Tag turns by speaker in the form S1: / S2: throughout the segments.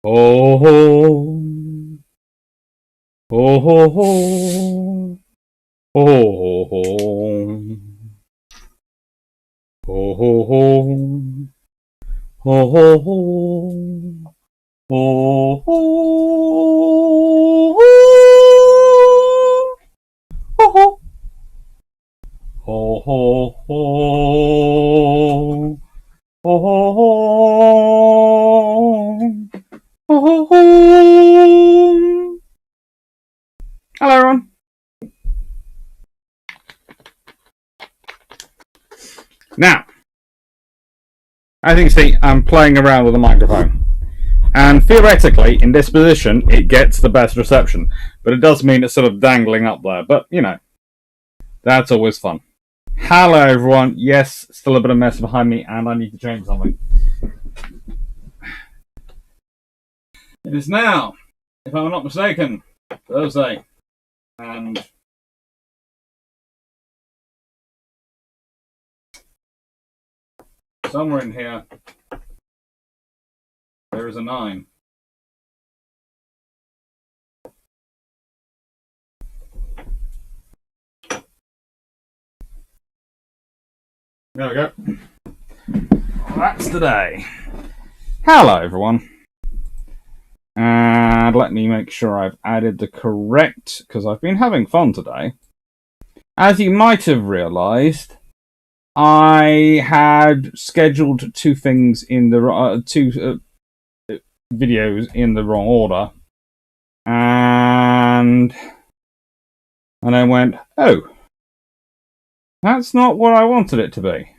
S1: Ho ho ho ho ho ho ho ho ho ho ho ho ho ho ho ho ho ho ho ho Hello everyone. Now, as you can see, I'm playing around with the microphone. And theoretically, in this position, it gets the best reception. But it does mean it's sort of dangling up there. But, you know, that's always fun. Hello everyone. Yes, still a bit of mess behind me, and I need to change something. It is now, if I'm not mistaken, Thursday. And somewhere in here, there is a 9. There we go. That's today. Hello, everyone. And let me make sure I've added the correct, because I've been having fun today. As you might have realised, I had scheduled two things in the two videos in the wrong order, and I went, oh, that's not what I wanted it to be.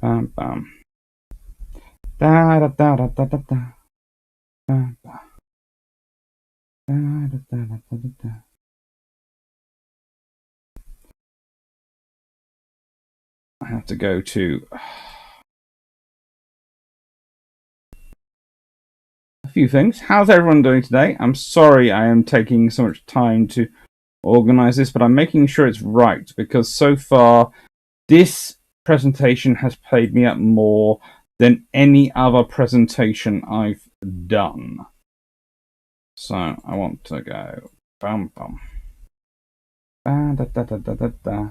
S1: Bam bam. Da da da da da da da. Da da. Da da da da da da. I have to go to a few things. How's everyone doing today? I'm sorry I am taking so much time to organize this, but I'm making sure it's right, because so far this presentation has paid me up more than any other presentation I've done. So I want to go bum bum. Da da da da da da da.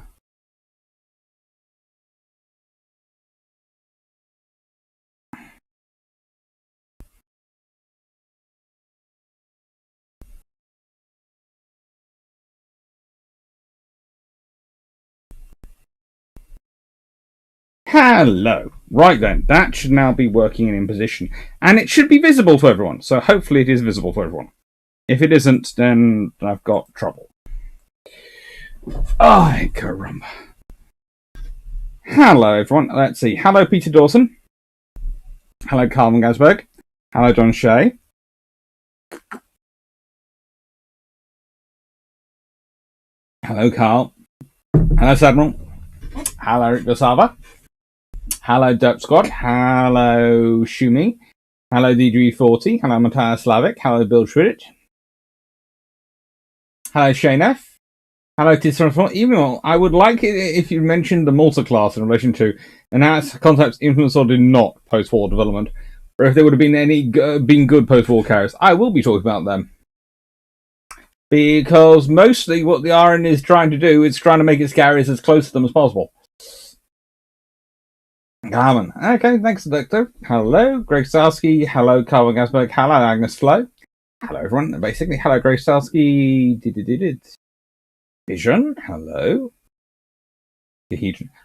S1: Hello. Right then, that should now be working in position. And it should be visible to everyone. So hopefully it is visible to everyone. If it isn't, then I've got trouble. Ay, caramba. Hello everyone. Let's see. Hello Peter Dawson. Hello Carl van Gasberg. Hello John Shea. Hello Carl. Hello Sadmiral. Hello Rick Dosava. Hello Dope Squad. Hello Shumi. Hello DG40. Hello Matthias Slavic. Hello Bill Schwidt. Hello Shane F. Hello Tisra. Even I would like it if you mentioned the Malta class in relation to enhanced concepts influence or did not post-war development, or if there would have been any good post-war carriers. I will be talking about them. Because mostly what the RN is trying to do is trying to make its carriers as close to them as possible. Carmen. Okay, thanks, Doctor. Hello, Greg Starsky. Hello, Carl Gasberg. Hello, Agnes Flo. Hello, everyone. Basically, hello, Greg Starsky. Vision. Hello.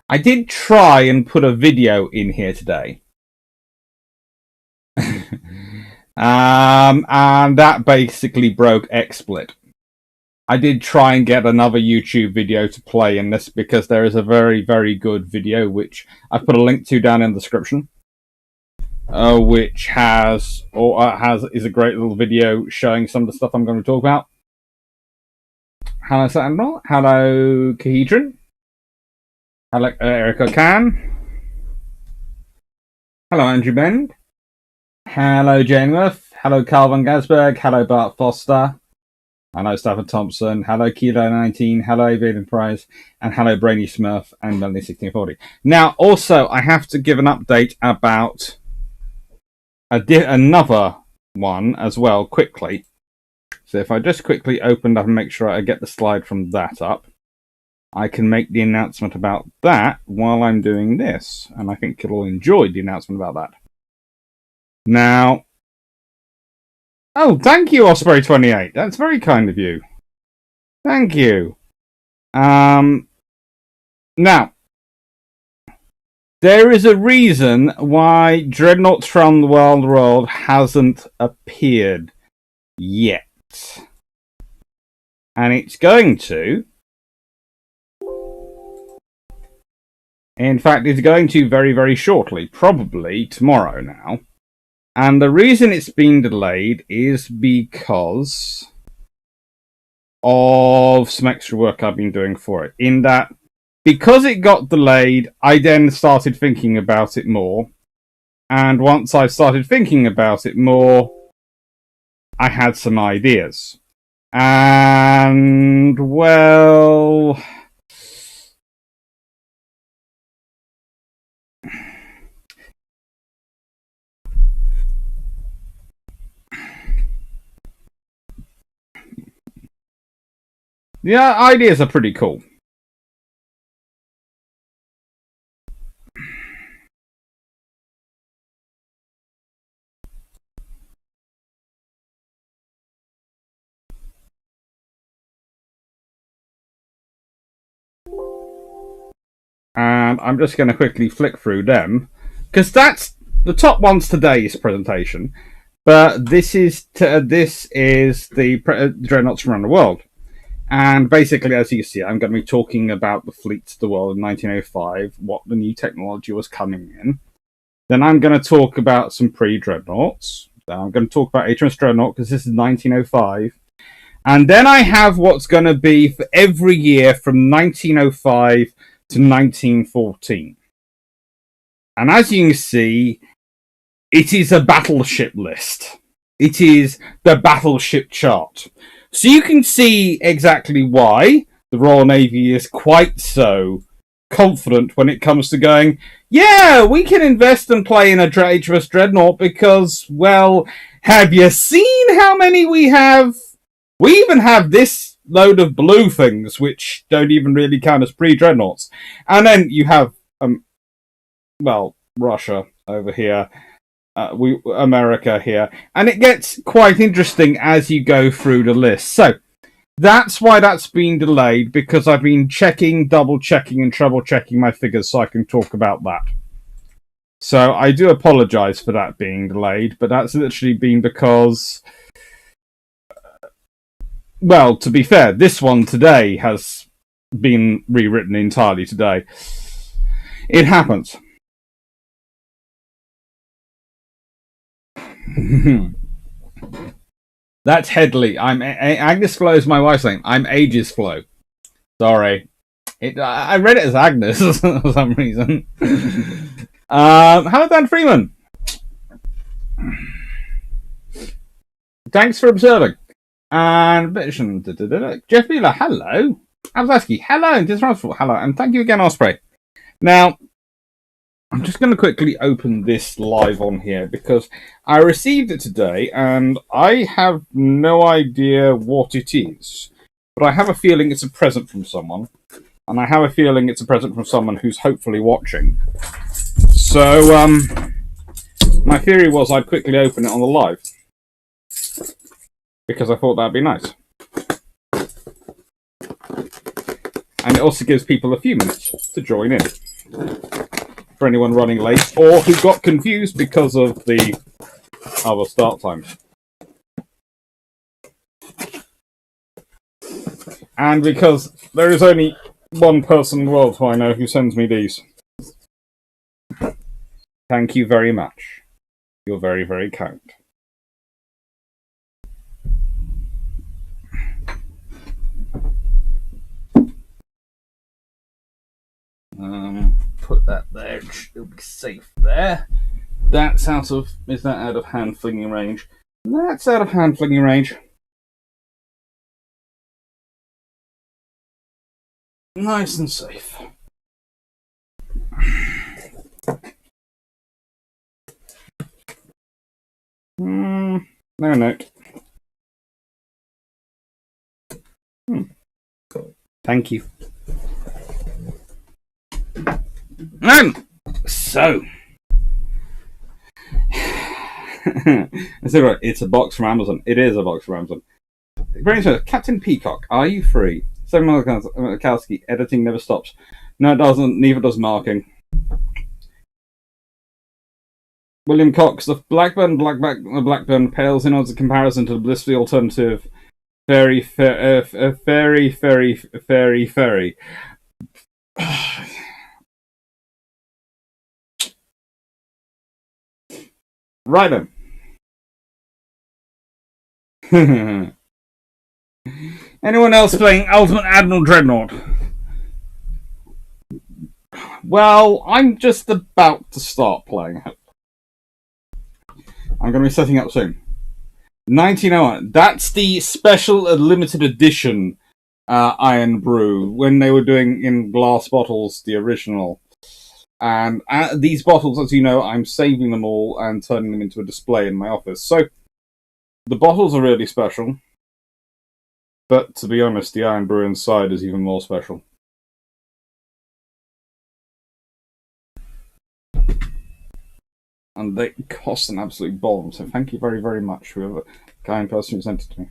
S1: I did try and put a video in here today. And that basically broke XSplit. I did try and get another YouTube video to play in this, because there is a very, very good video which I've put a link to down in the description, which is a great little video showing some of the stuff I'm going to talk about. Hello Sandal. Hello Kahedron. Hello Erica Khan. Hello Andrew Bend. Hello Jane Worth. Hello Carl van Gasberg. Hello Bart Foster. Hello Stafford Thompson. Hello Kilo 19. Hello Avian Prize. And hello Brainy Smurf and Melanie 1640. Now, also, I have to give an update about another one as well quickly. So if I just quickly open up and make sure I get the slide from that up, I can make the announcement about that while I'm doing this. And I think you'll enjoy the announcement about that. Now, oh, thank you, Osprey28. That's very kind of you. Thank you. Now, there is a reason why Dreadnoughts from the Wild World hasn't appeared yet. And it's going to. In fact, it's going to very, very shortly. Probably tomorrow now. And the reason it's been delayed is because of some extra work I've been doing for it. In that, because it got delayed, I then started thinking about it more. And once I started thinking about it more, I had some ideas. And, well, the ideas are pretty cool. And I'm just going to quickly flick through them, because that's the top one's today's presentation. But this is the Dreadnoughts from around the world. And basically, as you see, I'm going to be talking about the fleets of the world in 1905, what the new technology was coming in. Then I'm going to talk about some pre-Dreadnoughts. Then I'm going to talk about HMS Dreadnought, because this is 1905. And then I have what's going to be for every year from 1905 to 1914. And as you can see, it is a battleship list. It is the battleship chart. So you can see exactly why the Royal Navy is quite so confident when it comes to going, yeah, we can invest and play in a HMS Dreadnought because, well, have you seen how many we have? We even have this load of blue things, which don't even really count as pre-Dreadnoughts. And then you have, well, Russia over here. America here, and it gets quite interesting as you go through the list. So that's why that's been delayed, because I've been checking, double checking, and treble checking my figures so I can talk about that. So I do apologize for that being delayed, but that's literally been because, well, to be fair, this one today has been rewritten entirely today. It happens. That's Headley. Agnes Flo is my wife's name. I'm Aegis Flo. Sorry. I read it as Agnes for some reason. Hello, Dan Freeman. Thanks for observing. And Jeff Wheeler, hello. Abzaski, hello. Hello. And thank you again, Osprey. Now, I'm just going to quickly open this live on here because I received it today and I have no idea what it is. But I have a feeling it's a present from someone. And I have a feeling it's a present from someone who's hopefully watching. So, my theory was I'd quickly open it on the live. Because I thought that'd be nice. And it also gives people a few minutes to join in. For anyone running late or who got confused because of the other start times. And because there is only one person in the world who I know who sends me these. Thank you very much. You're very, very kind. Put that there. It'll be safe there. That's out of... Is that out of hand flinging range? That's out of hand flinging range. Nice and safe. No note. Thank you. So. It's a box from Amazon. It is a box from Amazon. Captain Peacock, are you free? Sam Malkowski, editing never stops. No, it doesn't. Neither does marking. William Cox, the Blackburn pales in odds in comparison to the blissfully alternative fairy. Right then. Anyone else playing Ultimate Admiral Dreadnought? Well, I'm just about to start playing it. I'm going to be setting up soon. 1901. That's the special limited edition Iron Brew when they were doing in glass bottles, the original. And these bottles, as you know, I'm saving them all and turning them into a display in my office. So the bottles are really special. But to be honest, the Iron Brew inside is even more special. And they cost an absolute bomb, so thank you very, very much, whoever kind person who sent it to me.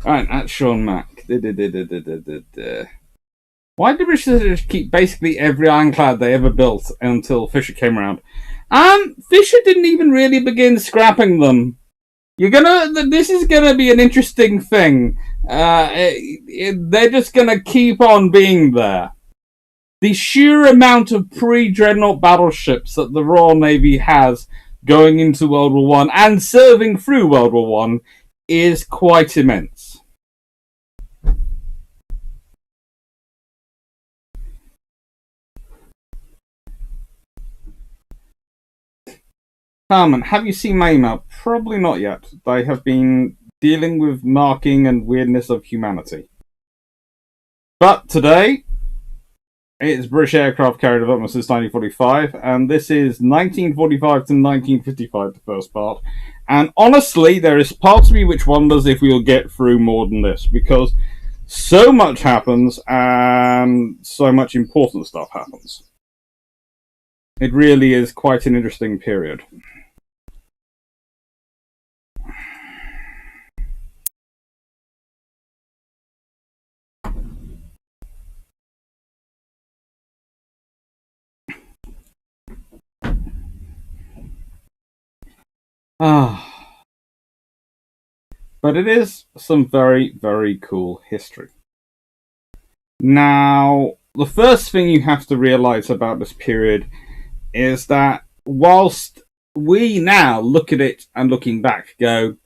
S1: Alright, that's Sean Mack. Why did British keep basically every ironclad they ever built until Fisher came around? Fisher didn't even really begin scrapping them. This is gonna be an interesting thing. They're just gonna keep on being there. The sheer amount of pre-dreadnought battleships that the Royal Navy has going into World War One and serving through World War One is quite immense. Hardman, have you seen my email? Probably not yet. They have been dealing with marking and weirdness of humanity. But today, it's British aircraft carrier development since 1945, and this is 1945 to 1955, the first part. And honestly, there is part of me which wonders if we'll get through more than this, because so much happens and so much important stuff happens. It really is quite an interesting period. But it is some very, very cool history. Now, the first thing you have to realize about this period is that whilst we now look at it and looking back go,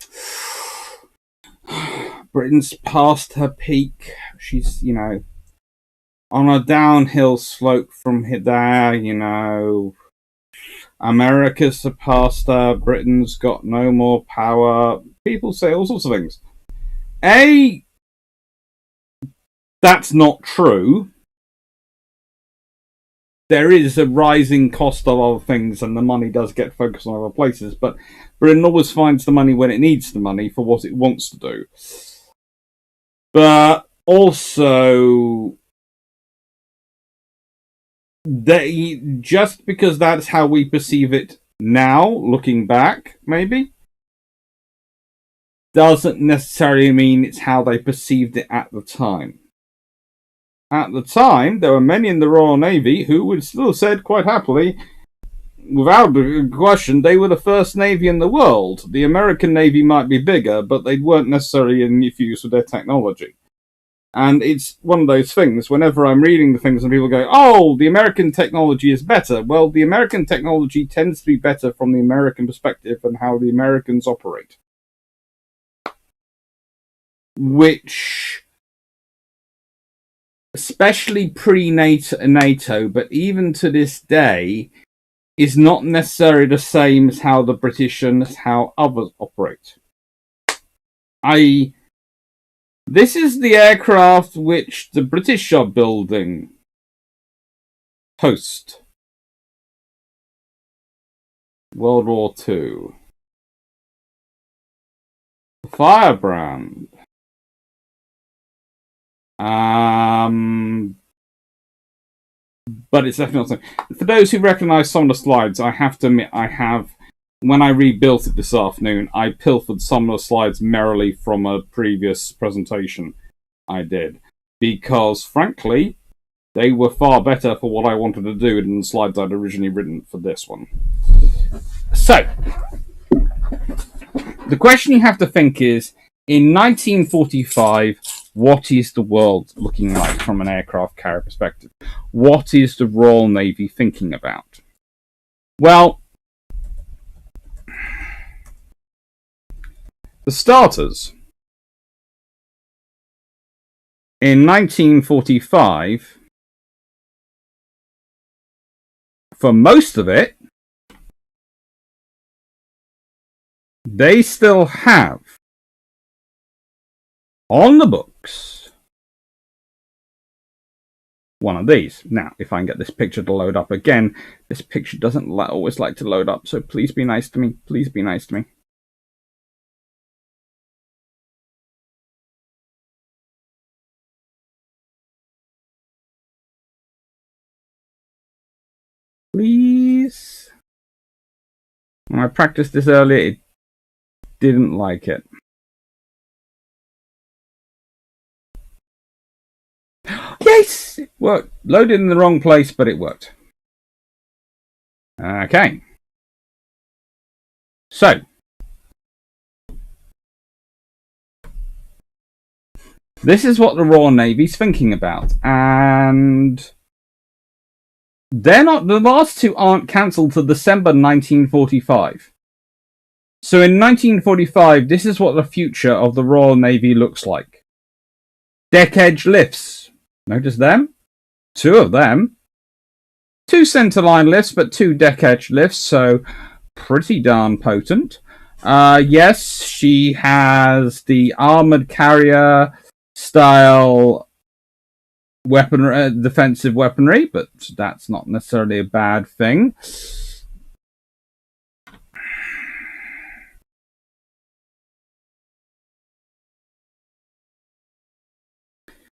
S1: Britain's past her peak, she's, on a downhill slope from there, America's surpassed her, Britain's got no more power. People say all sorts of things. That's not true. There is a rising cost of other things, and the money does get focused on other places, but Britain always finds the money when it needs the money for what it wants to do. But also, just because that's how we perceive it now, looking back, maybe, doesn't necessarily mean it's how they perceived it at the time. At the time, there were many in the Royal Navy who would still have said quite happily, without question, they were the first Navy in the world. The American Navy might be bigger, but they weren't necessarily in use with their technology. And it's one of those things, whenever I'm reading the things and people go, oh, the American technology is better. Well, the American technology tends to be better from the American perspective and how the Americans operate. Which, especially pre-NATO, but even to this day, is not necessarily the same as how the British and how others operate. This is the aircraft which the British are building post World War II. Firebrand. But it's definitely not something. For those who recognise some of the slides, I have to admit, when I rebuilt it this afternoon, I pilfered some of the slides merrily from a previous presentation I did. Because, frankly, they were far better for what I wanted to do than the slides I'd originally written for this one. So, the question you have to think is, in 1945, what is the world looking like from an aircraft carrier perspective? What is the Royal Navy thinking about? Well, for starters, in 1945, for most of it, they still have on the books one of these. Now, if I can get this picture to load up again, this picture doesn't always like to load up, so please be nice to me. Please be nice to me. Please. When I practiced this earlier, it didn't like it. Yes! It worked. Loaded in the wrong place, but it worked. Okay. So. This is what the Royal Navy's thinking about. And they're not, the last two aren't cancelled till December 1945. So in 1945, this is what the future of the Royal Navy looks like. Deck edge lifts. Notice them? Two of them. Two centerline lifts, but two deck edge lifts, so pretty darn potent. Yes, she has the armored carrier style weapon, defensive weaponry, but that's not necessarily a bad thing.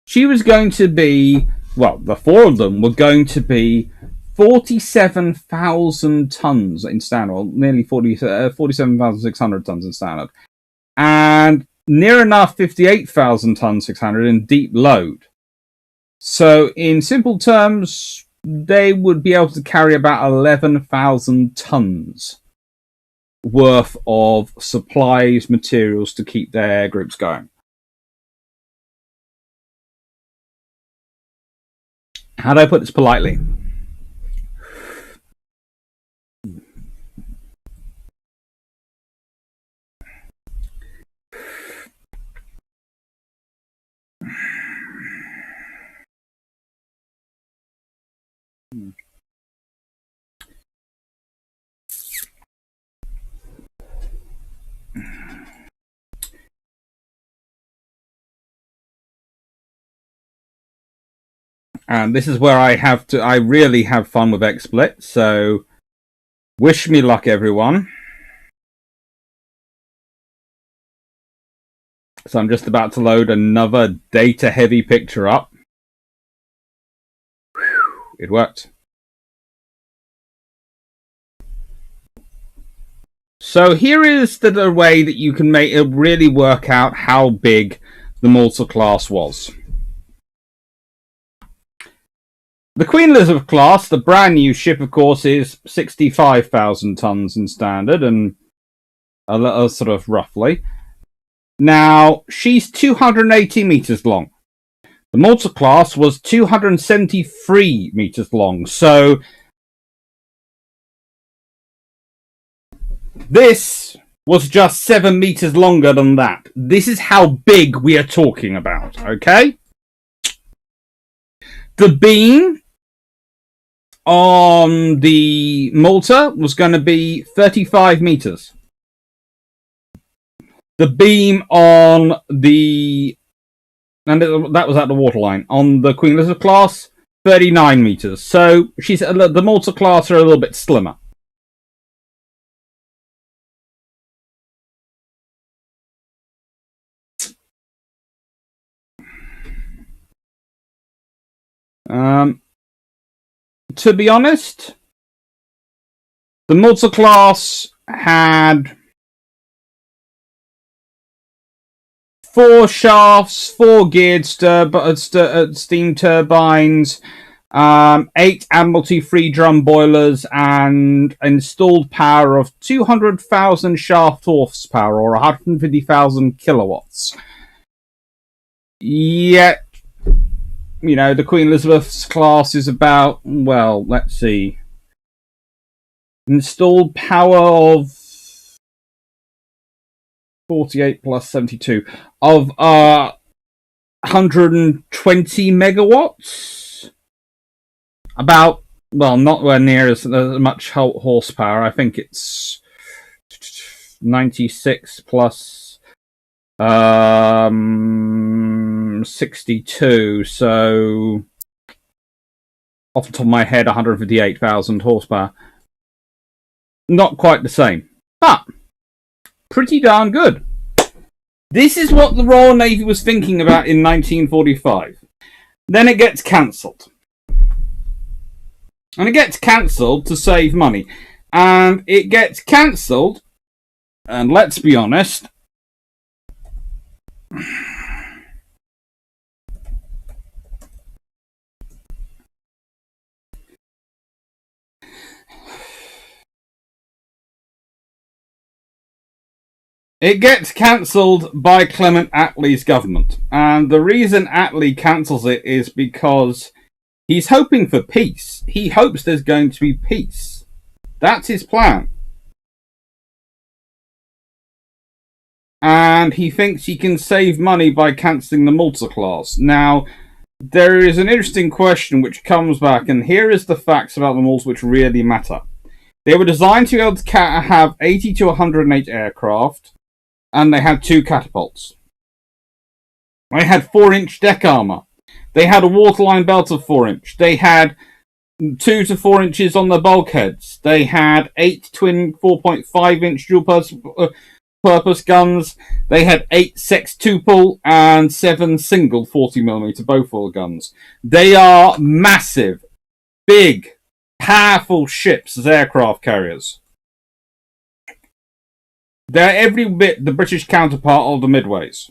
S1: She was going to be, well, the four of them were going to be 47,000 tons in standard, or nearly 47,600 tons in standard, and near enough 58,000 tons 600 in deep load. So, in simple terms, they would be able to carry about 11,000 tons worth of supplies, materials to keep their groups going. How do I put this politely? And this is where I really have fun with XSplit, so wish me luck, everyone. So I'm just about to load another data-heavy picture up. Whew, it worked. So here is the way that you can make it really work out how big the Malta class was. The Queen Elizabeth class, the brand new ship, of course, is 65,000 tons in standard, and a little sort of roughly. Now, she's 280 meters long. The Malta class was 273 meters long, so this was just 7 meters longer than that. This is how big we are talking about, okay? The beam on the Malta was going to be 35 meters. The beam on the and that was at the waterline. On the Queen Elizabeth class, 39 meters. So she's the Malta class are a little bit slimmer. To be honest, the Malta class had 4 shafts, 4 geared steam turbines, 8 Admiralty free drum boilers, and installed power of 200,000 shaft horsepower, or 150,000 kilowatts. Yet, the Queen Elizabeth's class is about, well, let's see, installed power of 48 plus 72 of 120 megawatts. About, well, not near as much horsepower. I think it's 96 plus 62. So, off the top of my head, 158,000 horsepower. Not quite the same, but pretty darn good. This is what the Royal Navy was thinking about in 1945. Then it gets cancelled. And it gets cancelled to save money. And it gets cancelled, and let's be honest, it gets cancelled by Clement Attlee's government. And the reason Attlee cancels it is because he's hoping for peace. He hopes there's going to be peace. That's his plan. And he thinks he can save money by cancelling the Malta class. Now, there is an interesting question which comes back, and here is the facts about the Malta which really matter. They were designed to be able to have 80 to 108 aircraft, and they had 2 catapults. They had 4-inch deck armour. They had a waterline belt of 4-inch. They had 2 to 4 inches on the bulkheads. They had 8 twin 4.5-inch dual-purpose guns. They had 8 sextuple and 7 single 40mm Bofors guns. They are massive, big, powerful ships as aircraft carriers. They're every bit the British counterpart of the Midways.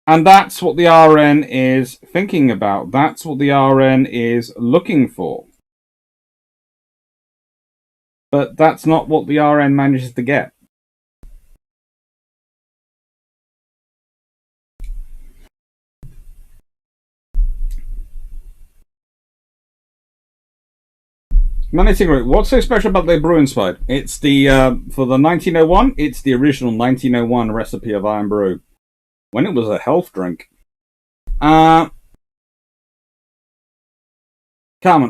S1: And that's what the RN is thinking about. That's what the RN is looking for. But that's not what the RN manages to get. Money Cigarette, what's so special about the brew inspired? It's the, for the 1901, it's the original 1901 recipe of Iron Brew. When it was a health drink. Carmen,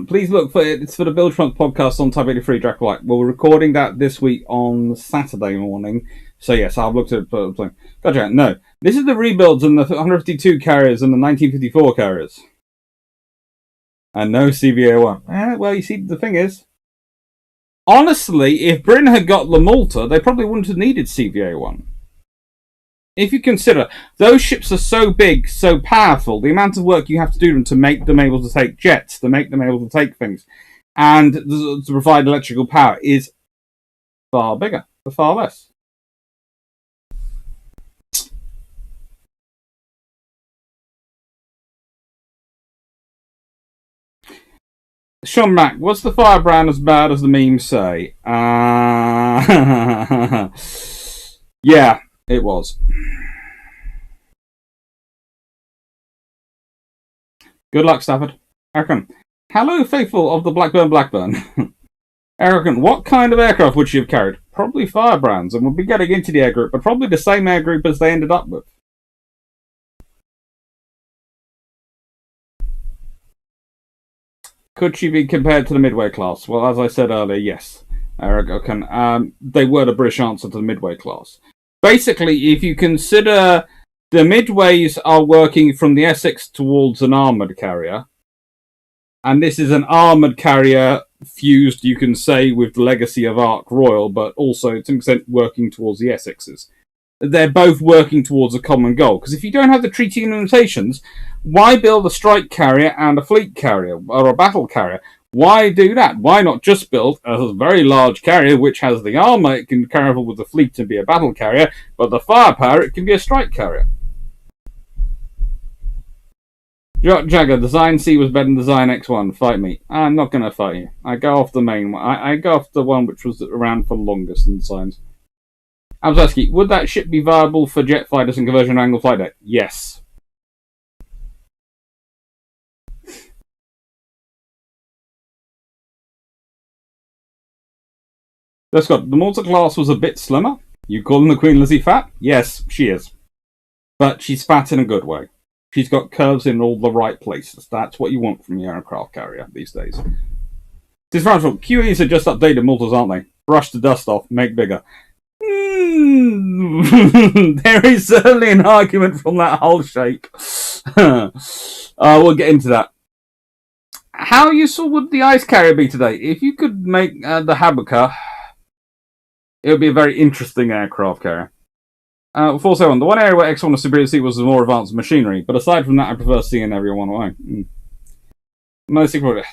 S1: please look for it. It's for the Bill Trump podcast on Type 83 Dracolite. We're recording that this week on Saturday morning. So yes, I've looked at it. Gotcha. No, this is the rebuilds in the 152 carriers and the 1954 carriers. And no CVA-1. Well, you see, the thing is, honestly, if Britain had got the Malta, they probably wouldn't have needed CVA-1. If you consider, those ships are so big, so powerful, the amount of work you have to do to make them able to take jets, to make them able to take things, and to provide electrical power is far bigger, for far less. Sean Mack, was the firebrand as bad as the memes say? Yeah, it was. Good luck, Stafford. Erican, hello, faithful of the Blackburn. Erican, what kind of aircraft would she have carried? Probably firebrands, and we'll be getting into the air group, but probably the same air group as they ended up with. Could she be compared to the Midway class? Well, as I said earlier, yes. They were the British answer to the Midway class. Basically, if you consider the Midways are working from the Essex towards an armoured carrier, and this is an armoured carrier fused, you can say, with the legacy of Ark Royal, but also to some extent working towards the Essexes. They're both working towards a common goal. Because if you don't have the treaty limitations, why build a strike carrier and a fleet carrier, or a battle carrier? Why do that? Why not just build a very large carrier which has the armour it can carry over with the fleet to be a battle carrier, but the firepower it can be a strike carrier? Jagger, Design C was better than Design X1. Fight me. I'm not going to fight you. I go off the main one. I go off the one which was around for longest in designs. Abzaski, would that ship be viable for jet fighters and conversion angle flight deck? Yes. Scott, the Malta class was a bit slimmer. You calling the Queen Lizzie fat? Yes, she is. But she's fat in a good way. She's got curves in all the right places. That's what you want from your aircraft carrier these days. This round QEs are just updated Maltas, aren't they? Brush the dust off, make bigger. There is certainly an argument from that hull shape. We'll get into that. How useful would the ice carrier be today? If you could make the Habuka, it would be a very interesting aircraft carrier. 471. The one area where X1 was superior to C was the more advanced machinery, but aside from that, I prefer seeing everyone away.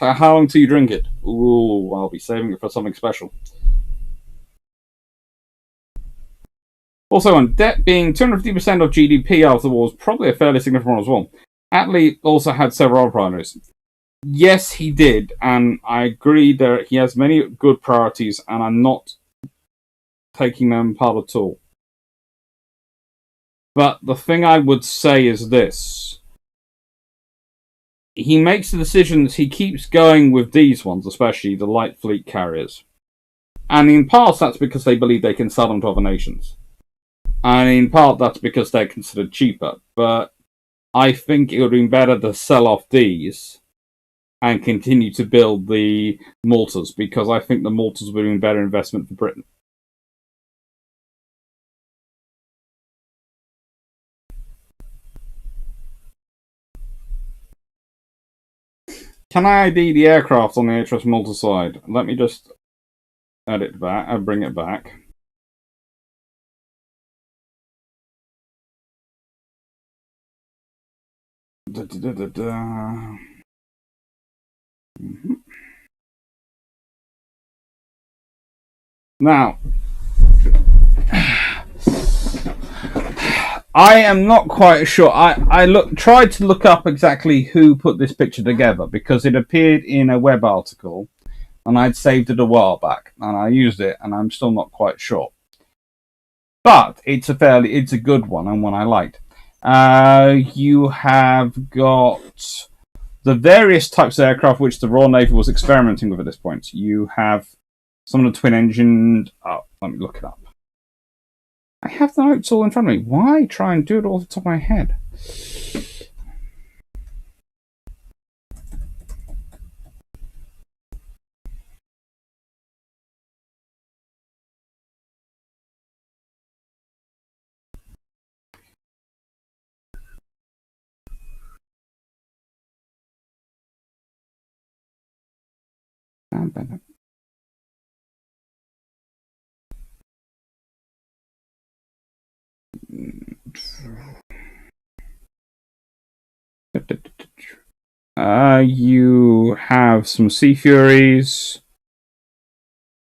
S1: How long till you drink it? Ooh, I'll be saving it for something special. Also, debt being 250% of GDP after the war was probably a fairly significant one as well. Attlee also had several other priorities. Yes, he did, and I agree that he has many good priorities, and I'm not taking them apart at all. But the thing I would say is this. He makes the decisions, he keeps going with these ones, especially the light fleet carriers. And in part, that's because they believe they can sell them to other nations. And in part, that's because they're considered cheaper. But I think it would have been better to sell off these and continue to build the Maltas, because I think the Maltas would have been a better investment for Britain. Can I ID the aircraft on the HMS Malta side? Let me just edit back and bring it back. Now, I am not quite sure. I tried to look up exactly who put this picture together, because it appeared in a web article and I'd saved it a while back and I used it, and I'm still not quite sure. But it's a good one, and one I liked. You have got the various types of aircraft which the Royal Navy was experimenting with at this point. You have some of the twin-engined. Oh, let me look it up. I have the notes all in front of me. Why try and do it all off the top of my head? You have some Sea Furies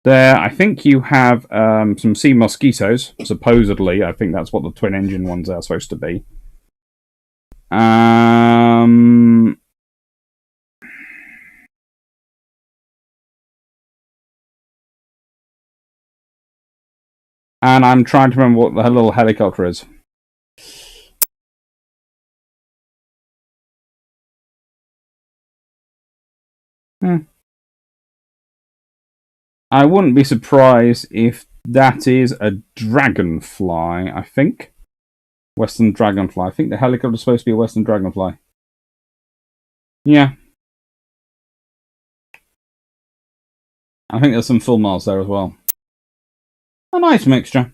S1: there. I think you have some Sea Mosquitoes, supposedly. I think that's what the twin-engine ones are supposed to be. And I'm trying to remember what the little helicopter is. I wouldn't be surprised if that is a Dragonfly, I think. Western Dragonfly. I think the helicopter is supposed to be a Western Dragonfly. Yeah. I think there's some full Mars there as well. A nice mixture.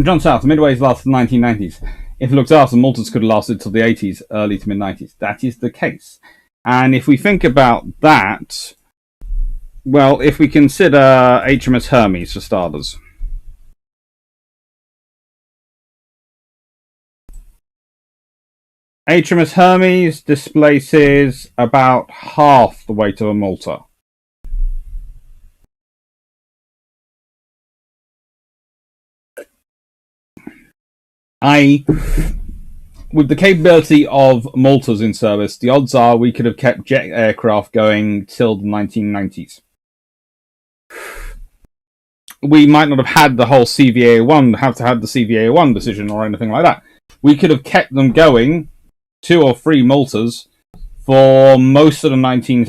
S1: John South, Midway's lasted the 1990s. If looked after, Malta's could have lasted till the 80s, early to mid-90s. That is the case. And if we think about that, well, if we consider HMS Hermes for starters, HMS Hermes displaces about half the weight of a Malta. With the capability of Maltas in service, the odds are we could have kept jet aircraft going till the 1990s. We might not have had the whole CVA-1, have to have the CVA-1 decision or anything like that. We could have kept them going, 2 or 3 Maltas, for most of the 19...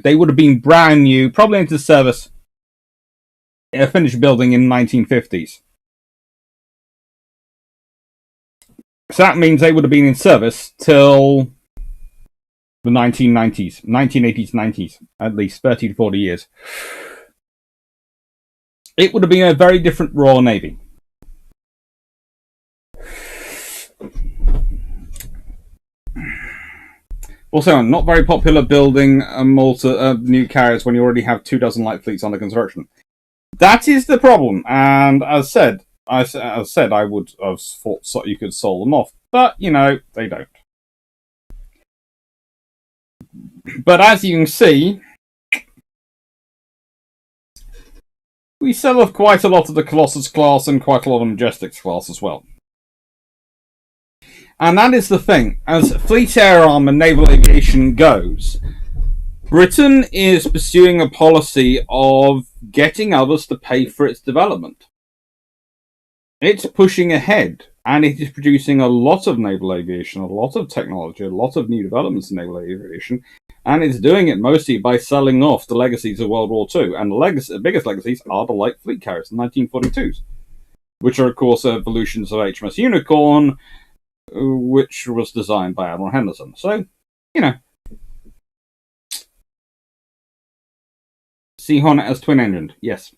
S1: they would have been brand new, probably into service, finished building in the 1950s. So that means they would have been in service till the 1990s, 1980s, 90s, at least 30 to 40 years. It would have been a very different Royal Navy. Also, not very popular building new carriers when you already have 24 light fleets under construction. That is the problem, and as said, I would have thought you could sold them off, but they don't. But as you can see, we sell off quite a lot of the Colossus class and quite a lot of Majestics class as well. And that is the thing. As fleet air arm and naval aviation goes, Britain is pursuing a policy of getting others to pay for its development. It's pushing ahead, and it is producing a lot of naval aviation, a lot of technology, a lot of new developments in naval aviation, and it's doing it mostly by selling off the legacies of World War II. And the biggest legacies are the light fleet carriers, the 1942s, which are, of course, evolutions of HMS Unicorn, which was designed by Admiral Henderson. So, Sea Hornet as twin-engined, yes.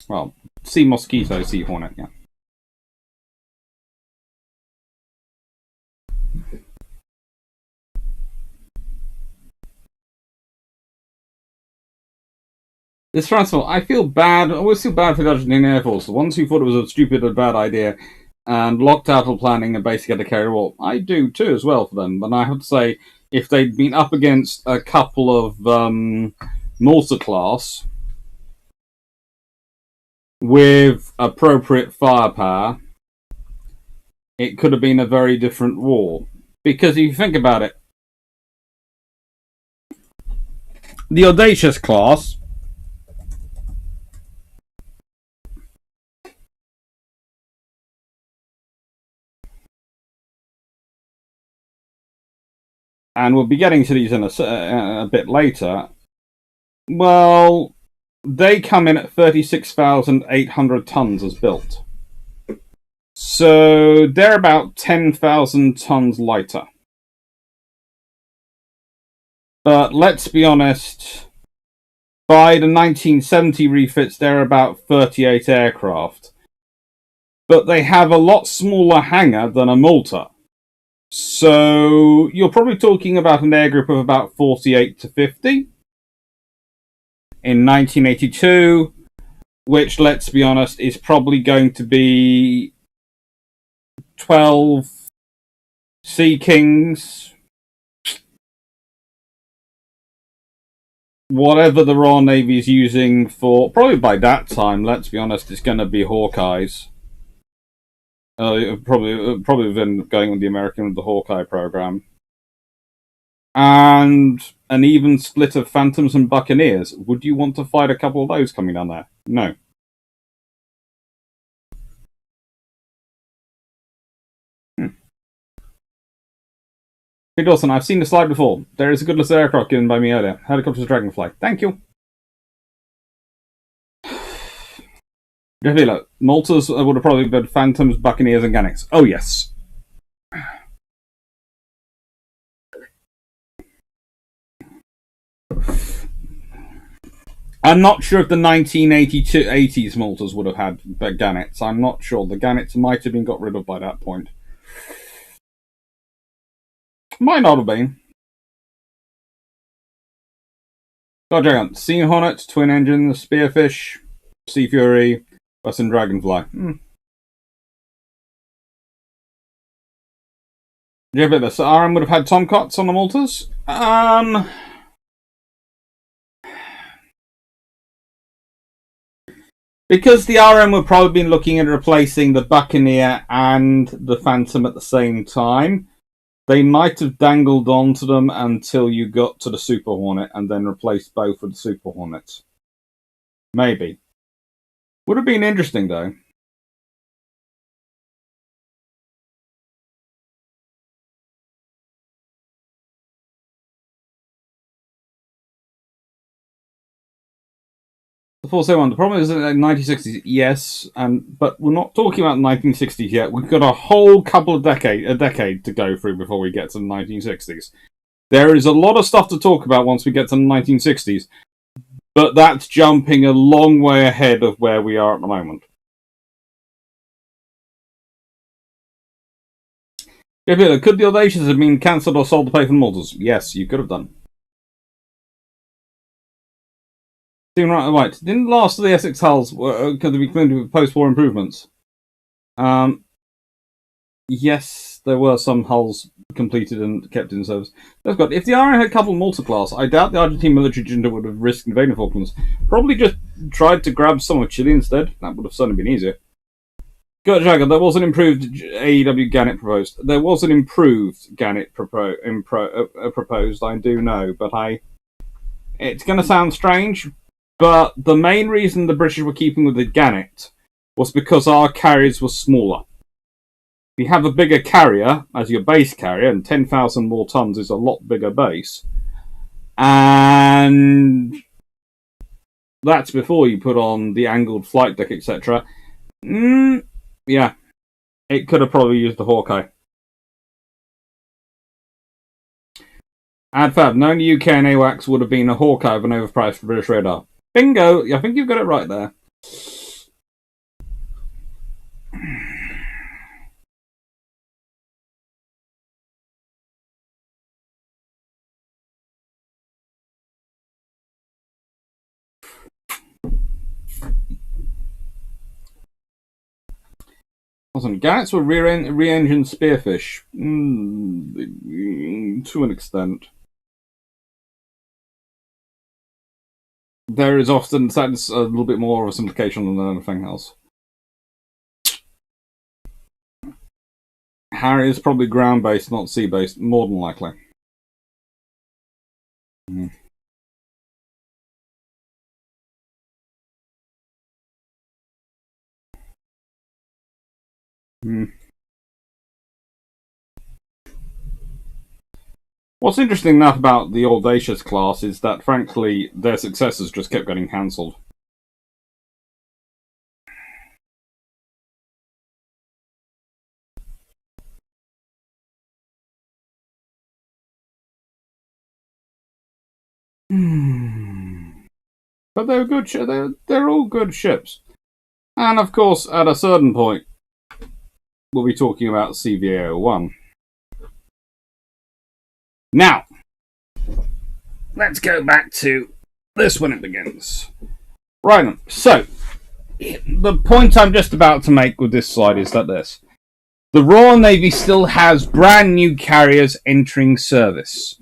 S1: Well, Sea Mosquito, Sea Hornet, yeah. This transfer, I always feel bad for the Argentine Air Force. The ones who thought it was a stupid or bad idea and locked out of planning and basically had to carry a war. I do too as well for them, but I have to say, if they'd been up against a couple of Malta class with appropriate firepower, it could have been a very different war. Because if you think about it, the Audacious class and we'll be getting to these in a bit later, well, they come in at 36,800 tons as built. So they're about 10,000 tons lighter. But let's be honest, by the 1970 refits, they're about 38 aircraft. But they have a lot smaller hangar than a Malta. So you're probably talking about an air group of about 48 to 50 in 1982, which, let's be honest, is probably going to be 12 Sea Kings, whatever the Royal Navy is using for, probably by that time, let's be honest, it's going to be Hawkeyes. Probably then going with the American with the Hawkeye program. And an even split of Phantoms and Buccaneers. Would you want to fight a couple of those coming down there? No. Hey Dawson, I've seen the slide before. There is a good list of aircraft given by me earlier. Helicopters, Dragonfly. Thank you. Javila, Maltas would have probably been Phantoms, Buccaneers, and Gannets. Oh, yes. I'm not sure if the 1980s Maltas would have had Gannets. I'm not sure. The Gannets might have been got rid of by that point. Might not have been. God, Giant. Sea Hornet, Twin Engine, Spearfish, Sea Fury, Western Dragonfly. Yeah, but the RM would have had Tomcats on the Maltas. Because the RM would probably been looking at replacing the Buccaneer and the Phantom at the same time, they might have dangled onto them until you got to the Super Hornet and then replaced both with the Super Hornets. Maybe. Would have been interesting, though. The 471. The problem is that in the 1960s, yes, but we're not talking about the 1960s yet. We've got a whole couple of a decade to go through before we get to the 1960s. There is a lot of stuff to talk about once we get to the 1960s, but that's jumping a long way ahead of where we are at the moment. Could the Audacious have been cancelled or sold to pay for the Maltas? Yes, you could have done. Right. Didn't the last of the Essex hulls could be claimed with post-war improvements? Yes, there were some hulls completed and kept in service. If the RN had coupled multi-class, I doubt the Argentine military junta would have risked invading Falklands. Probably just tried to grab some of Chile instead. That would have certainly been easier. Good Jagger, there was an improved AEW Gannet proposed. There was an improved Gannet proposed, I do know, but it's going to sound strange, but the main reason the British were keeping with the Gannet was because our carriers were smaller. If you have a bigger carrier as your base carrier, and 10,000 more tons is a lot bigger base, and that's before you put on the angled flight deck, etc. Yeah, it could have probably used the Hawkeye. AdFab, knowing the UK and AWACS would have been a Hawkeye of an overpriced British radar. Bingo! I think you've got it right there. Awesome. Gannets were re-engined Spearfish. To an extent. There is often that's a little bit more of a simplification than anything else. Harry is probably ground-based, not sea-based, more than likely. What's interesting enough about the Audacious class is that, frankly, their successors just kept getting cancelled. But they're good. They're all good ships, and of course, at a certain point, we'll be talking about CVA-01. Now, let's go back to this when it begins. Right, so, the point I'm just about to make with this slide is that the Royal Navy still has brand new carriers entering service.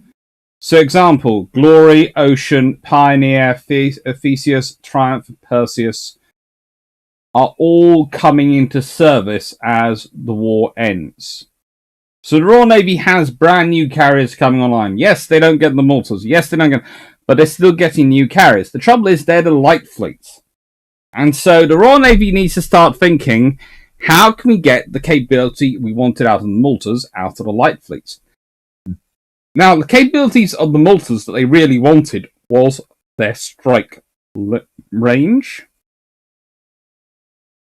S1: So, example, Glory, Ocean, Pioneer, Theseus, Triumph, Perseus are all coming into service as the war ends. So the Royal Navy has brand new carriers coming online. Yes, they don't get the Maltas. Yes, they don't get, but they're still getting new carriers. The trouble is they're the light fleets. And so the Royal Navy needs to start thinking, how can we get the capability we wanted out of the Maltas out of the light fleets? Now, the capabilities of the Maltas that they really wanted was their strike range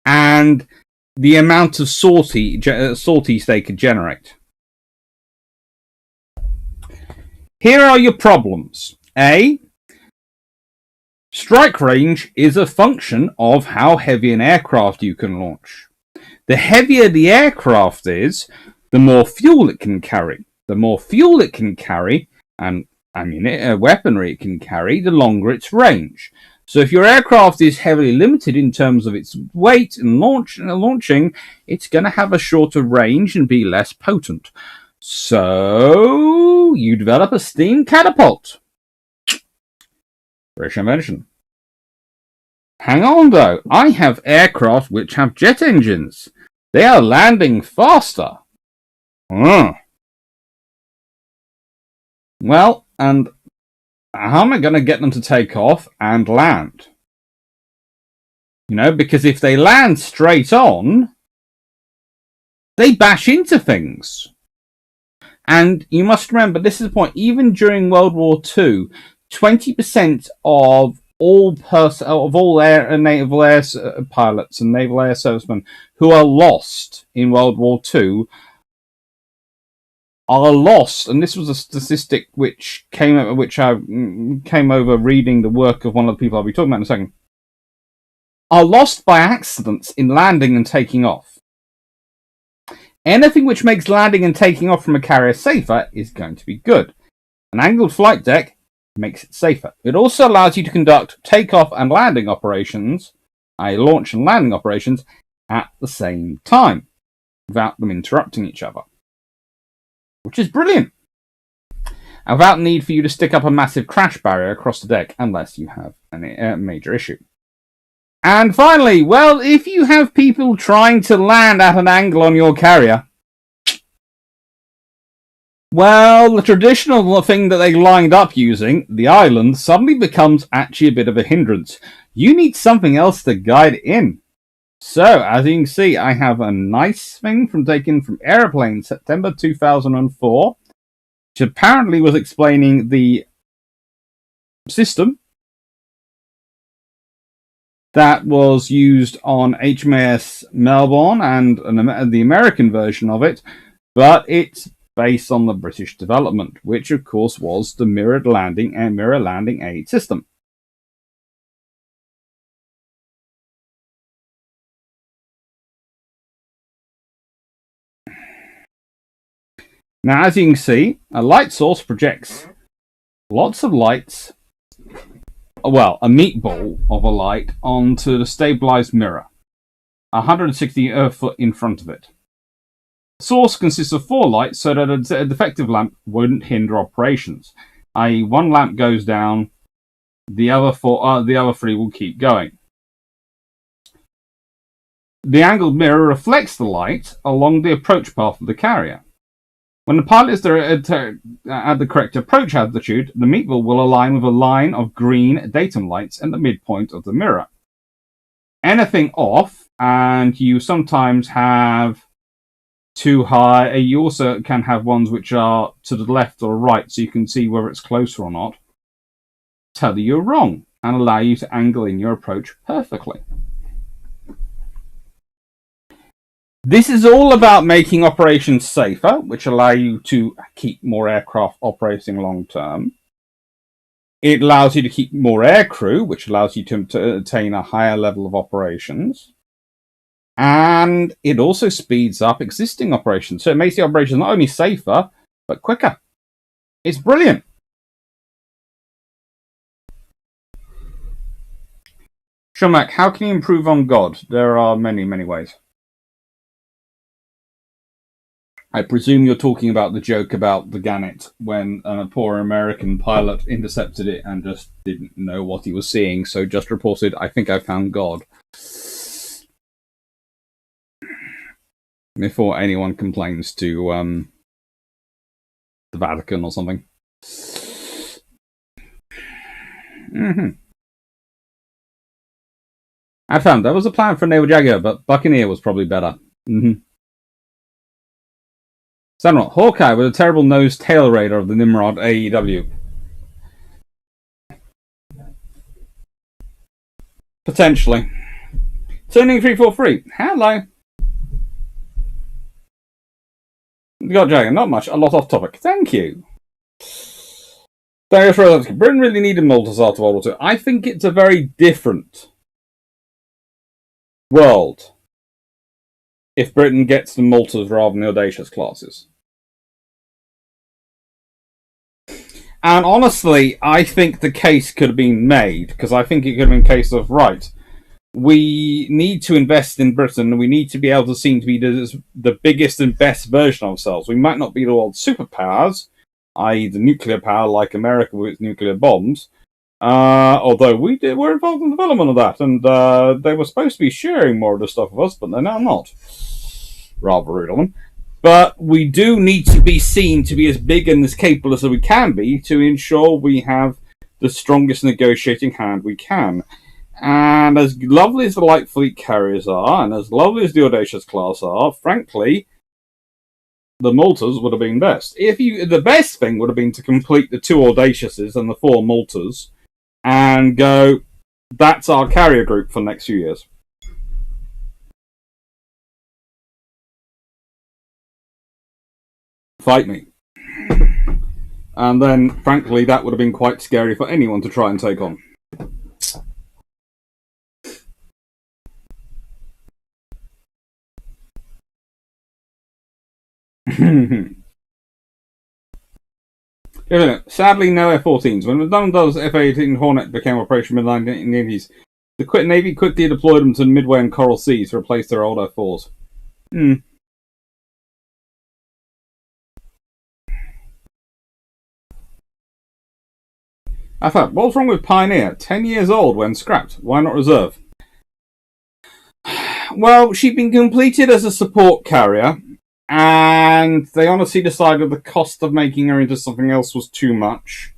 S1: and the amount of sorties they could generate. Here are your problems. A, strike range is a function of how heavy an aircraft you can launch. The heavier the aircraft is, the more fuel it can carry. The more fuel it can carry, and weaponry it can carry, the longer its range. So if your aircraft is heavily limited in terms of its weight and launching, it's going to have a shorter range and be less potent. So you develop a steam catapult. British invention. Hang on though, I have aircraft which have jet engines. They are landing faster. Well, and how am I going to get them to take off and land? Because if they land straight on, they bash into things. And you must remember, this is the point, even during World War II, 20% of all naval air pilots and naval air servicemen who are lost in World War II are lost, and this was a statistic I came over reading the work of one of the people I'll be talking about in a second, are lost by accidents in landing and taking off. Anything which makes landing and taking off from a carrier safer is going to be good. An angled flight deck makes it safer. It also allows you to conduct takeoff and landing operations, launch and landing operations, at the same time, without them interrupting each other. Which is brilliant. And without the need for you to stick up a massive crash barrier across the deck, unless you have a major issue. And finally, well, if you have people trying to land at an angle on your carrier, well, the traditional thing that they lined up using, the island, suddenly becomes actually a bit of a hindrance. You need something else to guide it in. So, as you can see, I have a nice thing taken from Aeroplane, September 2004, which apparently was explaining the system that was used on HMAS Melbourne and the American version of it, but it's based on the British development, which of course was the mirror landing aid system. Now, as you can see, a light source projects lots of lights, well, a meatball of a light onto the stabilized mirror, 160 foot in front of it. The source consists of 4 lights so that a defective lamp wouldn't hinder operations, i.e. one lamp goes down, the other 3 will keep going. The angled mirror reflects the light along the approach path of the carrier. When the pilot is at the correct approach altitude, the meatball will align with a line of green datum lights at the midpoint of the mirror. Anything off, and you sometimes have too high, you also can have ones which are to the left or right, so you can see whether it's closer or not, tell you you're wrong, and allow you to angle in your approach perfectly. This is all about making operations safer, which allow you to keep more aircraft operating long term. It allows you to keep more aircrew, which allows you to attain a higher level of operations. And it also speeds up existing operations. So it makes the operations not only safer, but quicker. It's brilliant. Shomak, how can you improve on God? There are many, many ways. I presume you're talking about the joke about the Gannet when a poor American pilot intercepted it and just didn't know what he was seeing, so just reported, "I think I found God," before anyone complains to the Vatican or something. I found there was a plan for Naval Jaguar, but Buccaneer was probably better. Samuel, Hawkeye with a terrible nose-tail radar of the Nimrod AEW. Potentially. Turning 343. Hello. Got Dragon, not much. A lot off topic. Thank you. Darius Rozovsky. Britain really needed Maltas after World War II. I think it's a very different world if Britain gets the Maltas rather than the Audacious classes. And honestly, I think the case could have been made, because I think it could have been a case of, right, we need to invest in Britain, and we need to be able to seem to be the biggest and best version of ourselves. We might not be the world's superpowers, i.e. the nuclear power like America with its nuclear bombs, although we were involved in the development of that, and they were supposed to be sharing more of the stuff with us, but they're now not. Rather rude of them. But we do need to be seen to be as big and as capable as we can be to ensure we have the strongest negotiating hand we can. And as lovely as the light fleet carriers are, and as lovely as the Audacious class are, frankly, the Maltas would have been best. The best thing would have been to complete the 2 Audaciouses and the 4 Maltas, and go, that's our carrier group for the next few years. Fight me. And then, frankly, that would have been quite scary for anyone to try and take on. Sadly, no F-14s. When McDonnell Douglas F-18 Hornet became operational in the 1980s, the Navy quickly deployed them to the Midway and Coral Seas to replace their old F-4s. I thought, what's wrong with Pioneer? 10 years old when scrapped. Why not reserve? Well, she'd been completed as a support carrier, and they honestly decided the cost of making her into something else was too much.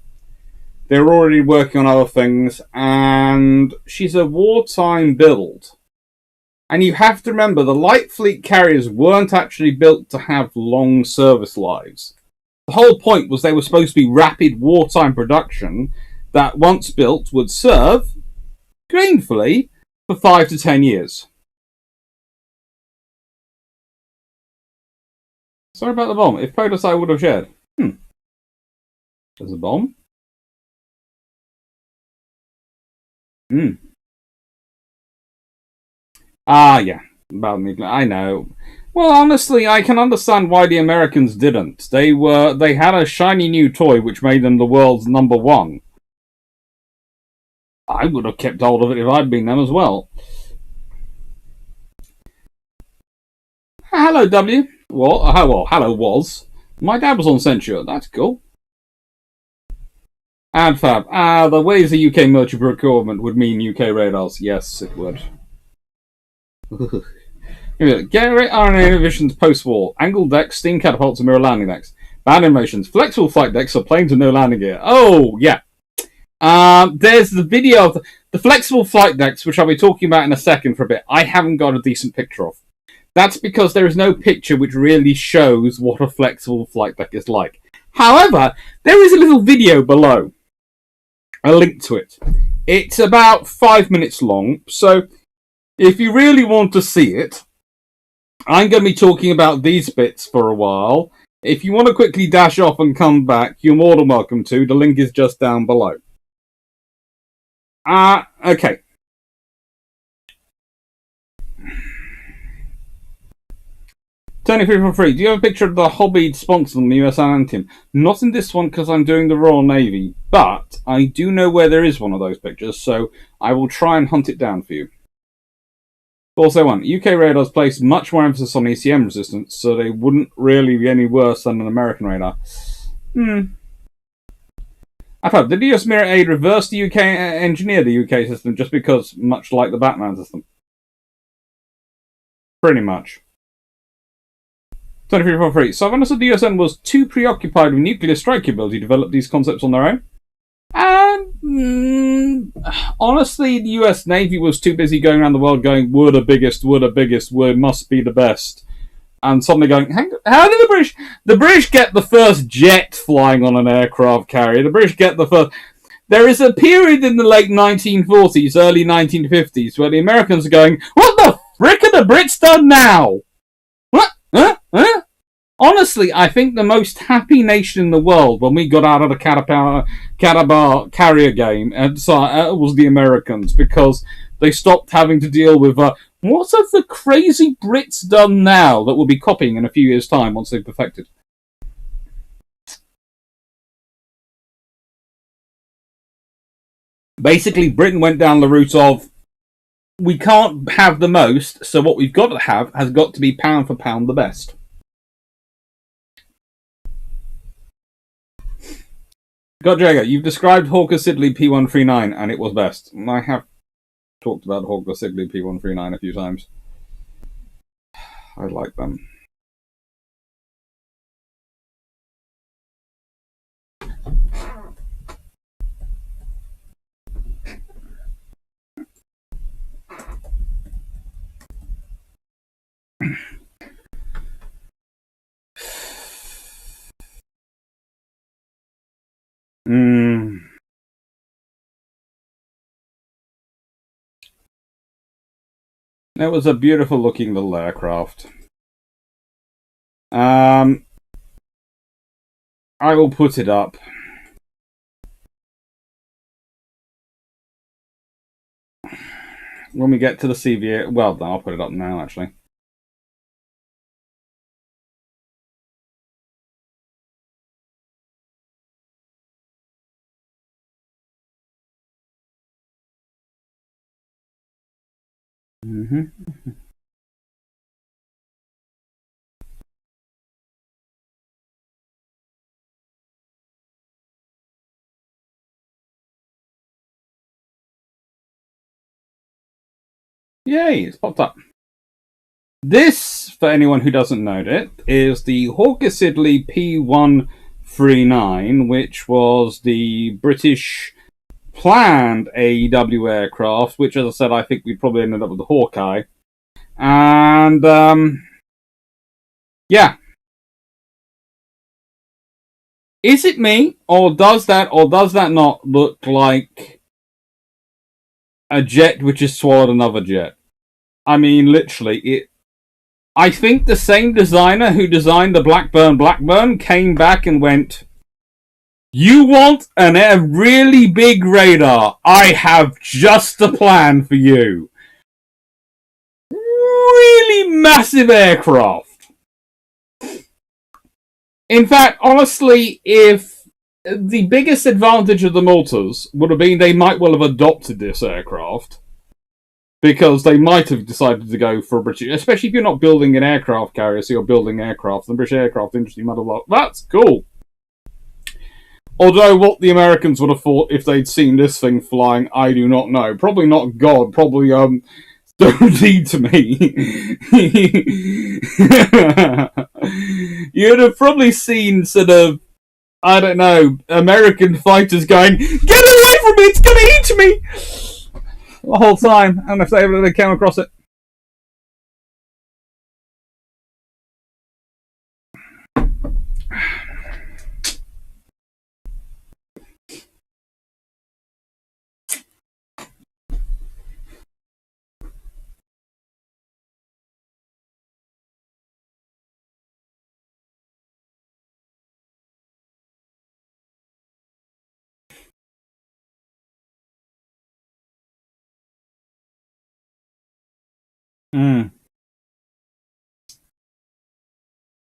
S1: They were already working on other things, and she's a wartime build. And you have to remember, the light fleet carriers weren't actually built to have long service lives. The whole point was they were supposed to be rapid wartime production that, once built, would serve, gainfully, for 5 to 10 years. Sorry about the bomb. If POTUS I would have shared. There's a bomb? Yeah. About nuclear. I know. Well, honestly, I can understand why the Americans didn't. They had a shiny new toy which made them the world's #1. I would have kept hold of it if I'd been them as well. Hello, W. Hello, Was. My dad was on Censure. That's cool. And Fab. The ways the UK military procurement would mean UK radars. Yes, it would. Generate RNA inhibitions post-war. Angled decks, steam catapults, and mirror landing decks. Band emotions. Flexible flight decks for planes with no landing gear. Oh, yeah. There's the video of the flexible flight decks, which I'll be talking about in a second for a bit. I haven't got a decent picture of. That's because there is no picture which really shows what a flexible flight deck is like. However, there is a little video below. A link to it. It's about 5 minutes long, so if you really want to see it, I'm going to be talking about these bits for a while. If you want to quickly dash off and come back, you're more than welcome to. The link is just down below. Okay. Tony for free. Do you have a picture of the hobby sponsor on the US Anthem? Not in this one because I'm doing the Royal Navy, but I do know where there is one of those pictures, so I will try and hunt it down for you. Also, UK radars place much more emphasis on ECM resistance, so they wouldn't really be any worse than an American radar. I've heard, did the US Mirror Aid reverse the UK engineer the UK system just because, much like the Batman system? Pretty much. 2343. So I've understood the USN was too preoccupied with nuclear strike capability to develop these concepts on their own. And honestly, the US Navy was too busy going around the world going, we're the biggest, we must be the best. and suddenly going, how did the British get the first jet flying on an aircraft carrier? The British get the first. There is a period in the late 1940s, early 1950s, where the Americans are going, what the frick are the Brits done now? What? Huh? Honestly, I think the most happy nation in the world when we got out of the Catabar carrier game was the Americans, because they stopped having to deal with what have the crazy Brits done now that will be copying in a few years' time once they've perfected. Basically, Britain went down the route of, we can't have the most, so what we've got to have has got to be pound for pound the best. God Jagger, you've described Hawker Siddeley P139 and it was best. I have talked about Hawker Siddeley P139 a few times. I like them. It was a beautiful looking little aircraft. I will put it up. When we get to the CVA, well, I'll put it up now, actually. Yay, it's popped up. This, for anyone who doesn't know it, is the Hawker Siddeley P139, which was the British planned AEW aircraft, which, as I said, I think we probably ended up with the Hawkeye. And, yeah. Is it me, or does that not look like a jet which has swallowed another jet? I mean, literally, I think the same designer who designed the Blackburn came back and went, you want a really big radar? I have just the plan for you. Really massive aircraft. In fact, honestly, if the biggest advantage of the Maltas would have been they might well have adopted this aircraft, because they might have decided to go for a British, especially if you're not building an aircraft carrier, so you're building aircraft. The British aircraft industry might have thought, that's cool. Although what the Americans would have thought if they'd seen this thing flying, I do not know. Probably not God. Probably don't need to me. You'd have probably seen sort of, I don't know, American fighters going, get away from me, it's going to eat me! The whole time, and if they came across it.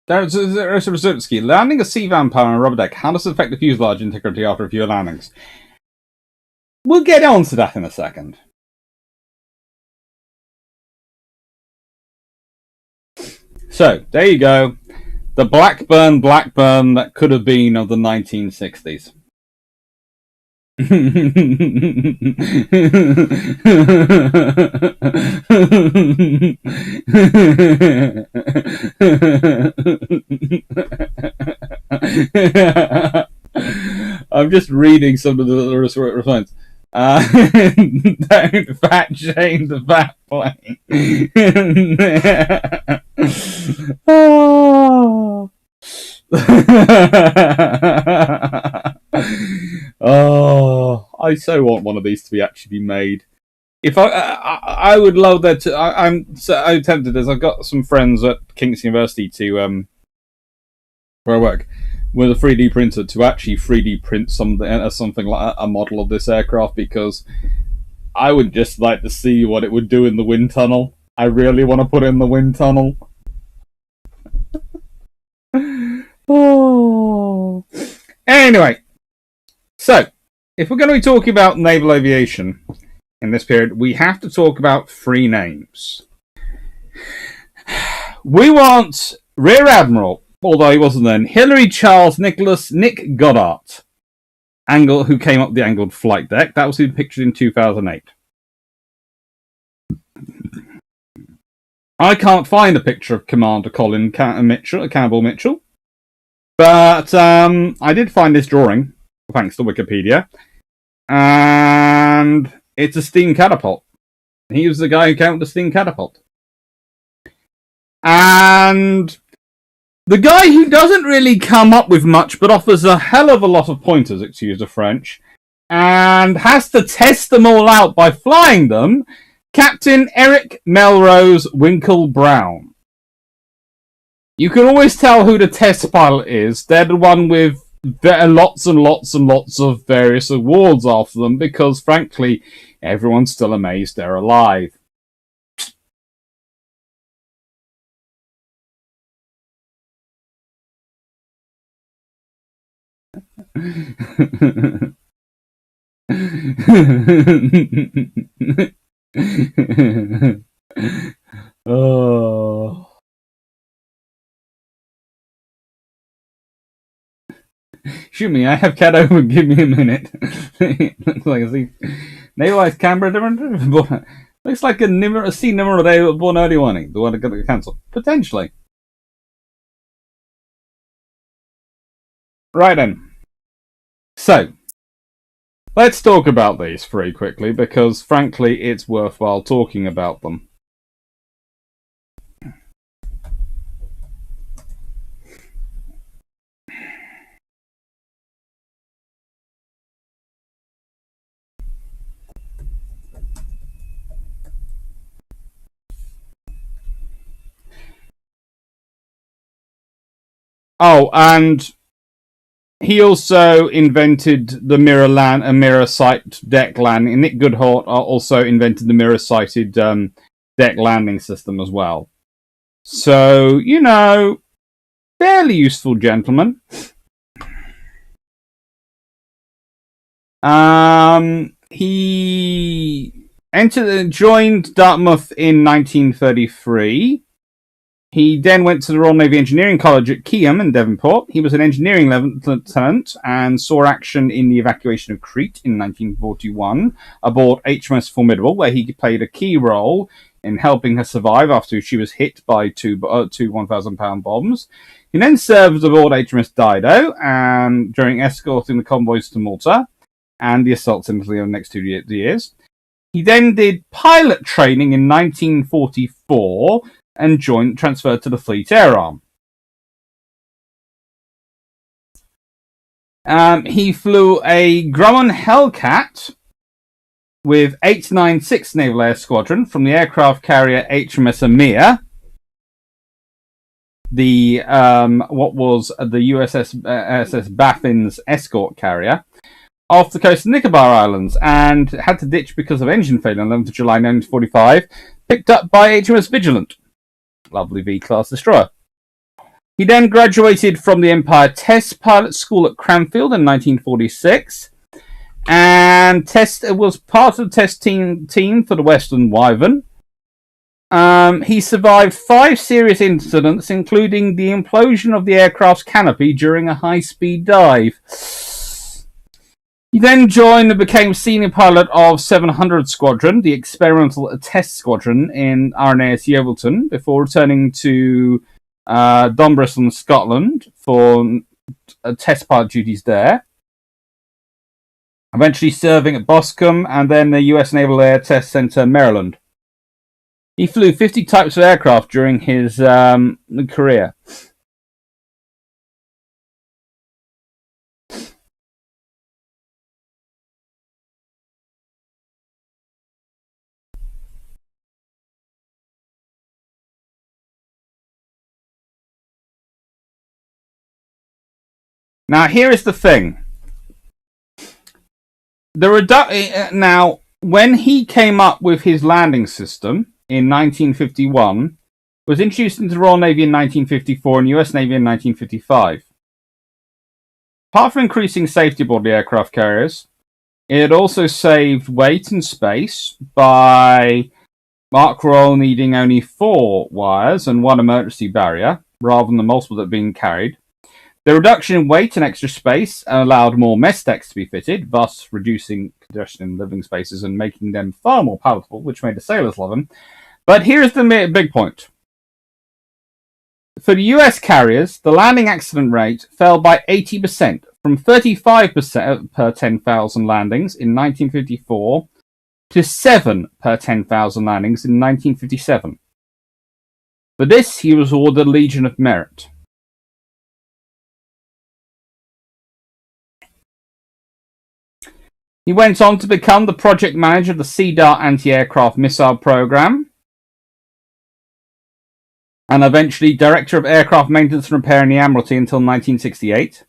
S1: There's a landing a sea vampire on a rubber deck. How does it affect the fuselage integrity after a few landings? We'll get on to that in a second. So, there you go. The Blackburn that could have been of the 1960s. I'm just reading some of the response. Don't fat shame the fat plane. Oh. Oh, I so want one of these to be actually made. If I would love that. I'm so tempted as I've got some friends at King's University to where I work with a 3D printer to actually 3D print something like a model of this aircraft, because I would just like to see what it would do in the wind tunnel. I really want to put it in the wind tunnel. Oh. Anyway, so if we're going to be talking about naval aviation in this period, we have to talk about three names. We want Rear Admiral, although he wasn't then, Hilary Charles Nicholas Nick Goddard, who came up the angled flight deck. That was pictured in 2008. I can't find a picture of Commander Colin Campbell Mitchell, but I did find this drawing, thanks to Wikipedia, and it's a steam catapult. He was the guy who came up with the steam catapult. And the guy who doesn't really come up with much, but offers a hell of a lot of pointers, excuse the French, and has to test them all out by flying them, Captain Eric Melrose Winkle Brown. You can always tell who the test pilot is. They're the one with lots and lots and lots of various awards after them, because, frankly, everyone's still amazed they're alive. Oh. Shoot me, I have cat over, give me a minute. Looks like a Naval Canberra different. Looks like a sea number day born early warning. The one that got cancelled. Potentially. Right then. So, let's talk about these three quickly, because frankly it's worthwhile talking about them. Oh, and he also invented the mirror sight deck landing. Nick Goodhart also invented the mirror sighted deck landing system as well. So, fairly useful gentleman. He joined Dartmouth in 1933. He then went to the Royal Navy Engineering College at Keyham in Devonport. He was an engineering lieutenant and saw action in the evacuation of Crete in 1941 aboard HMS Formidable, where he played a key role in helping her survive after she was hit by two 1,000-pound bombs. He then served aboard HMS Dido during escorting the convoys to Malta and the assaults in Italy over the next 2 years. He then did pilot training in 1944 and transferred to the Fleet Air Arm. He flew a Grumman Hellcat with 896 Naval Air Squadron from the aircraft carrier HMS Amir, what was the SS Baffin's escort carrier, off the coast of Nicobar Islands, and had to ditch because of engine failure on 11th of July 1945, picked up by HMS Vigilant. Lovely V-class destroyer. He then graduated from the Empire Test Pilot School at Cranfield in 1946, and was part of the test team for the Western Wyvern. He survived 5 serious incidents, including the implosion of the aircraft's canopy during a high-speed dive. He then joined and became senior pilot of 700 Squadron, the experimental test squadron in RNAS Yeovilton, before returning to Dunbristol, Scotland, for test pilot duties there. Eventually serving at Boscombe and then the US Naval Air Test Center, Maryland. He flew 50 types of aircraft during his career. Now, here is the thing. Now, when he came up with his landing system in 1951, was introduced into the Royal Navy in 1954 and US Navy in 1955. Apart from increasing safety aboard the aircraft carriers, it also saved weight and space by Mark roll needing only 4 wires and 1 emergency barrier, rather than the multiple that had been carried. The reduction in weight and extra space allowed more mess decks to be fitted, thus reducing congestion in living spaces and making them far more palatable, which made the sailors love them. But here's the big point. For the US carriers, the landing accident rate fell by 80%, from 35% per 10,000 landings in 1954 to 7 per 10,000 landings in 1957. For this, he was awarded the Legion of Merit. He went on to become the project manager of the Sea Dart anti-aircraft missile program, and eventually director of aircraft maintenance and repair in the Admiralty until 1968.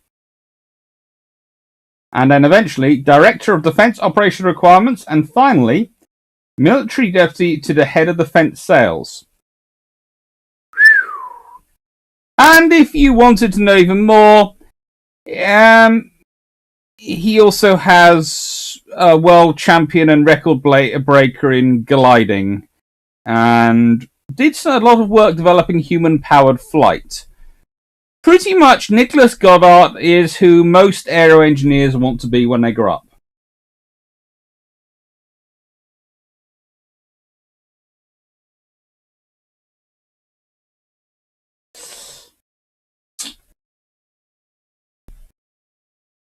S1: And then eventually director of defense operation requirements, and finally military deputy to the head of defense sales. And if you wanted to know even more, he also has a world champion and record breaker in gliding, and did a lot of work developing human-powered flight. Pretty much, Nicholas Goddard is who most aero engineers want to be when they grow up.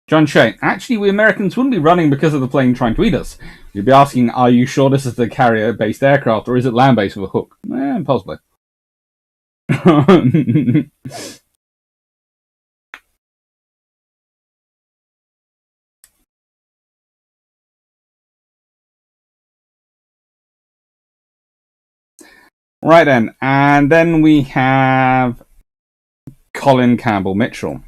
S1: John Shane, actually, we Americans wouldn't be running because of the plane trying to eat us. You'd be asking, are you sure this is the carrier-based aircraft, or is it land-based with a hook? Possibly. Right then, and then we have Colin Campbell Mitchell.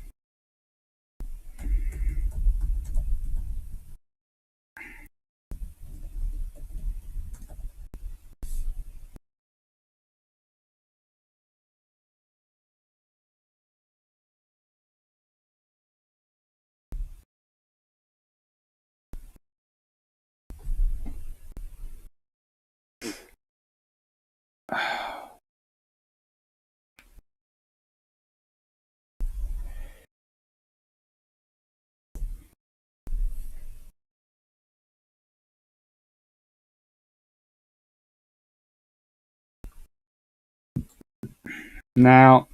S1: Now,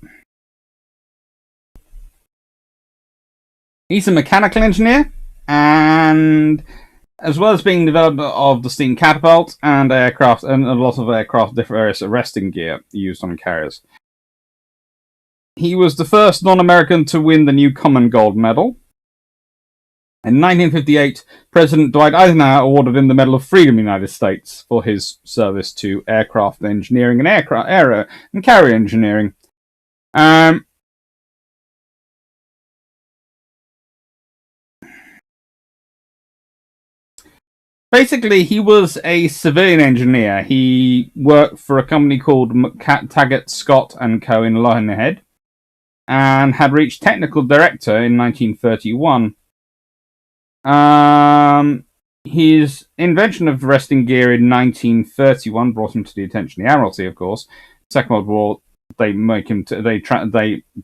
S1: he's a mechanical engineer, and as well as being developer of the steam catapult and aircraft, and a lot of aircraft various arresting gear used on carriers. He was the first non-American to win the Newcomen Gold Medal. In 1958, President Dwight Eisenhower awarded him the Medal of Freedom of the United States for his service to aircraft engineering and aero and carrier engineering. Basically, he was a civilian engineer. He worked for a company called Taggart, Scott and Co. in Loanhead, and had reached technical director in 1931. His invention of arresting gear in 1931 brought him to the attention of the Admiralty, of course. Second World War, they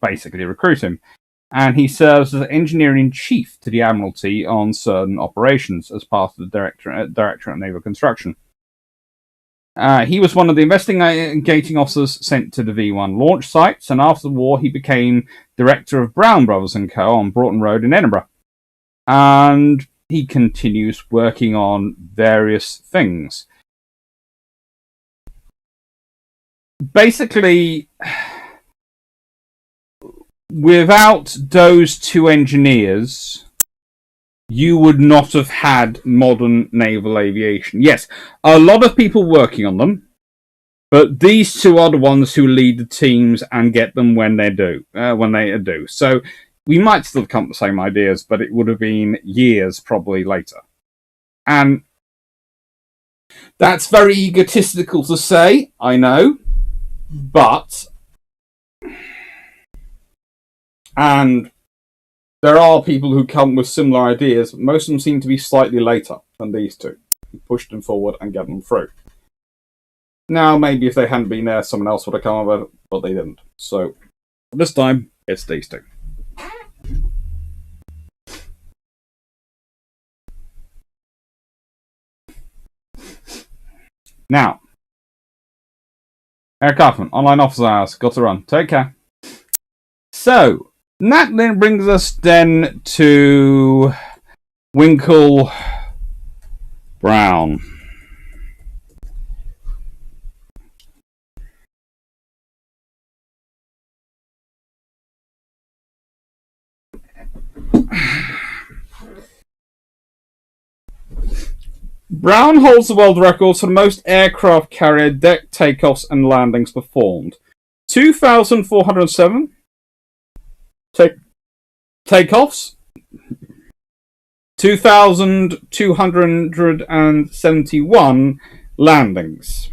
S1: basically recruit him, and he serves as engineer-in-chief to the Admiralty on certain operations as part of the Directorate of Naval Construction. He was one of the investigating officers sent to the V1 launch sites, and after the war he became director of Brown Brothers & Co. on Broughton Road in Edinburgh. And he continues working on various things. basically, without those two engineers, you would not have had modern naval aviation. Yes, a lot of people working on them, but these two are the ones who lead the teams and get them when they do. So we might still come up with the same ideas, but it would have been years probably later. And that's very egotistical to say, I know, but and there are people who come with similar ideas. Most of them seem to be slightly later than these two. Who pushed them forward and get them through. Now, maybe if they hadn't been there, someone else would have come over, but they didn't. So this time, it's these two. Now, Eric Kaufman, online officer hours, got to run. Take care. So, that then brings us then to Winkle Brown. Brown holds the world records for the most aircraft carrier deck takeoffs and landings performed. 2,407 takeoffs, 2,271 landings.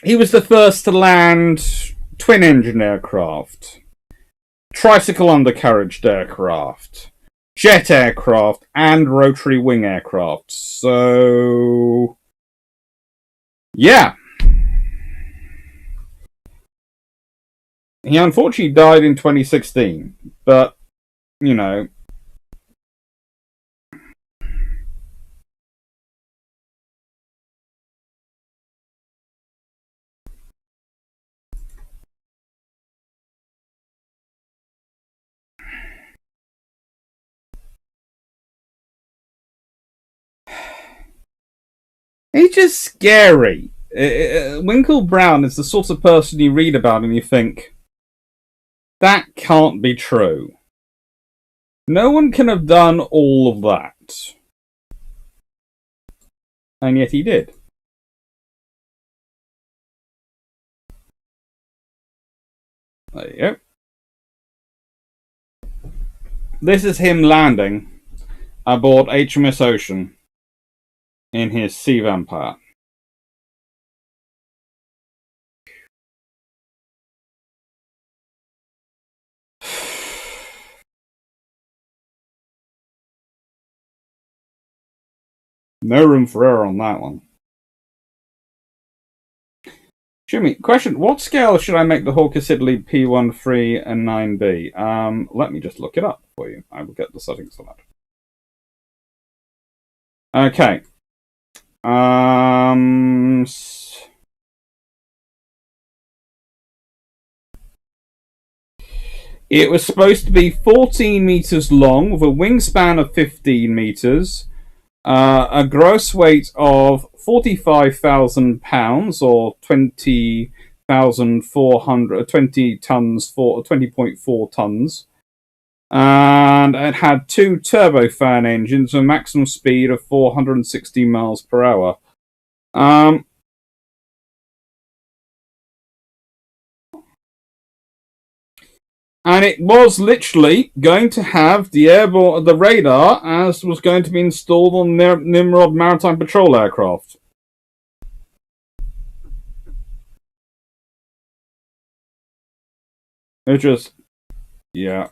S1: He was the first to land twin-engine aircraft, tricycle undercarriage aircraft, jet aircraft, and rotary wing aircraft. So, yeah. He unfortunately died in 2016, but, you know. He's just scary. Winkle Brown is the sort of person you read about and you think, that can't be true. No one can have done all of that. And yet he did. There you go. This is him landing aboard HMS Ocean in his Sea Vampire. No room for error on that one. Jimmy, question: what scale should I make the Hawker Siddeley P13 and 9B? Let me just look it up for you. I will get the settings for that. Okay. It was supposed to be 14 meters long with a wingspan of 15 meters. A gross weight of 45,000 or 20,400, 20 tons, 20.4 tons. And it had two turbofan engines with a maximum speed of 460 miles per hour. And it was literally going to have the radar as was going to be installed on Nimrod maritime patrol aircraft. It just, yeah.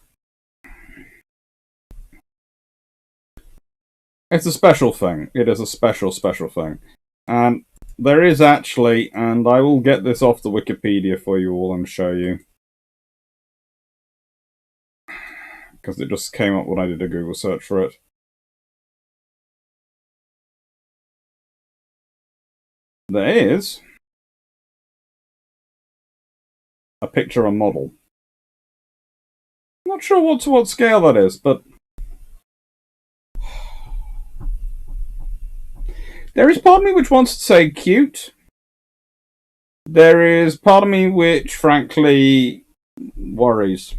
S1: It's a special thing. It is a special thing. And there is actually, and I will get this off the Wikipedia for you all and show you. Because it just came up when I did a Google search for it. There is a picture of a model. Not sure to what scale that is, but There is part of me which wants to say cute. There is part of me which, frankly, worries.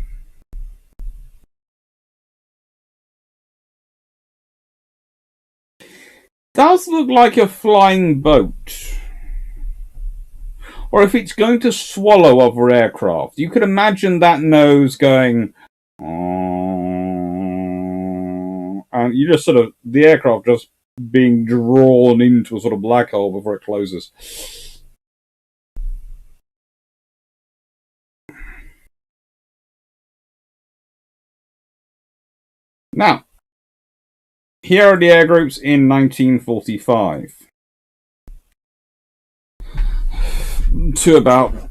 S1: Does look like a flying boat. Or if it's going to swallow other aircraft. You could imagine that nose going, and you just sort of, the aircraft just being drawn into a sort of black hole before it closes. Now, here are the air groups in 1945 to about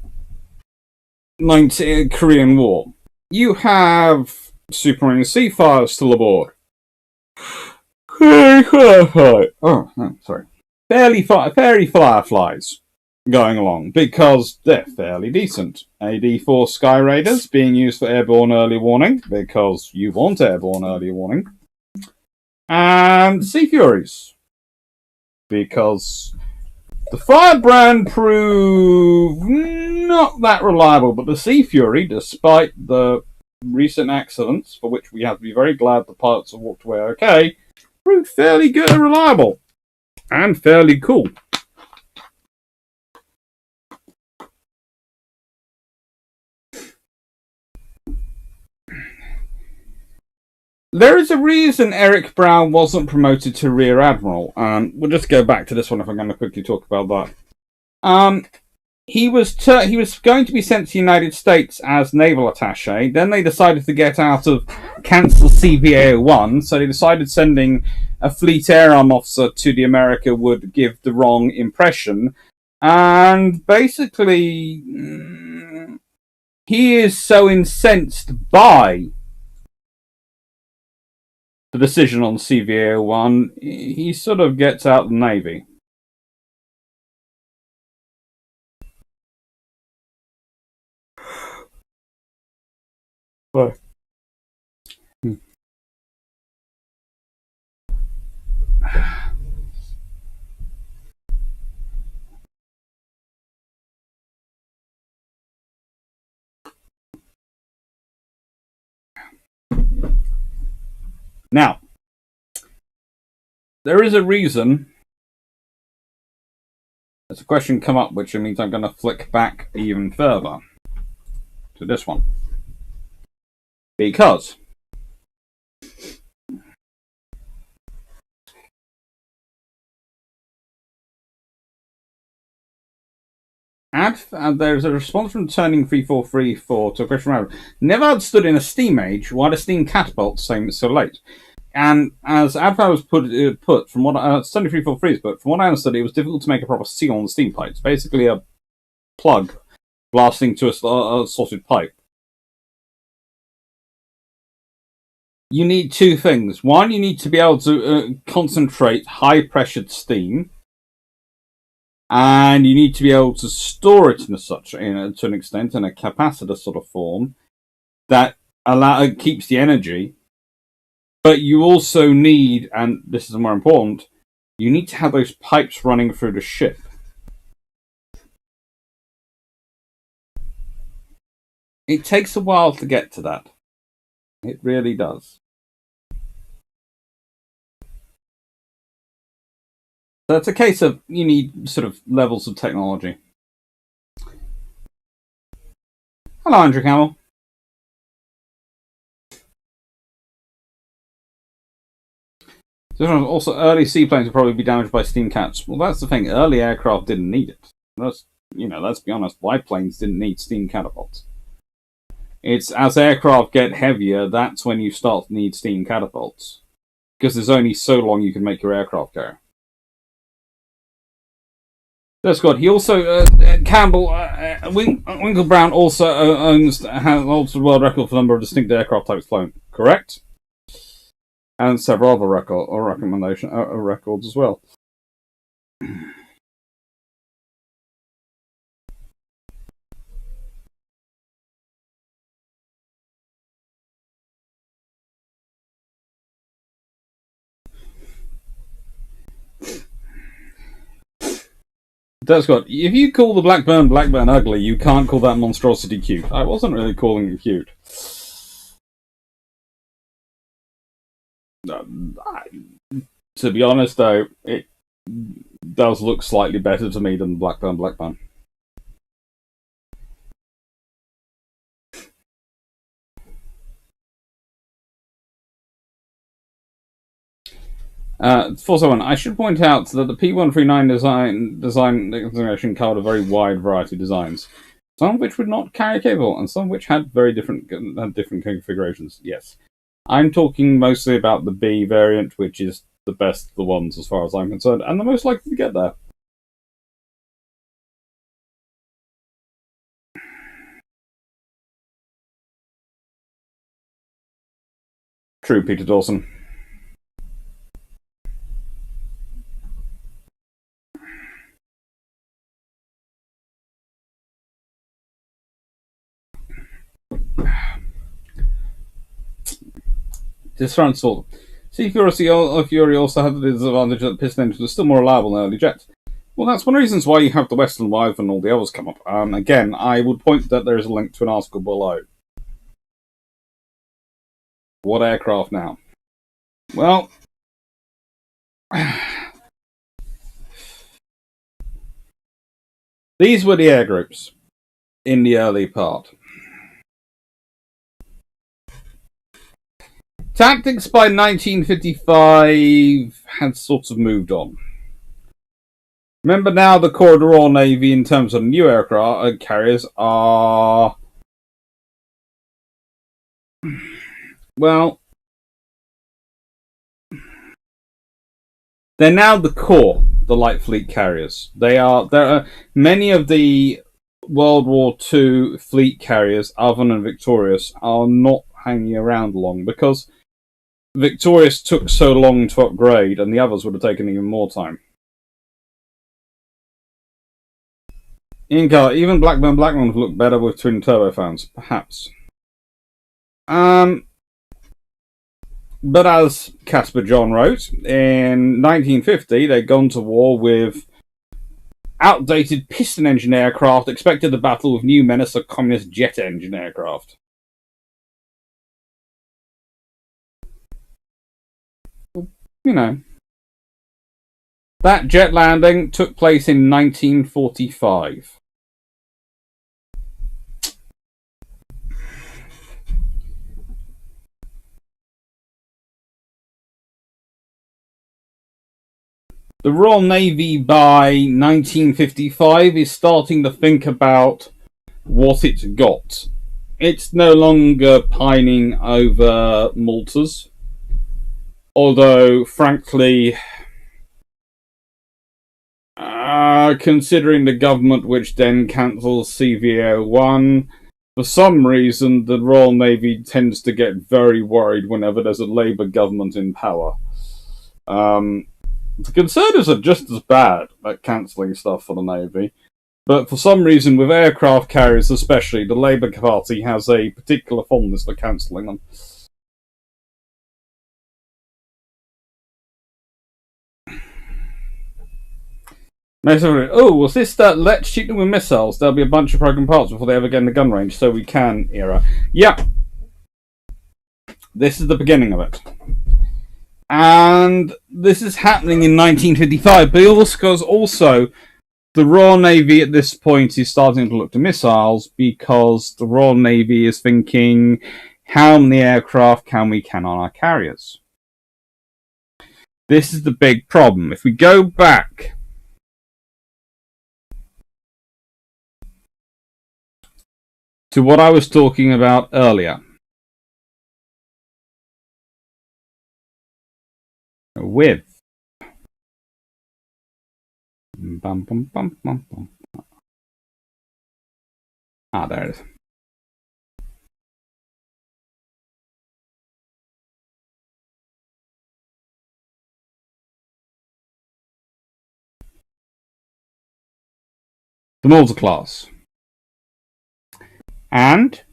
S1: Korean War. You have Supermarine Seafire still aboard. Oh, sorry. Fairy Fireflies going along because they're fairly decent. AD4 Sky Raiders being used for airborne early warning because you want airborne early warning. And Sea Furies because the Firebrand proved not that reliable, but the Sea Fury, despite the recent accidents, for which we have to be very glad the pilots have walked away okay, proved fairly good and reliable. And fairly cool. There is a reason Eric Brown wasn't promoted to Rear Admiral. We'll just go back to this one if I'm going to quickly talk about that. He was going to be sent to the United States as naval attaché. Then they decided to get out of cancel CVA-01, so they decided sending a fleet air arm officer to the America would give the wrong impression. And basically, he is so incensed by the decision on CVA-01, he sort of gets out of the Navy. Well. Now, there is a reason. There's a question come up, which means I'm going to flick back even further to this one. Because there's a response from Turning 3434 to a question around. Never had stood in a steam age. Why the steam catapult same so late? And as Adva was put from what Turning 343's put, from what I understood, it was difficult to make a proper seal on the steam pipes. Basically, a plug blasting to a slotted pipe. You need two things. One, you need to be able to concentrate high-pressured steam, and you need to be able to store it to an extent in a capacitor sort of form that keeps the energy. But you also need, and this is more important, you need to have those pipes running through the ship. It takes a while to get to that. It really does. So it's a case of you need sort of levels of technology. Hello, Andrew Campbell. Also, early seaplanes would probably be damaged by steam cats. Well, that's the thing. Early aircraft didn't need it. Let's be honest. Biplanes didn't need steam catapults. It's as aircraft get heavier, that's when you start to need steam catapults. Because there's only so long you can make your aircraft go. That's good. He also, Campbell, Winkle Brown also holds the world record for the number of distinct aircraft types flown. Correct? And several other records as well. That's good. If you call the Blackburn ugly, you can't call that monstrosity cute. I wasn't really calling it cute. To be honest, though, it does look slightly better to me than Blackburn. I should point out that the P139 design designation covered a very wide variety of designs, some of which would not carry a cable, and some of which had different configurations. Yes, I'm talking mostly about the B variant, which is the best of the ones as far as I'm concerned, and the most likely to get there. True, Peter Dawson. This front sort. Sea Fury also had the disadvantage that piston engines were still more reliable than early jets. Well, that's one of the reasons why you have the Western Wyvern and all the others come up. Again, I would point that there is a link to an article below. What aircraft now? Well, these were the air groups in the early part. Tactics by 1955 had sort of moved on. Remember now the core of the Royal Navy in terms of new aircraft carriers are... Well, they're now the core, the light fleet carriers. There are many of the World War II fleet carriers, other than Victorious, are not hanging around long because Victorious took so long to upgrade, and the others would have taken even more time. Inca, even Blackburn would look better with twin turbofans, perhaps. But as Caspar John wrote, in 1950 they'd gone to war with outdated piston engine aircraft, expected to battle with new menace of communist jet engine aircraft. You know, that jet landing took place in 1945. The Royal Navy by 1955 is starting to think about what it's got. It's no longer pining over Maltas, although, frankly, considering the government which then cancels CVO1, for some reason the Royal Navy tends to get very worried whenever there's a Labour government in power. The Conservatives are just as bad at cancelling stuff for the Navy, but for some reason, with aircraft carriers especially, the Labour Party has a particular fondness for cancelling them. Oh, was this that let's shoot them with missiles? There'll be a bunch of broken parts before they ever get in the gun range, so we can era. Yeah. This is the beginning of it. And this is happening in 1955, but also the Royal Navy at this point is starting to look to missiles because the Royal Navy is thinking, how many aircraft can we on our carriers? This is the big problem. If we go back to what I was talking about earlier, with there it is. The Malta class. And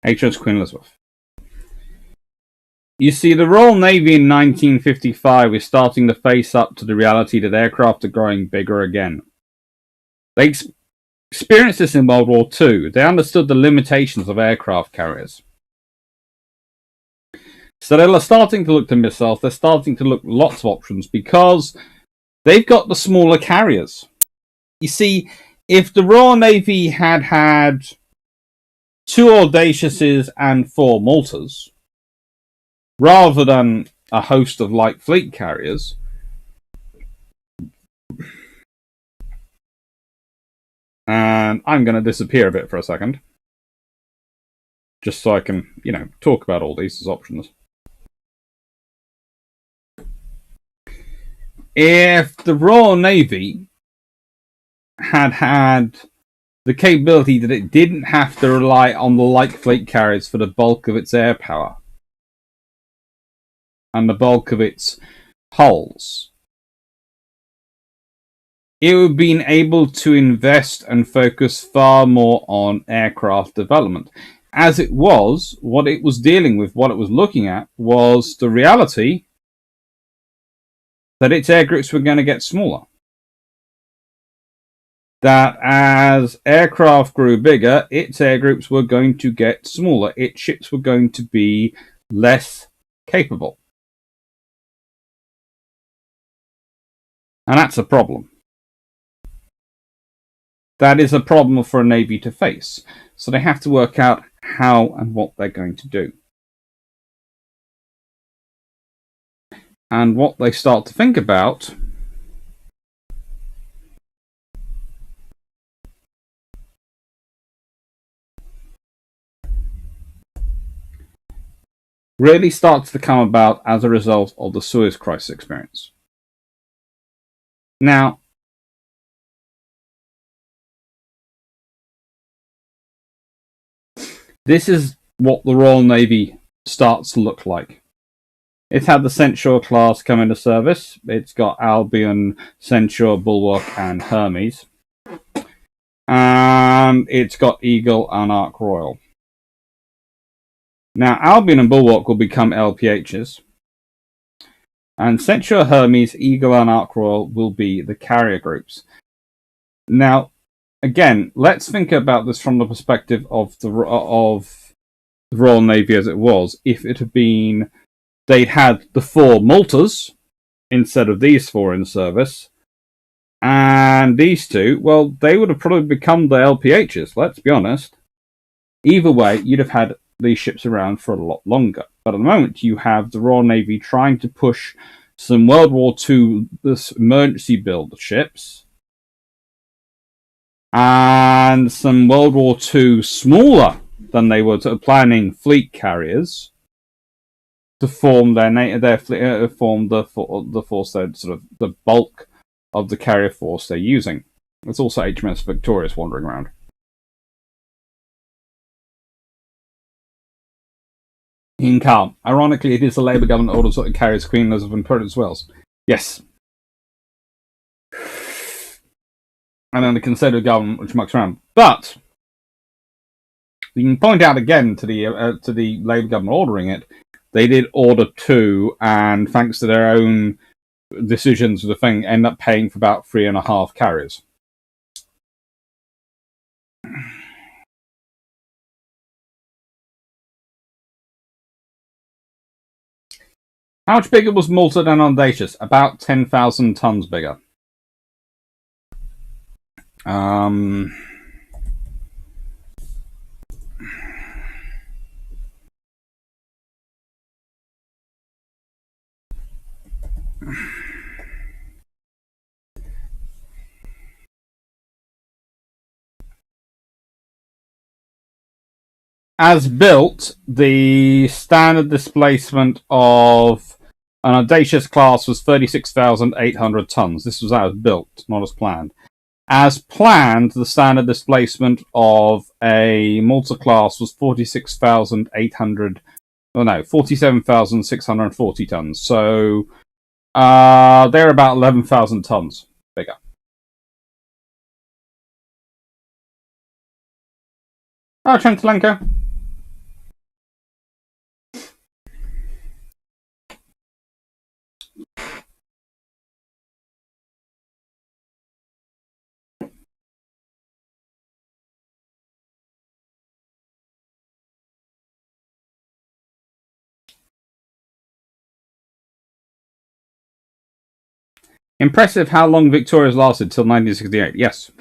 S1: HMS Queen Elizabeth. You see, the Royal Navy in 1955 is starting to face up to the reality that aircraft are growing bigger again. They experienced this in World War II. They understood the limitations of aircraft carriers. So they're starting to look to missiles. They're starting to look at lots of options because they've got the smaller carriers. You see, if the Royal Navy had had 2 Audaceuses and 4 Maltas, rather than a host of light fleet carriers, and I'm going to disappear a bit for a second, just so I can, talk about all these as options. If the Royal Navy had had the capability that it didn't have to rely on the light fleet carriers for the bulk of its air power and the bulk of its hulls, it would have been able to invest and focus far more on aircraft development. As it was, what it was dealing with, what it was looking at, was the reality that its air groups were going to get smaller. That as aircraft grew bigger, its air groups were going to get smaller. Its ships were going to be less capable. And that's a problem. That is a problem for a Navy to face. So they have to work out how and what they're going to do. And what they start to think about really starts to come about as a result of the Suez Crisis experience. Now, this is what the Royal Navy starts to look like. It's had the Centaur class come into service. It's got Albion, Centaur, Bulwark, and Hermes. And it's got Eagle and Ark Royal. Now, Albion and Bulwark will become LPHs. And Centaur, Hermes, Eagle, and Ark Royal will be the carrier groups. Now, again, let's think about this from the perspective of the Royal Navy as it was. If it had been, they'd had the 4 Maltas instead of these 4 in service, and these 2, well, they would have probably become the LPHs, let's be honest. Either way, you'd have had these ships around for a lot longer. But at the moment, you have the Royal Navy trying to push some World War II emergency build ships and some World War II smaller than they were planning fleet carriers to form their fleet, form the force, sort of the bulk of the carrier force they're using. There's also HMS Victorious wandering around. In calm. Ironically, it is the Labour government that orders carriers Queen Elizabeth and Prince Wales. Yes. And then the Conservative government which mucks around. But you can point out again to the Labour government ordering it, they did order 2, and thanks to their own decisions, the thing end up paying for about 3.5 carriers. How much bigger was Malta than Audacious? About 10,000 tons bigger. As built, the standard displacement of an Audacious class was 36,800 tons. This was as built, not as planned. As planned, the standard displacement of a Malta class was 47,640 tons. So they're about 11,000 tons bigger. Oh, Trentelenko. Impressive how long Victoria's lasted till 1968. Yes.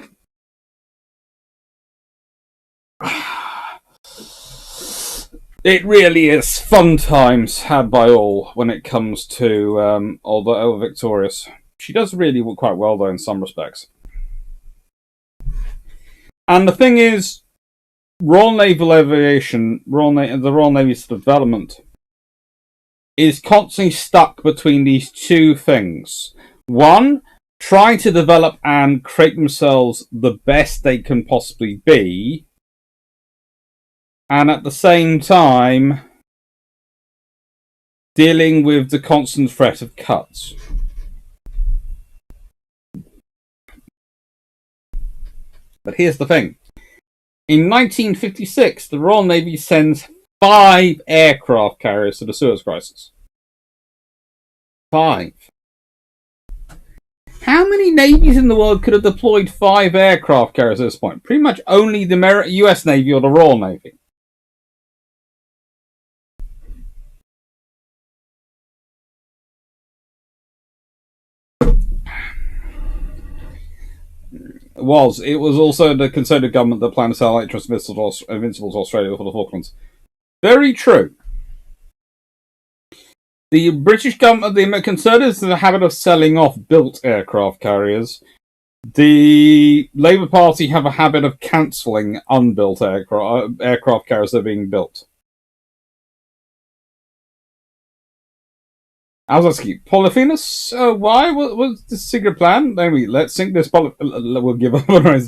S1: It really is fun times had by all when it comes to all Victorious. She does really quite well, though, in some respects. And the thing is, Royal Naval Aviation, the Royal Navy's development, is constantly stuck between these two things. One, trying to develop and create themselves the best they can possibly be, and at the same time dealing with the constant threat of cuts. But here's the thing. In 1956, the Royal Navy sends 5 aircraft carriers to the Suez Crisis. 5. How many navies in the world could have deployed 5 aircraft carriers at this point? Pretty much only the US Navy or the Royal Navy. It was also the Conservative government that planned to sell Electros Invincible to Australia for the Falklands. Very true. The British government, the Conservatives, have a habit of selling off built aircraft carriers. The Labour Party have a habit of cancelling unbuilt aircraft carriers that are being built. Alzowski, Polyphemus? Why? What's the secret plan? Anyway, let's sink this we'll give up on our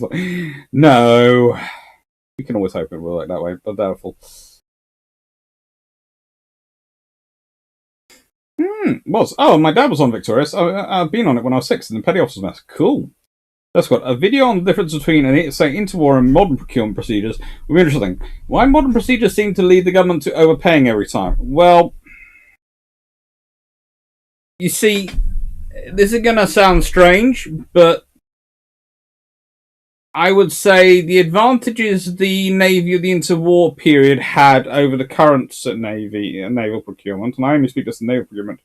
S1: No. We can always hope it will work that way, but doubtful. My dad was on Victorious. I've been on it when I was 6 in the Petty Officer's Mess. Cool. That's got a video on the difference between, say, interwar and modern procurement procedures. Would be interesting. Why modern procedures seem to lead the government to overpaying every time? Well, you see, this is going to sound strange, but I would say the advantages the Navy of the interwar period had over the current Navy naval procurement, and I only speak just of naval procurement,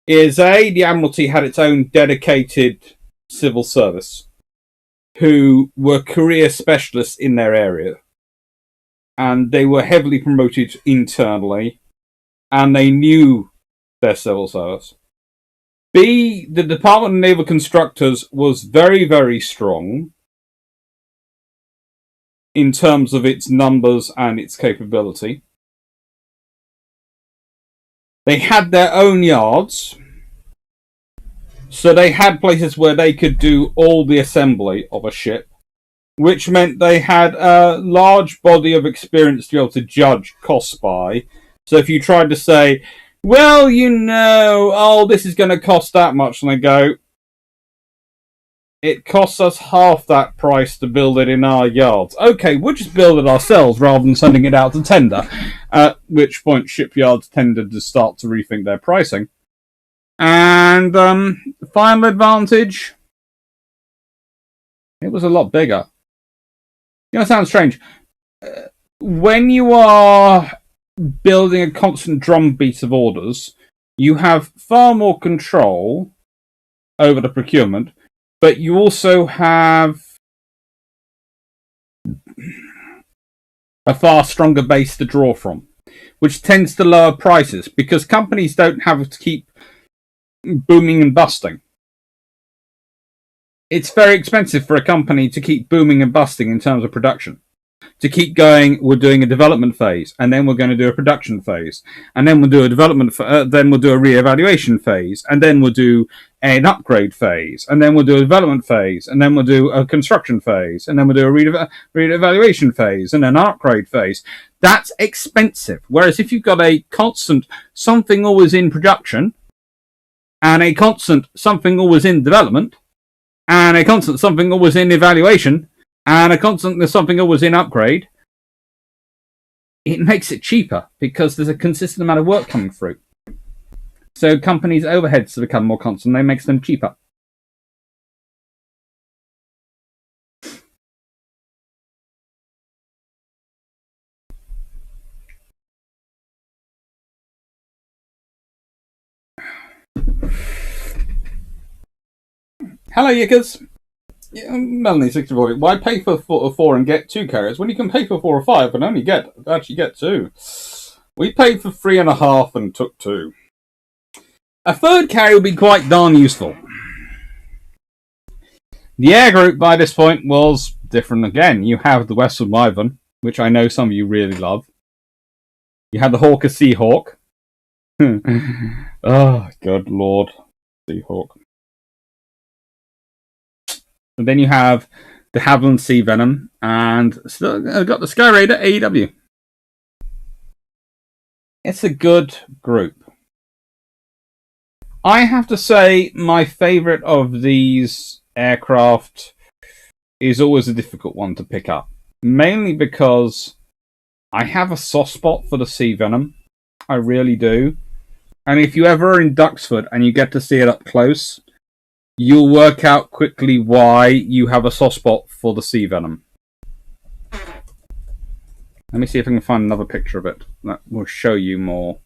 S1: is the Admiralty had its own dedicated civil service who were career specialists in their area, and they were heavily promoted internally, and they knew their civil service. B, the Department of Naval Constructors was very, very strong in terms of its numbers and its capability. They had their own yards, so they had places where they could do all the assembly of a ship, which meant they had a large body of experience to be able to judge costs by. So if you tried to say, well, this is going to cost that much, and they go, it costs us half that price to build it in our yards. Okay, we'll just build it ourselves rather than sending it out to tender. At which point shipyards tended to start to rethink their pricing. And the final advantage, it was a lot bigger. It sounds strange. When you are building a constant drumbeat of orders, you have far more control over the procurement, but you also have a far stronger base to draw from, which tends to lower prices because companies don't have to keep booming and busting. It's very expensive for a company to keep booming and busting in terms of production. To keep going, we're doing a development phase, and then we're going to do a production phase, and then we'll do a then we'll do a re-evaluation phase, and then we'll do an upgrade phase, and then we'll do a development phase, and then we'll do a construction phase, and then we'll do a re-evaluation phase, and then an upgrade phase. That's expensive. Whereas if you've got a constant something always in production, and a constant something always in development, and a constant something always in evaluation, and a constant something always in upgrade, it makes it cheaper because there's a consistent amount of work coming through. So companies' overheads become more constant, and it makes them cheaper. Hello, Yickers. Yeah, Melanie64. Why pay for 4 and get 2 carriers when you can pay for 4 or 5 and only actually get 2? We paid for 3.5 and took 2. A third carrier would be quite darn useful. The air group by this point was different again. You have the Western Wyvern, which I know some of you really love. You had the Hawker Seahawk. Oh, good lord. Seahawk. And then you have the Havilland Sea Venom, and still got the Sky Raider AEW. It's a good group. I have to say, my favourite of these aircraft is always a difficult one to pick up. Mainly because I have a soft spot for the Sea Venom. I really do. And if you ever are in Duxford and you get to see it up close, you'll work out quickly why you have a soft spot for the Sea Venom. Let me see if I can find another picture of it. That will show you more.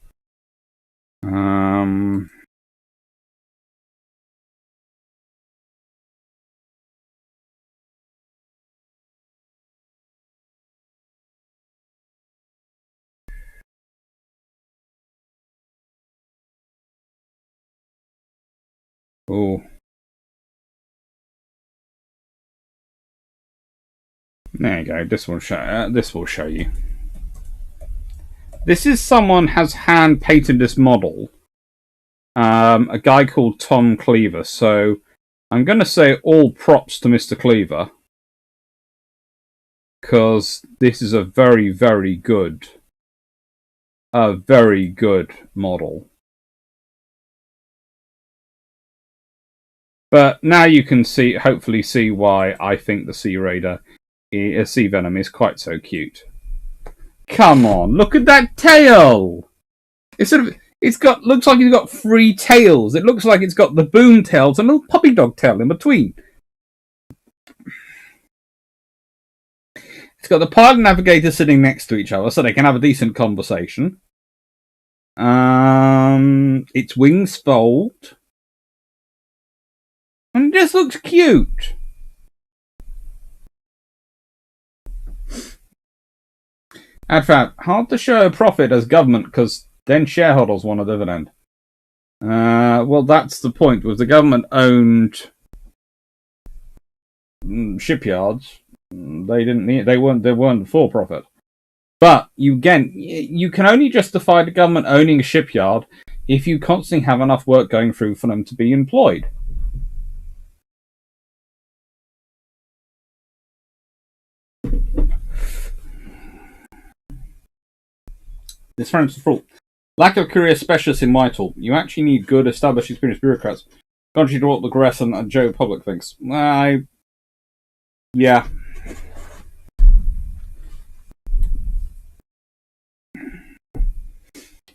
S1: Oh. There you go. This will show you. This is someone has hand painted this model. A guy called Tom Cleaver. So I'm going to say all props to Mr. Cleaver, because this is a very, very good model. But now you can hopefully see why I think the Sea Venom is quite so cute. Come on, look at that tail! Looks like it's got 3 tails. It looks like it's got the boom tails and a little puppy dog tail in between. It's got the pilot and navigator sitting next to each other so they can have a decent conversation. Its wings fold. And it just looks cute. AdFab, hard to show a profit as government because then shareholders want a dividend. Well, that's the point. Was the government owned shipyards? They weren't for profit. But you can only justify the government owning a shipyard if you constantly have enough work going through for them to be employed. This frame's the fault. Lack of career specialists in Whitehall. You actually need good, established, experienced bureaucrats. Contrary to what the Gress and Joe Public thinks. Yeah.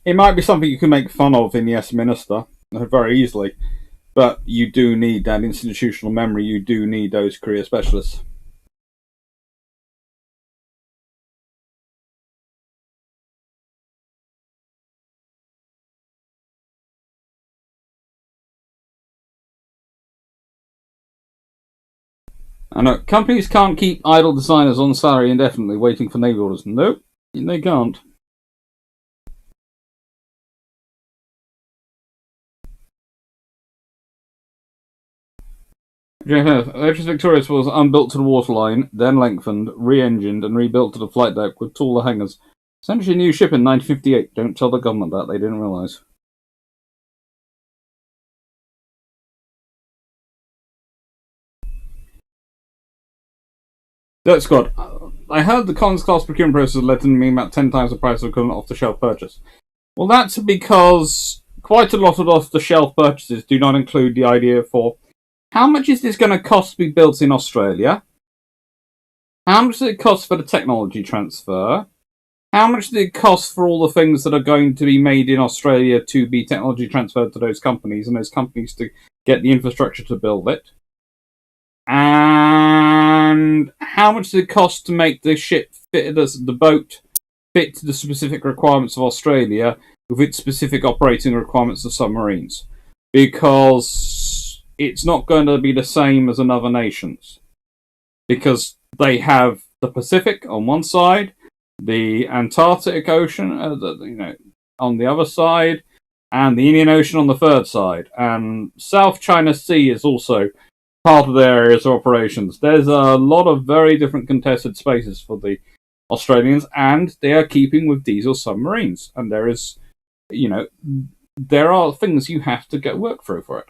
S1: It might be something you can make fun of in Yes Minister very easily, but you do need that institutional memory. You do need those career specialists. I know companies can't keep idle designers on salary indefinitely, waiting for Navy orders. Nope, they can't. Electris Victorious was unbuilt to the waterline, then lengthened, re-engined, and rebuilt to the flight deck with taller hangars. Essentially a new ship in 1958. Don't tell the government that, they didn't realise. Dirt Squad. I heard the Collins class procurement process led to me about 10 times the price of equivalent off-the-shelf purchase. Well, that's because quite a lot of off-the-shelf purchases do not include the idea for how much is this going to cost to be built in Australia? How much does it cost for the technology transfer? How much does it cost for all the things that are going to be made in Australia to be technology transferred to those companies and those companies to get the infrastructure to build it? And how much does it cost to make the ship the boat fit to the specific requirements of Australia with its specific operating requirements of submarines? Because it's not going to be the same as another nation's, because they have the Pacific on one side, the Antarctic Ocean, on the other side, and the Indian Ocean on the third side. And South China Sea is also part of their areas of operations. There's a lot of very different contested spaces for the Australians, and they are keeping with diesel submarines. And there is, there are things you have to go work through for it.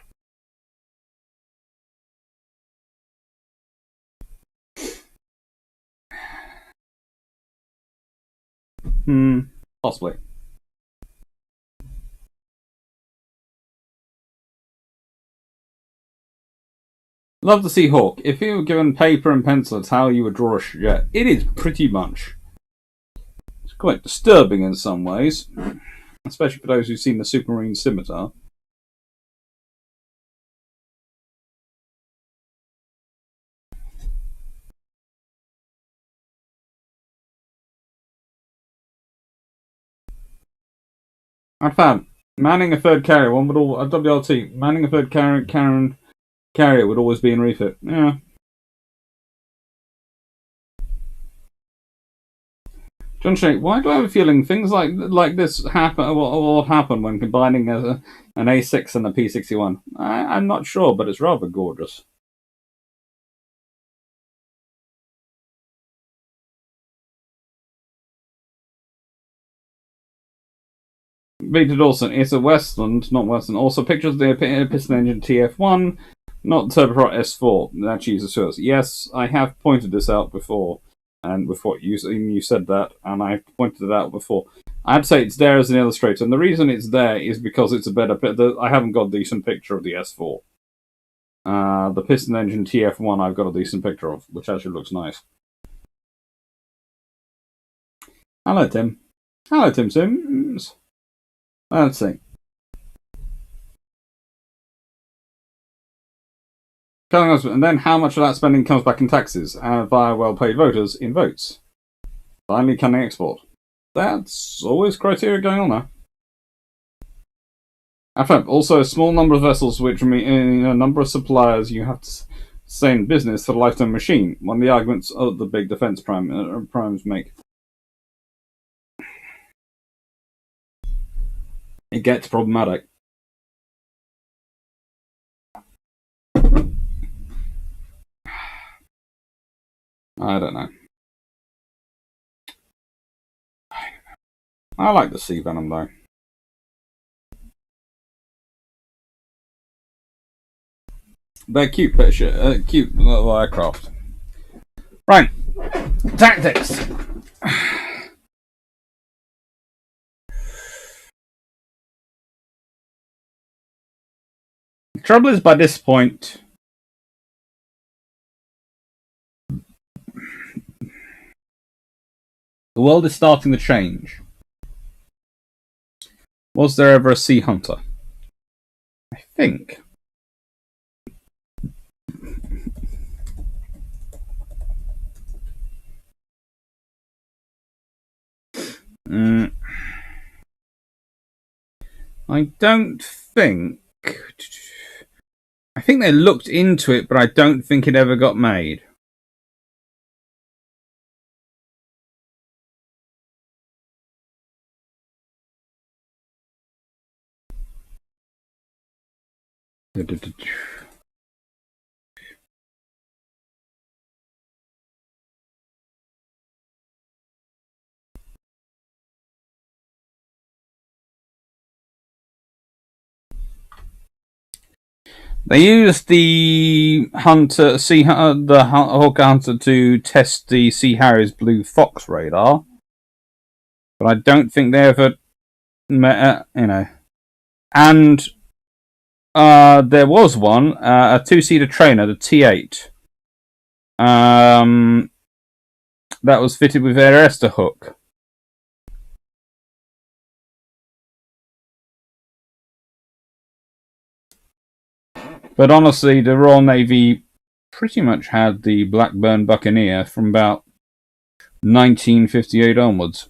S1: Possibly. Love to see Hawk. If you were given paper and pencil, it's how you would draw a jet. It is pretty much. It's quite disturbing in some ways, especially for those who've seen the Supermarine Scimitar. I found manning a third carrier. One would all a WLT manning a third carrier would always be in refit. Yeah. John Shake, why do I have a feeling things like this happen? Will happen when combining an A6 and a P61? I'm not sure, but it's rather gorgeous. Peter Dawson, it's a Westland, not Westland. Also, pictures of the piston engine TF1, not turboprop S4. That uses source. Yes, I have pointed this out before, and before you said that, and I pointed it out before. I'd say it's there as an illustrator, and the reason it's there is because it's a better. I haven't got a decent picture of the S4. The piston engine TF1, I've got a decent picture of, which actually looks nice. Hello, Tim. Hello, Tim Sims. Let's see. And then how much of that spending comes back in taxes via well-paid voters in votes? Finally, can they export? That's always criteria going on there. And also, a small number of vessels, which mean a number of suppliers you have to stay in business for the lifetime machine. One of the arguments the big defense primes make. It gets problematic. I don't know. I like the Sea Venom though. They're cute cute little aircraft. Right, tactics. The trouble is, by this point, the world is starting to change. Was there ever a Sea Hunter? I think. I don't think. I think they looked into it, but I don't think it ever got made. They used the the Hawker Hunter to test the Sea Harrier's Blue Fox radar, but I don't think they ever, And there was one, a two-seater trainer, the T8, that was fitted with their Esther hook. But honestly, the Royal Navy pretty much had the Blackburn Buccaneer from about 1958 onwards.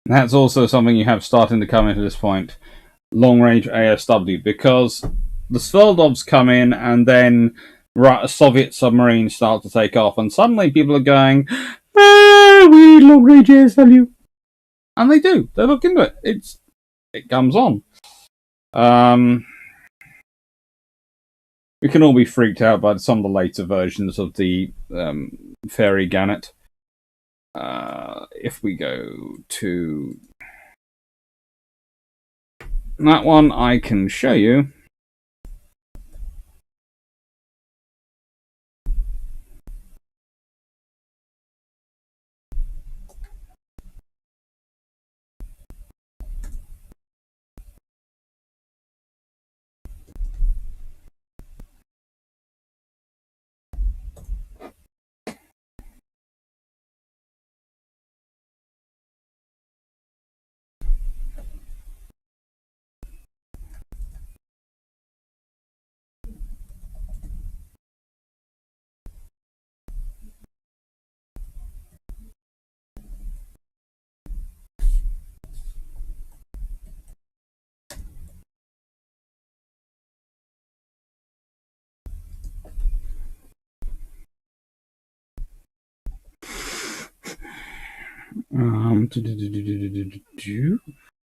S1: That's also something you have starting to come into this point. Long-range ASW, because the Sveldovs come in and then Soviet submarines start to take off, and suddenly people are going, we long-range ASW. And they do. They look into it. It comes on. We can all be freaked out by some of the later versions of the Fairy Gannet. If we go to that one, I can show you.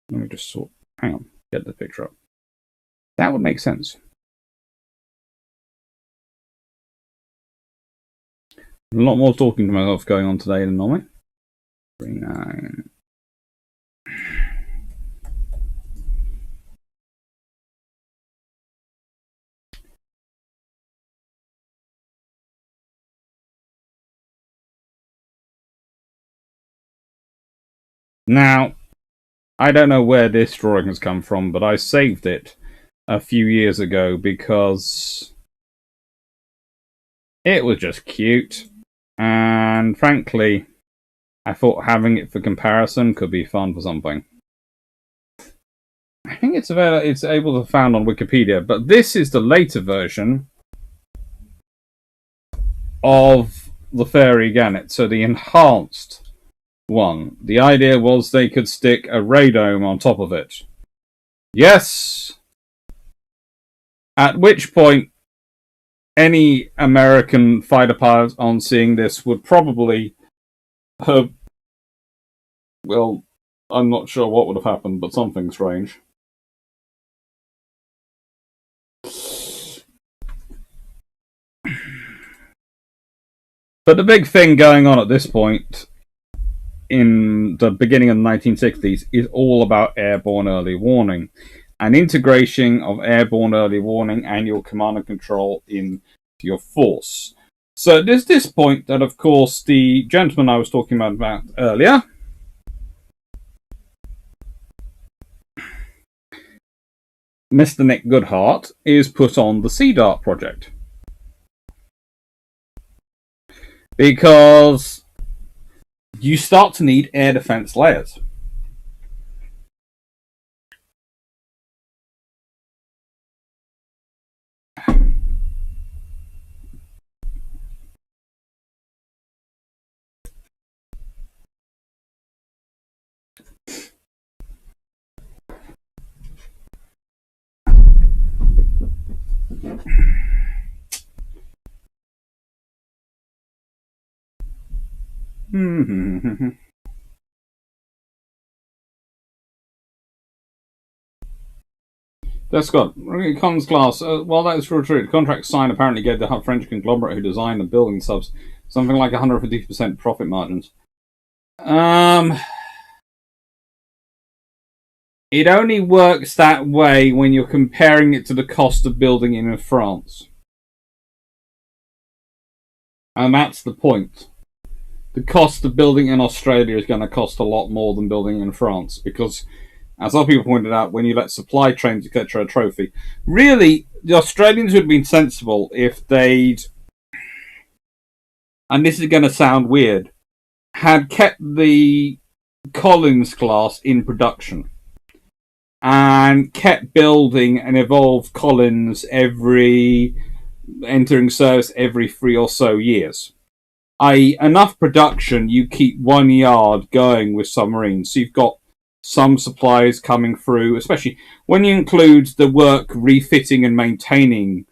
S1: Let me just sort. Hang on, get the picture up. That would make sense. A lot more talking to myself going on today than normally. 39. Now, I don't know where this drawing has come from, but I saved it a few years ago because it was just cute. And frankly, I thought having it for comparison could be fun for something. I think it's able to be found on Wikipedia, but this is the later version of the Fairy Gannet, so the enhanced one. The idea was they could stick a radome on top of it. Yes! At which point, any American fighter pilot on seeing this would probably have... Well, I'm not sure what would have happened, but something strange. But the big thing going on at this point, in the beginning of the 1960s, is all about airborne early warning and integration of airborne early warning and your command and control in your force. So there's this point that, of course, the gentleman I was talking about earlier, Mr. Nick Goodhart, is put on the Sea Dart project. Because you start to need air defense layers. That's good. Collins class. While that is true, the contract signed apparently gave the French conglomerate who designed the building subs something like 150% profit margins. It only works that way when you're comparing it to the cost of building it in France. And that's the point. The cost of building in Australia is going to cost a lot more than building in France because, as other people pointed out, when you let supply trains, etc., trophy, really, the Australians would have been sensible if they'd, and this is going to sound weird, had kept the Collins class in production and kept building and evolved Collins entering service every 3 or so years. enough production, you keep one yard going with submarines. So you've got some supplies coming through, especially when you include the work refitting and maintaining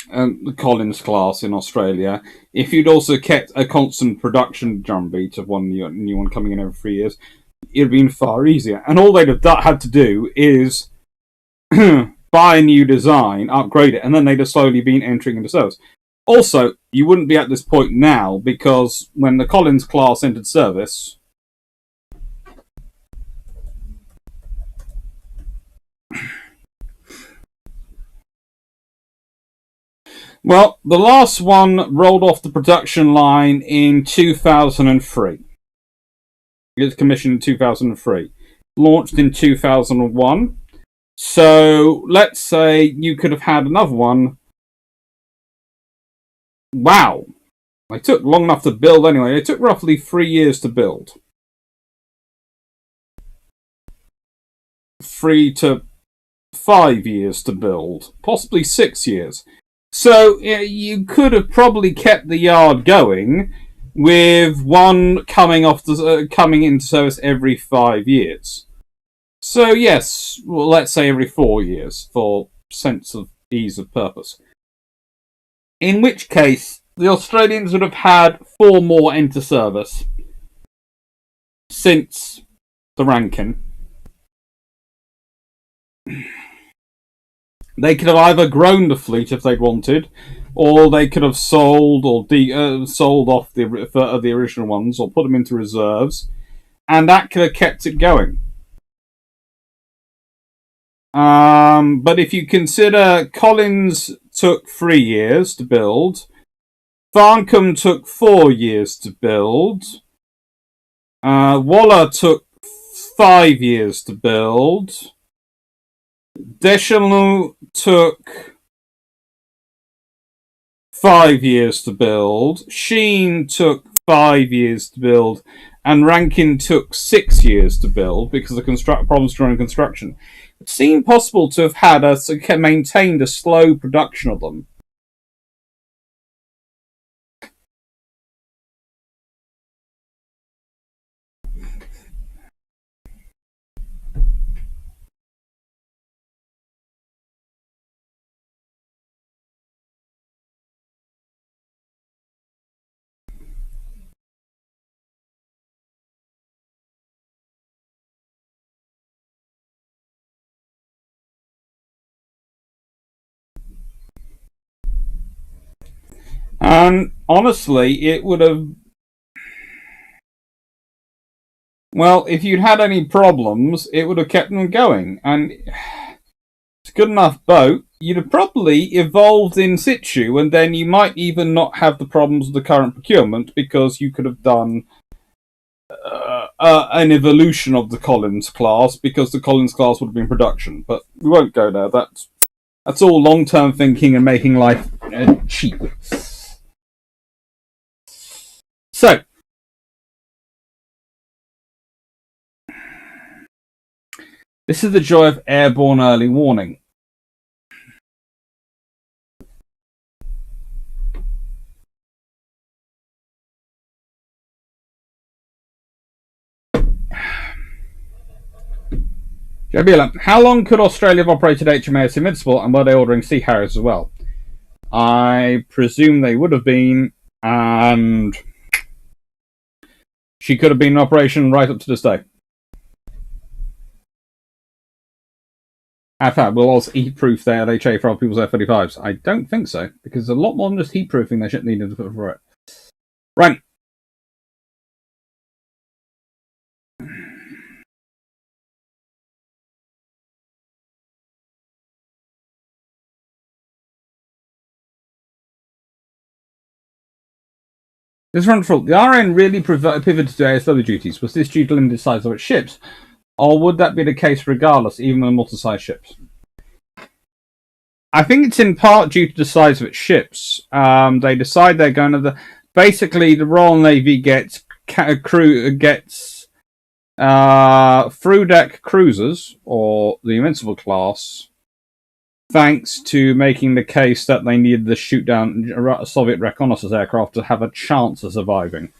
S1: the Collins class in Australia. If you'd also kept a constant production drumbeat of one new one coming in every 3 years, it'd have been far easier. And all they'd have had to do is buy a new design, upgrade it, and then they'd have slowly been entering into service. Also, you wouldn't be at this point now because when the Collins class entered service, well, the last one rolled off the production line in 2003. It was commissioned in 2003. Launched in 2001. So, let's say you could have had another one. Wow. They took long enough to build anyway. It took roughly 3 years to build. 3 to 5 years to build. Possibly 6 years. So, you could have probably kept the yard going with one coming into service every 5 years. So, yes, well, let's say every 4 years for sense of ease of purpose. In which case, the Australians would have had 4 more enter service since the Rankin. They could have either grown the fleet if they'd wanted, or they could have sold or sold off the original ones, or put them into reserves, and that could have kept it going. But if you consider Collins took 3 years to build, Farncombe took 4 years to build, Waller took 5 years to build, Deschanel took 5 years to build, Sheen took 5 years to build, and Rankin took 6 years to build because of problems during construction. It seemed possible to have maintained a slow production of them. And honestly, it would have... Well, if you'd had any problems, it would have kept them going. And it's a good enough boat. You'd have probably evolved in situ, and then you might even not have the problems of the current procurement because you could have done an evolution of the Collins class because the Collins class would have been production. But we won't go there. That's all long-term thinking and making life cheap. So, this is the joy of airborne early warning. Jabila, how long could Australia have operated HMAS Invincible, and were they ordering Sea Harriers as well? I presume they would have been, and she could have been in operation right up to this day. In fact, will also heat-proof their LHA for other people's F-35s? I don't think so, because there's a lot more than just heat-proofing they shouldn't need for it. Right. This run for the RN really pivoted to ASW duties. Was this due to limited size of its ships, or would that be the case regardless, even with multi-size ships? I think it's in part due to the size of its ships. They decide they're going to basically the Royal Navy gets through deck cruisers or the Invincible class thanks to making the case that they needed the shoot-down Soviet reconnaissance aircraft to have a chance of surviving.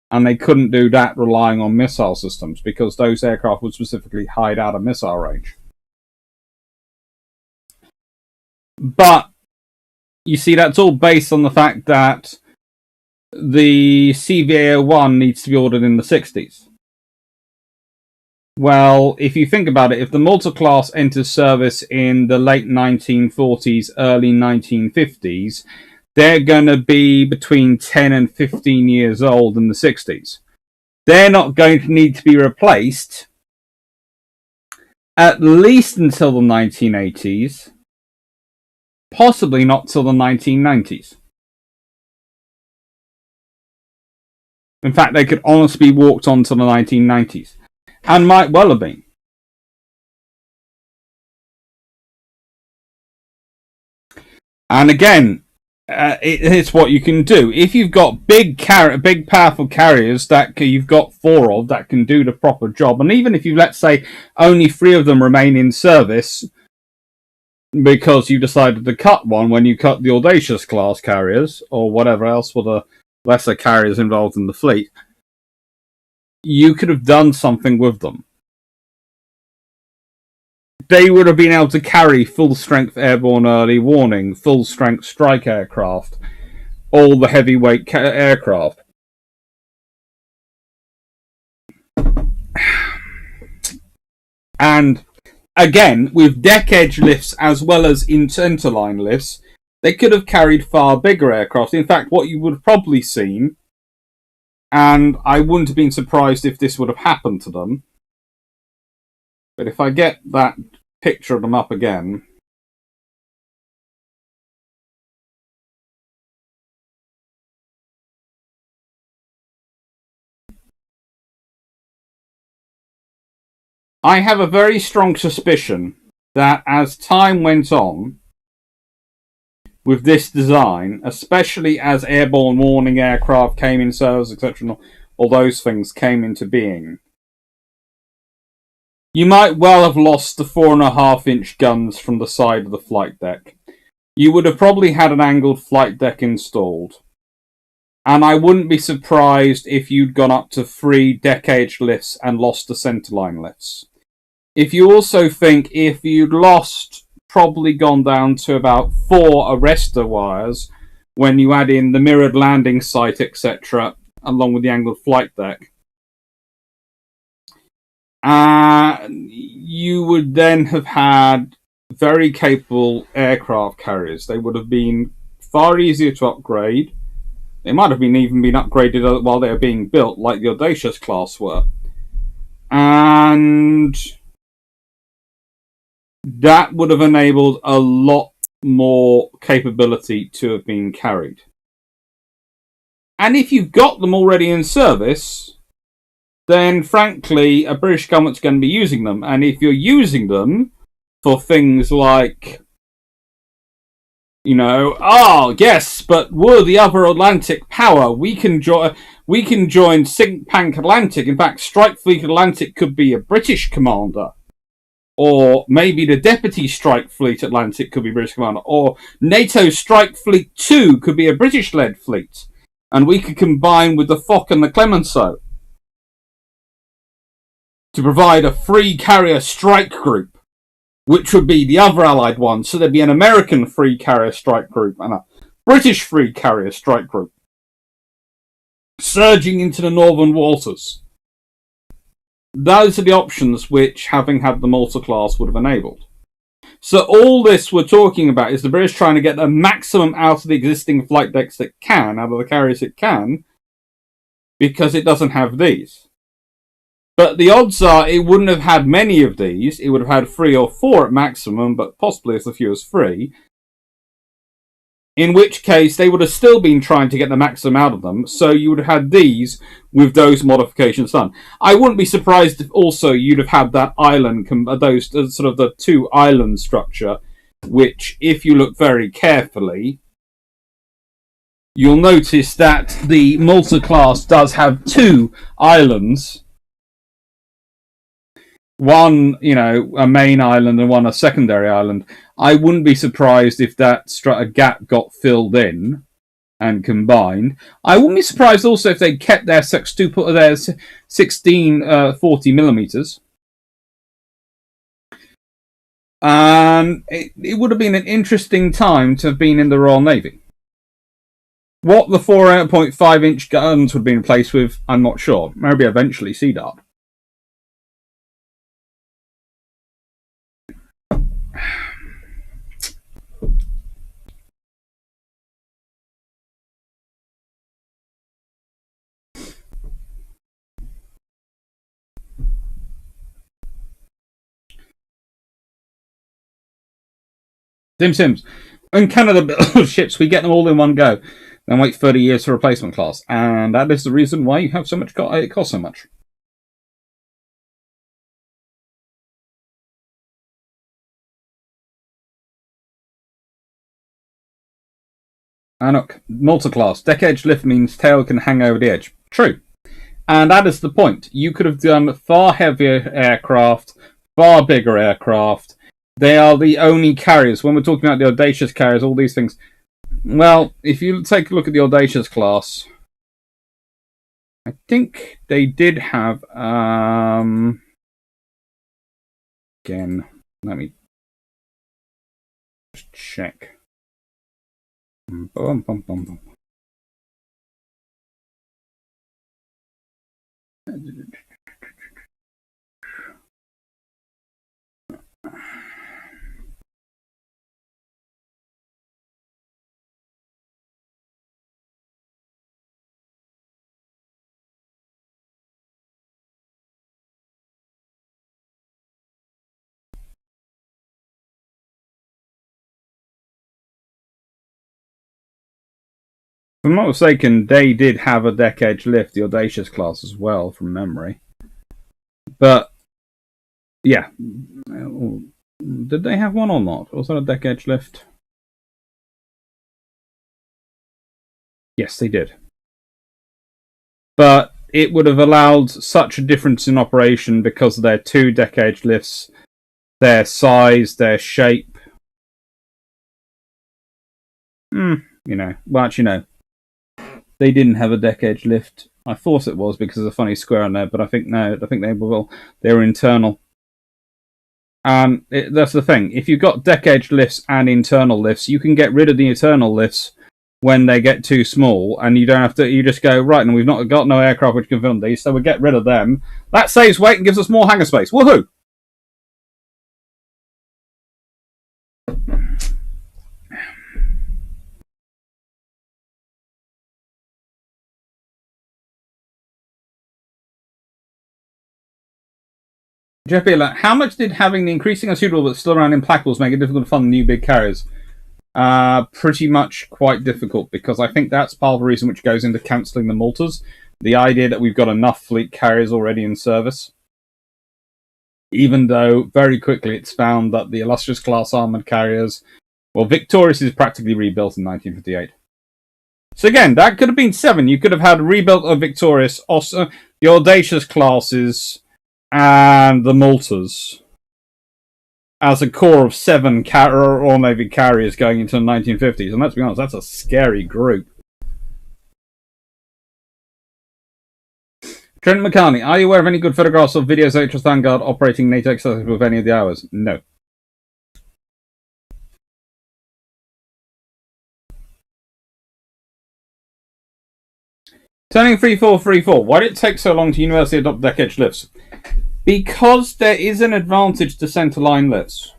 S1: And they couldn't do that relying on missile systems, because those aircraft would specifically hide out of missile range. But, you see, that's all based on the fact that the CVA-01 needs to be ordered in the 60s. Well, if you think about it, if the multi-class enters service in the late 1940s, early 1950s, they're going to be between 10 and 15 years old in the 60s. They're not going to need to be replaced at least until the 1980s, possibly not till the 1990s. In fact, they could honestly be walked on to the 1990s, and might well have been. And again, it's what you can do. If you've got big powerful carriers that you've got 4 of that can do the proper job, and even if you, let's say, only 3 of them remain in service because you decided to cut one when you cut the Audacious class carriers, or whatever else were the lesser carriers involved in the fleet, you could have done something with them. They would have been able to carry full-strength airborne early warning, full-strength strike aircraft, all the heavyweight aircraft. And again, with deck-edge lifts as well as interline lifts, they could have carried far bigger aircraft. In fact, what you would have probably seen, and I wouldn't have been surprised if this would have happened to them, but if I get that picture of them up again, I have a very strong suspicion that as time went on with this design, especially as airborne warning aircraft came in service, etc., all those things came into being, you might well have lost the 4.5-inch guns from the side of the flight deck. You would have probably had an angled flight deck installed. And I wouldn't be surprised if you'd gone up to 3 deck-edge lifts and lost the centerline lifts. If you also think if you'd probably gone down to about 4 arrestor wires when you add in the mirrored landing site, etc., along with the angled flight deck, you would then have had very capable aircraft carriers. They would have been far easier to upgrade. They might have even been upgraded while they were being built, like the Audacious class were. And that would have enabled a lot more capability to have been carried. And if you've got them already in service, then frankly, a British government's going to be using them. And if you're using them for things like, yes, but we're the other Atlantic power. We can join Think Tank Atlantic. In fact, Strike Fleet Atlantic could be a British commander. Or maybe the Deputy Strike Fleet Atlantic could be British commander. Or NATO Strike Fleet 2 could be a British-led fleet. And we could combine with the Foch and the Clemenceau to provide a free carrier strike group, which would be the other allied one. So there'd be an American free carrier strike group and a British free carrier strike group surging into the northern waters. Those are the options which, having had the multi-class, would have enabled. So all this we're talking about is the British trying to get the maximum out of the existing flight decks it can, out of the carriers it can, because it doesn't have these. But the odds are it wouldn't have had many of these. It would have had 3 or 4 at maximum, but possibly as few as 3. In which case, they would have still been trying to get the maximum out of them, so you would have had these with those modifications done. I wouldn't be surprised if also you'd have had that island, those sort of the 2 island structure, which, if you look very carefully, you'll notice that the multi-class does have 2 islands one, a main island and one a secondary island, I wouldn't be surprised if that gap got filled in and combined. I wouldn't be surprised also if they kept their 1640 millimeters. It would have been an interesting time to have been in the Royal Navy. What the 4.5-inch guns would be replaced with, I'm not sure. Maybe eventually Sea Dart. Sims. In Canada build ships, we get them all in one go, then wait 30 years for replacement class, and that is the reason why you have so much. It costs so much. Anuk, multi-class. Deck-edge lift means tail can hang over the edge. True. And that is the point. You could have done far heavier aircraft, far bigger aircraft. They are the only carriers. When we're talking about the Audacious carriers, all these things. Well, if you take a look at the Audacious class, I think they did have... Again, let me just check. Bum, bum, bum, bum. If I'm not mistaken, they did have a deck edge lift, the Audacious class as well, from memory. But, yeah. Did they have one or not? Was that a deck edge lift? Yes, they did. But it would have allowed such a difference in operation because of their two deck edge lifts, their size, their shape. Well, actually, no. They didn't have a deck edge lift. I thought it was because there's a funny square on there, but I think no. I think they were internal. That's the thing. If you've got deck edge lifts and internal lifts, you can get rid of the internal lifts when they get too small, and you don't have to. You just go right, and we've not got no aircraft which can fill these, so we get rid of them. That saves weight and gives us more hangar space. Woohoo! Jeff Beeler, how much did having the increasing unsuitable but still around implacables make it difficult to fund new big carriers? Pretty much quite difficult, because I think that's part of the reason which goes into cancelling the Maltas. The idea that we've got enough fleet carriers already in service. Even though very quickly it's found that the Illustrious class armoured carriers, well, Victorious is practically rebuilt in 1958. So again, that could have been 7. You could have had a rebuilt of Victorious, also the Audacious classes, and the Maltas as a core of 7 Royal Navy carriers going into the 1950s. And let's be honest, that's a scary group. Trent McCartney, are you aware of any good photographs or videos of HS Vanguard operating NATO exercises with any of the hours? No. Turning 3434, why did it take so long to universally adopt deck edge lifts? Because there is an advantage to centerline lifts.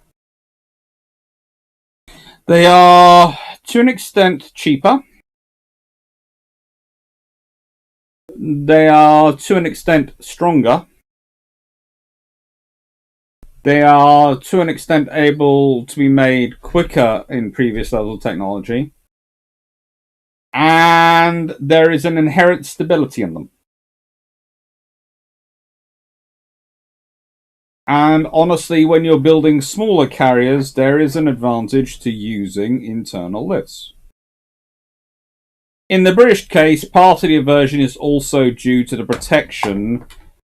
S1: They are, to an extent, cheaper. They are, to an extent, stronger. They are, to an extent, able to be made quicker in previous levels of technology. And there is an inherent stability in them. And honestly, when you're building smaller carriers, there is an advantage to using internal lifts. In the British case, part of the aversion is also due to the protection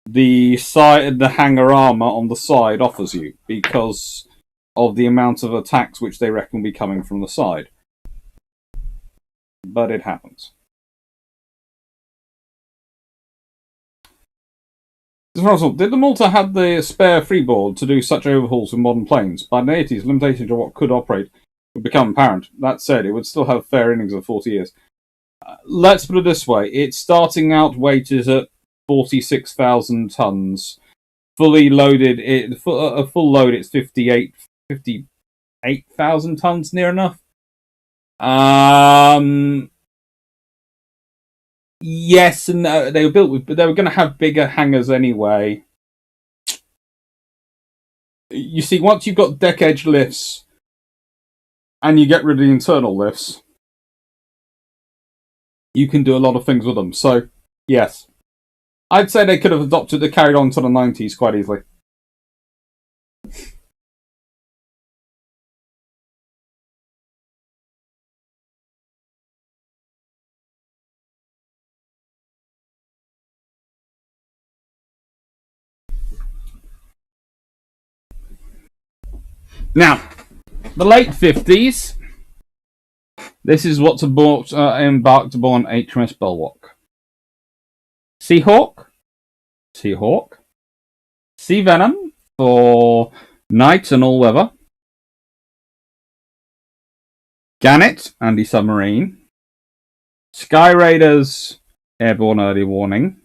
S1: the side, the hangar armor on the side offers you because of the amount of attacks which they reckon will be coming from the side. But it happens. Did the Malta have the spare freeboard to do such overhauls with modern planes? By the 80s, limitations of what could operate would become apparent. That said, it would still have fair innings of 40 years. Let's put it this way. Its starting out weight is at 46,000 tons. Fully loaded, a full load, it's 58,000 tons, near enough. Yes and no. They were built with, but they were going to have bigger hangars anyway. You see, once you've got deck edge lifts and you get rid of the internal lifts, you can do a lot of things with them. So, yes. I'd say they could have adopted it, carried on to the 90s quite easily. Now, the late 50s, this is what's embarked upon HMS Bulwark. Seahawk, Sea Venom for night and all weather, Gannet, anti-submarine, Sky Raiders, airborne early warning,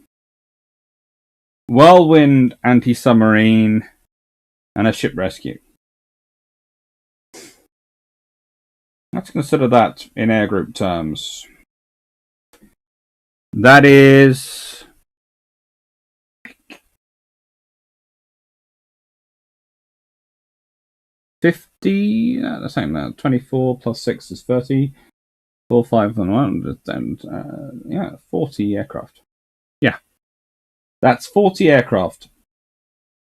S1: Whirlwind, anti-submarine, and a ship rescue. Let's consider that in air group terms. That is 50, the same now. 24 plus 6 is 30. 4, 5, and 40 aircraft. Yeah. That's 40 aircraft.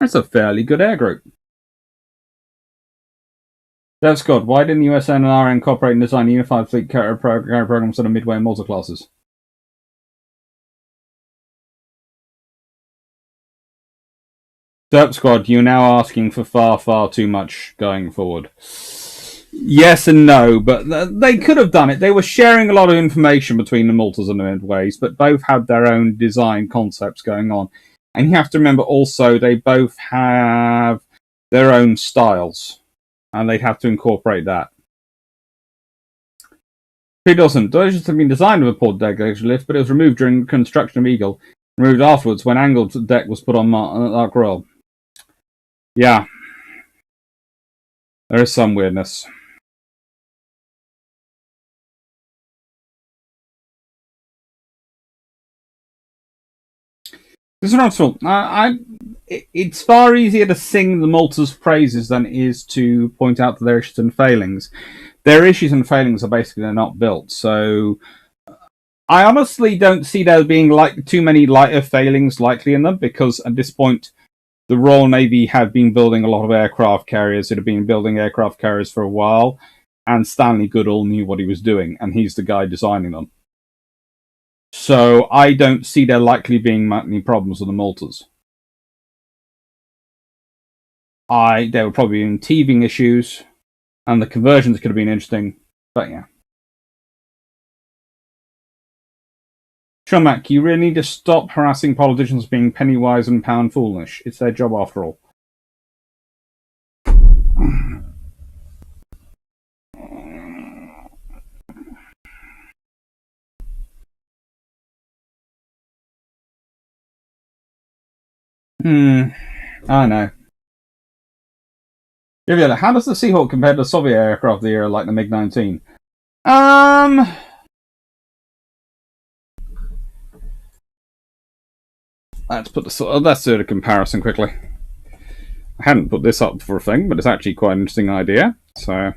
S1: That's a fairly good air group. Dev Scott, why didn't the USN and RN incorporate and design unified fleet carrier programs for the Midway and Malta classes? Derp Squad, you're now asking for far, far too much going forward. Yes and no, but they could have done it. They were sharing a lot of information between the Maltas and the Midways, but both had their own design concepts going on. And you have to remember also they both have their own styles, and they'd have to incorporate that. It doesn't. The engines have been designed with a port deck lift, but it was removed during construction of Eagle, removed afterwards when angled deck was put on Ark Royal. Yeah. There is some weirdness. This is not true. It's far easier to sing the Malta's praises than it is to point out their issues and failings. Their issues and failings are basically they're not built. So I honestly don't see there being too many lighter failings likely in them, because at this point the Royal Navy had been building a lot of aircraft carriers. It had been building aircraft carriers for a while, and Stanley Goodall knew what he was doing, and he's the guy designing them. So I don't see there likely being many problems with the Maltas. There were probably been teething issues, and the conversions could have been interesting, but yeah. Shumack, you really need to stop harassing politicians being penny wise and pound foolish. It's their job after all. I know. How does the Seahawk compare to the Soviet aircraft of the era like the MiG-19? Let's do a comparison quickly. I hadn't put this up for a thing, but it's actually quite an interesting idea. So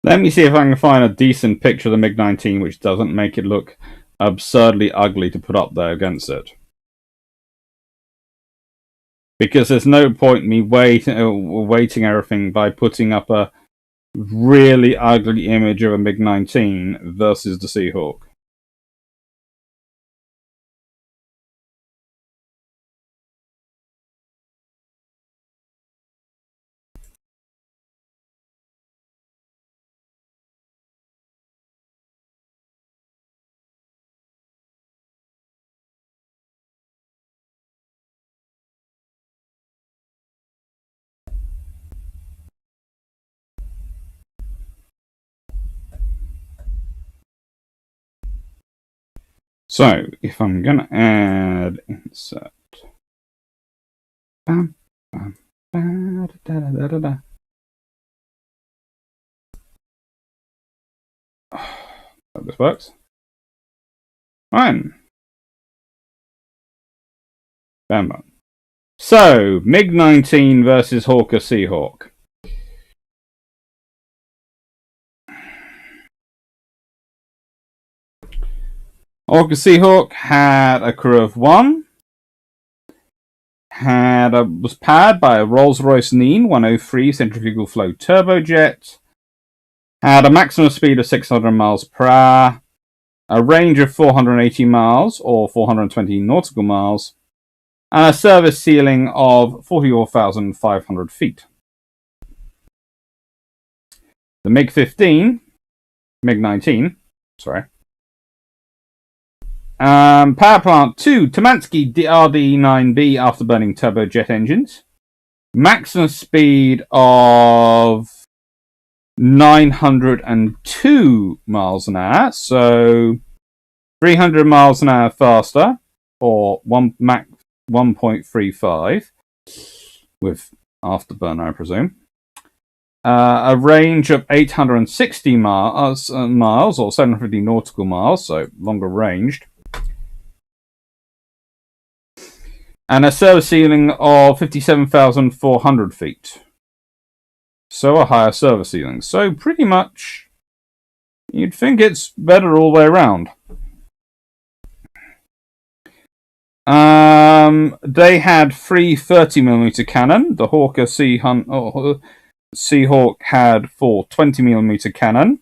S1: Let me see if I can find a decent picture of the MiG-19 which doesn't make it look absurdly ugly to put up there against it. Because there's no point in me weighting everything by putting up a really ugly image of a MiG-19 versus the Seahawk. So, if I'm gonna add insert, bam, bam, da, da, da, da, da. Oh, this works. Fine. Bam, bam. So, MiG-19 versus Hawker Seahawk. Hawker Seahawk had a crew of 1. Was powered by a Rolls-Royce Nene 103 centrifugal flow turbojet. Had a maximum speed of 600 miles per hour. A range of 480 miles or 420 nautical miles. And a service ceiling of 44,500 feet. The MiG-19, sorry. Power plant 2 Tamansky RD9B afterburning turbojet engines. Maximum speed of 902 miles an hour, so 300 miles an hour faster, or Mach 1.35 with afterburner, I presume. A range of 860 miles or 750 nautical miles, so longer ranged. And a service ceiling of 57,400 feet. So a higher service ceiling. So pretty much, you'd think it's better all the way around. They had 3 30mm cannon. The Hawker Seahawk had 4 20mm cannon.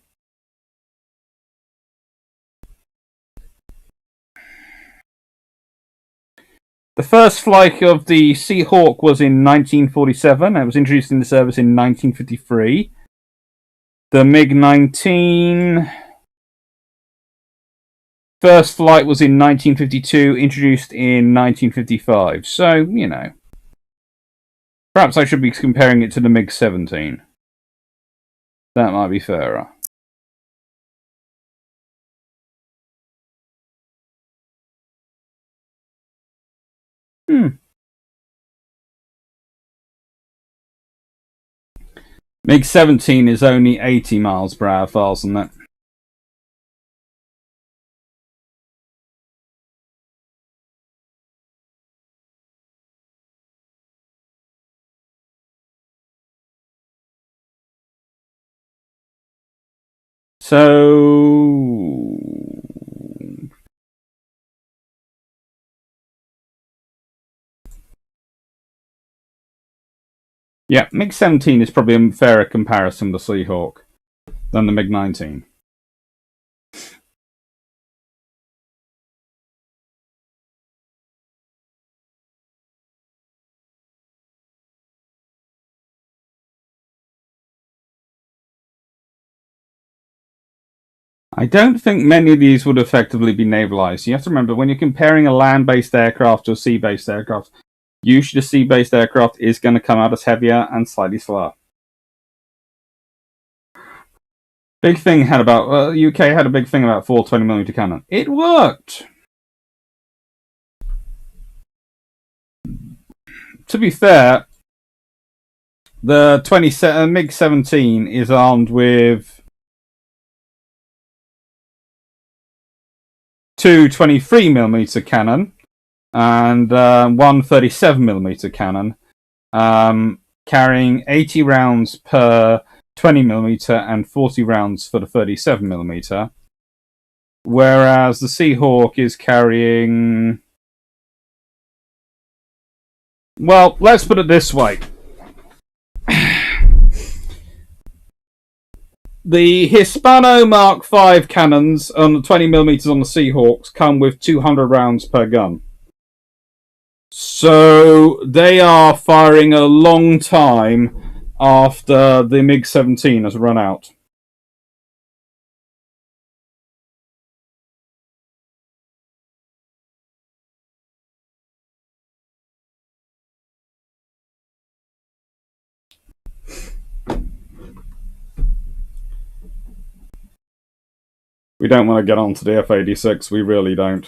S1: The first flight of the Seahawk was in 1947. It was introduced into service in 1953. The MiG-19 first flight was in 1952, introduced in 1955. So, you know. Perhaps I should be comparing it to the MiG-17. That might be fairer. MiG-17 is only 80 miles per hour faster than that. So yeah, MiG-17 is probably a fairer comparison to the Seahawk than the MiG-19. I don't think many of these would effectively be navalized. You have to remember, when you're comparing a land-based aircraft to a sea-based aircraft, usually the sea-based aircraft is going to come out as heavier and slightly slower. Big thing had about UK had a big thing about 420mm cannon. It worked. To be fair, the MiG-17 is armed with 2 23mm cannon and 1 37mm cannon, carrying 80 rounds per 20mm and 40 rounds for the 37mm, whereas the Seahawk is carrying... Well, let's put it this way. The Hispano Mark V cannons on the 20mm on the Seahawks come with 200 rounds per gun. So they are firing a long time after the MiG-17 has run out. We don't want to get on to the F-86, we really don't.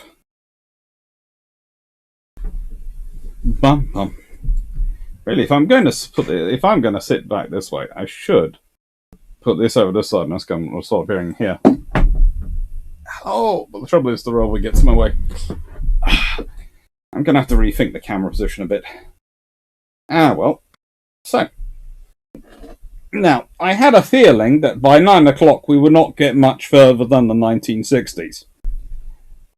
S1: Bum, bum. Really, if I'm going to sit back this way, I should put this over this side and that's going to start appearing here. Oh, but the trouble is the roller gets in my way. I'm going to have to rethink the camera position a bit. Well. So. Now, I had a feeling that by 9 o'clock we would not get much further than the 1960s.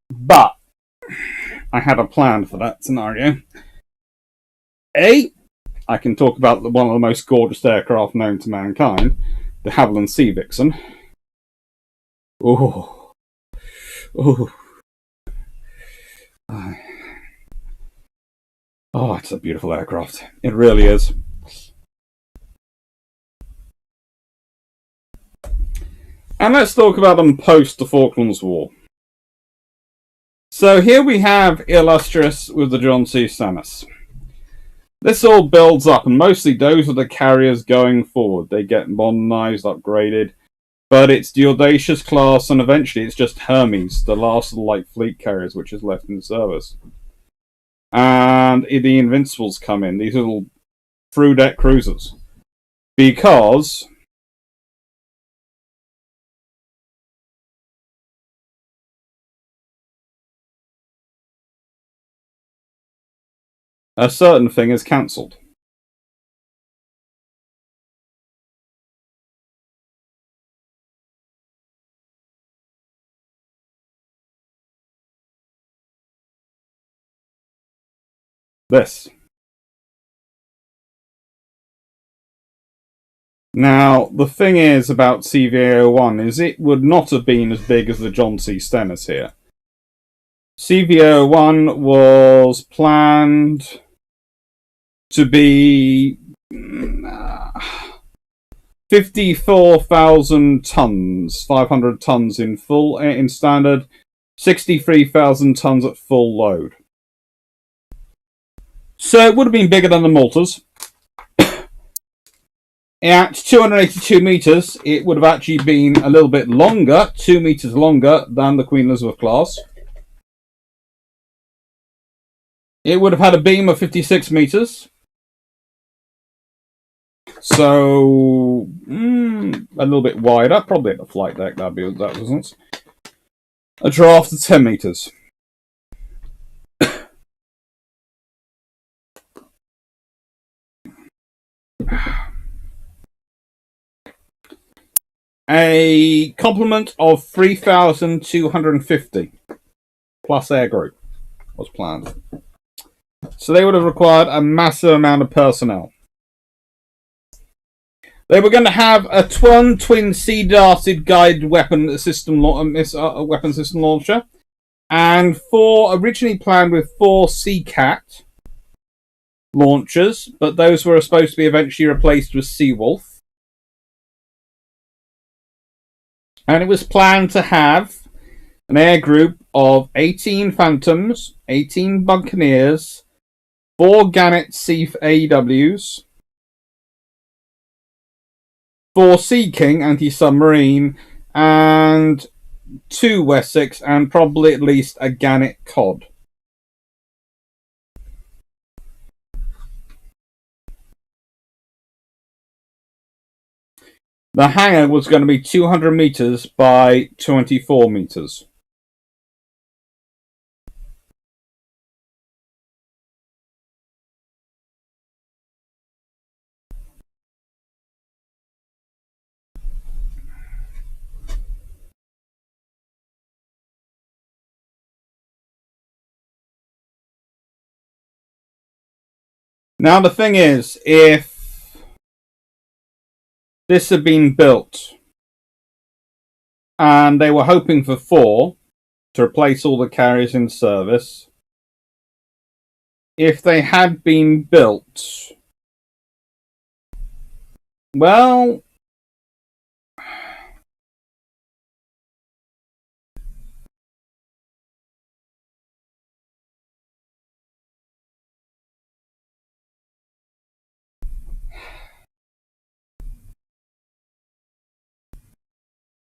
S1: But I had a plan for that scenario. I can talk about one of the most gorgeous aircraft known to mankind, the Havilland Sea Vixen. Oh. Oh, it's a beautiful aircraft. It really is. And let's talk about them post the Falklands War. So here we have Illustrious with the John C. Stennis. This all builds up, and mostly those are the carriers going forward. They get modernized, upgraded, but it's the Audacious class, and eventually it's just Hermes, the last of the light fleet carriers which is left in service. And the Invincibles come in, these little through-deck cruisers. Because a certain thing is cancelled. This. Now, the thing is about CVA-01 is it would not have been as big as the John C. Stennis here. CVA-01 was planned to be 54,000 tons, 500 tons in standard, 63,000 tons at full load. So it would have been bigger than the Maltas. At 282 metres, it would have actually been a little bit longer, 2 metres longer than the Queen Elizabeth class. It would have had a beam of 56 metres. So, a little bit wider, probably at the flight deck, that wasn't. A draft of 10 metres. A complement of 3,250 plus air group was planned. So they would have required a massive amount of personnel. They were going to have a twin sea-darted guided weapon system launcher, and originally planned with 4 Seacat launchers, but those were supposed to be eventually replaced with Seawolf. And it was planned to have an air group of 18 Phantoms, 18 Buccaneers, 4 Gannet AEWs, 4 Sea King anti-submarine, and 2 Wessex, and probably at least a Gannet Cod. The hangar was going to be 200 metres by 24 metres. Now, the thing is, if this had been built and they were hoping for 4 to replace all the carriers in service, if they had been built, well,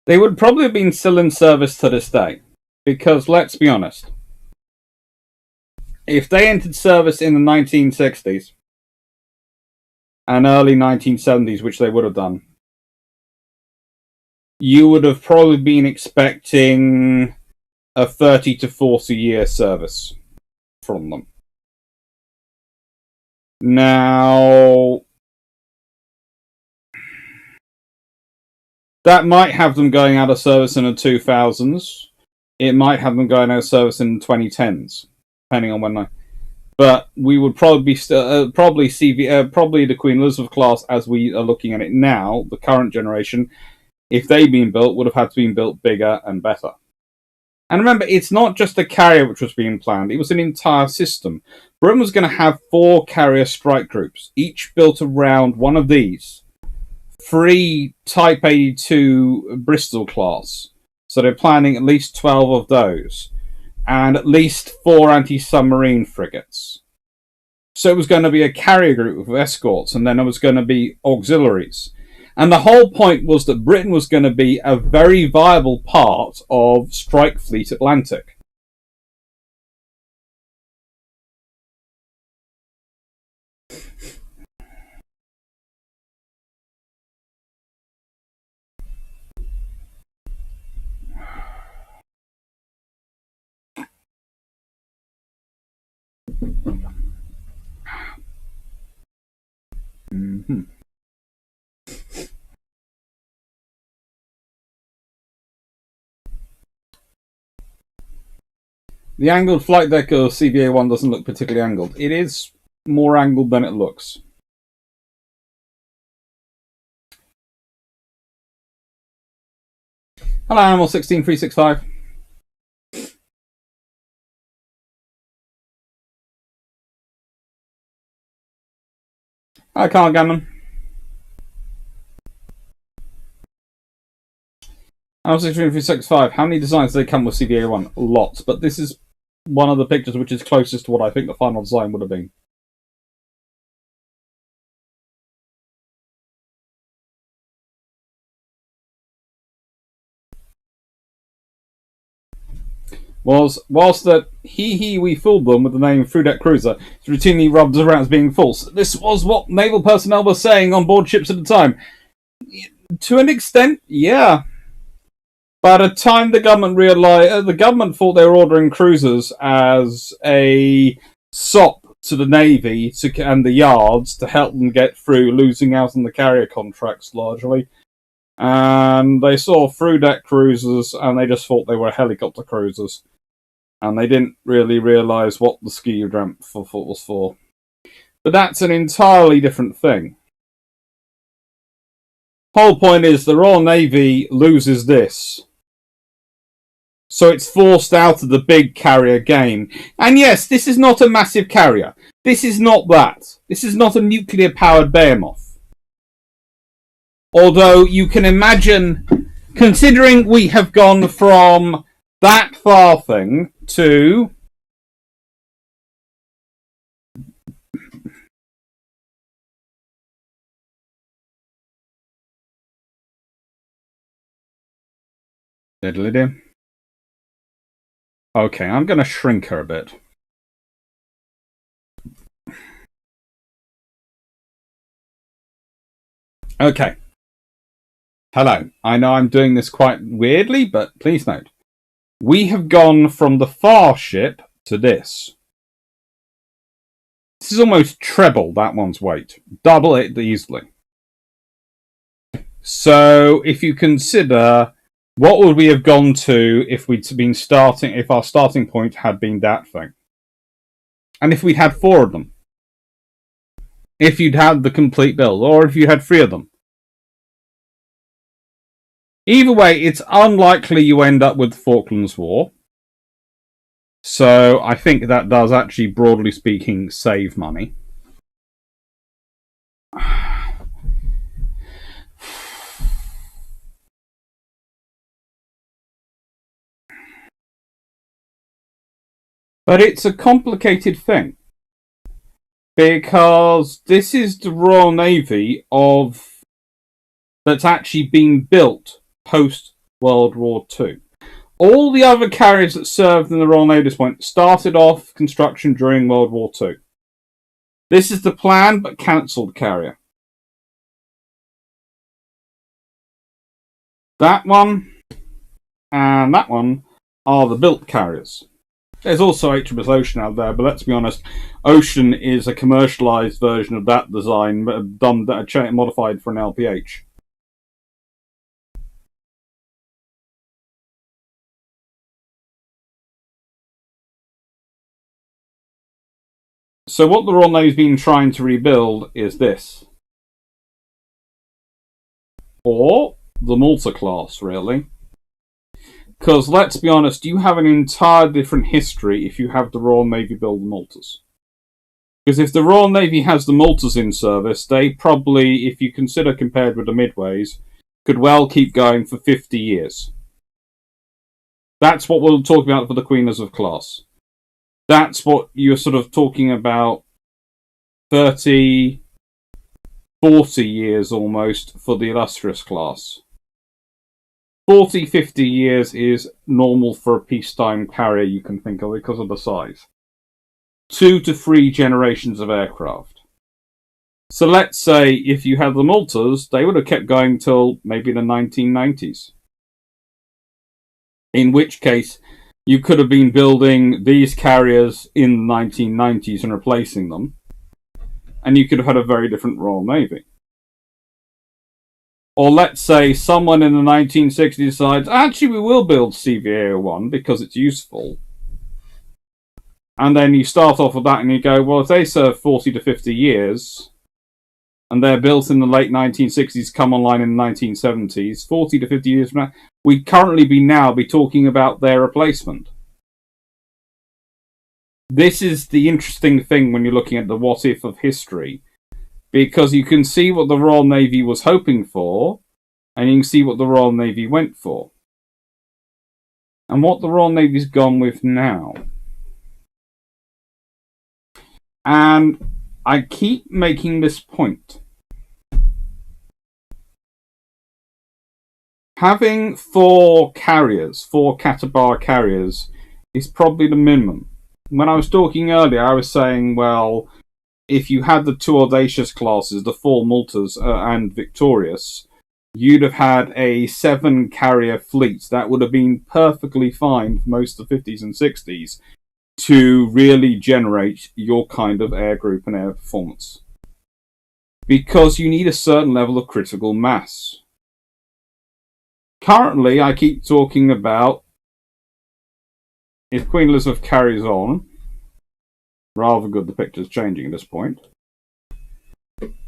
S1: they would probably have been still in service to this day. Because, let's be honest, if they entered service in the 1960s and early 1970s, which they would have done, you would have probably been expecting a 30 to 40 year service from them. Now, that might have them going out of service in the 2000s. It might have them going out of service in the 2010s, depending on when. But we would probably be probably the Queen Elizabeth class, as we are looking at it now, the current generation, if they'd been built, would have had to be built bigger and better. And remember, it's not just a carrier which was being planned; it was an entire system. Britain was going to have 4 carrier strike groups, each built around one of these. 3 Type 82 Bristol class. So they're planning at least 12 of those. And at least 4 anti-submarine frigates. So it was going to be a carrier group of escorts, and then there was going to be auxiliaries. And the whole point was that Britain was going to be a very viable part of Strike Fleet Atlantic. Mm-hmm. The angled flight deck of CVA-1 doesn't look particularly angled. It is more angled than it looks. Hello, Animal 16365. Hi, Carl Gannon. Animal 16365. How many designs do they come with CVA-1? Lots, but this is one of the pictures which is closest to what I think the final design would have been. Whilst that we fooled them with the name Frudet Cruiser, it's routinely rubbed around as being false. This was what naval personnel were saying on board ships at the time. To an extent, yeah. By the time the government realised, the government thought they were ordering cruisers as a sop to the Navy and the yards to help them get through losing out on the carrier contracts largely. And they saw through-deck cruisers and they just thought they were helicopter cruisers. And they didn't really realise what the ski ramp was for. But that's an entirely different thing. Whole point is the Royal Navy loses this. So it's forced out of the big carrier game. And yes, this is not a massive carrier. This is not that. This is not a nuclear-powered behemoth. Although you can imagine, considering we have gone from that far thing to diddly-do. Okay, I'm going to shrink her a bit. Okay. Hello. I know I'm doing this quite weirdly, but please note. We have gone from the far ship to this. This is almost treble that one's weight. Double it easily. So, if you consider, what would we have gone to if if our starting point had been that thing? And if we'd had 4 of them? if you'd had the complete build, or if you had 3 of them. Either way, it's unlikely you end up with the Falklands War. So I think that does actually, broadly speaking, save money. But it's a complicated thing. Because this is the Royal Navy that's actually been built post World War II. All the other carriers that served in the Royal Navy at this point started off construction during World War II. This is the planned but cancelled carrier. That one and that one are the built carriers. There's also HMS Ocean out there, but let's be honest, Ocean is a commercialised version of that design, modified for an LPH. So what the Royal Navy's been trying to rebuild is this. Or the Malta class, really. Because, let's be honest, you have an entire different history if you have the Royal Navy build the Maltas. Because if the Royal Navy has the Maltas in service, they probably, if you consider compared with the Midways, could well keep going for 50 years. That's what we'll talk about for the Queen Elizabeth class. That's what you're sort of talking about 30, 40 years almost for the Illustrious class. 40, 50 years is normal for a peacetime carrier you can think of because of the size. 2 to 3 generations of aircraft. So let's say if you had the Maltas, they would have kept going till maybe the 1990s. In which case, you could have been building these carriers in the 1990s and replacing them. And you could have had a very different Royal Navy. Or let's say someone in the 1960s decides, actually we will build CVA-01 because it's useful. And then you start off with that and you go, well, if they serve 40 to 50 years, and they're built in the late 1960s, come online in the 1970s, 40 to 50 years from now, we'd currently be talking about their replacement. This is the interesting thing when you're looking at the what-if of history. Because you can see what the Royal Navy was hoping for, and you can see what the Royal Navy went for. And what the Royal Navy's gone with now. And I keep making this point. Having 4 carriers, 4 Catabar carriers, is probably the minimum. When I was talking earlier, I was saying, well, if you had the 2 Audacious classes, the 4 Maltas and Victorious, you'd have had a 7 carrier fleet. That would have been perfectly fine for most of the 50s and 60s to really generate your kind of air group and air performance. Because you need a certain level of critical mass. Currently, I keep talking about, if Queen Elizabeth carries on, rather good the picture's changing at this point.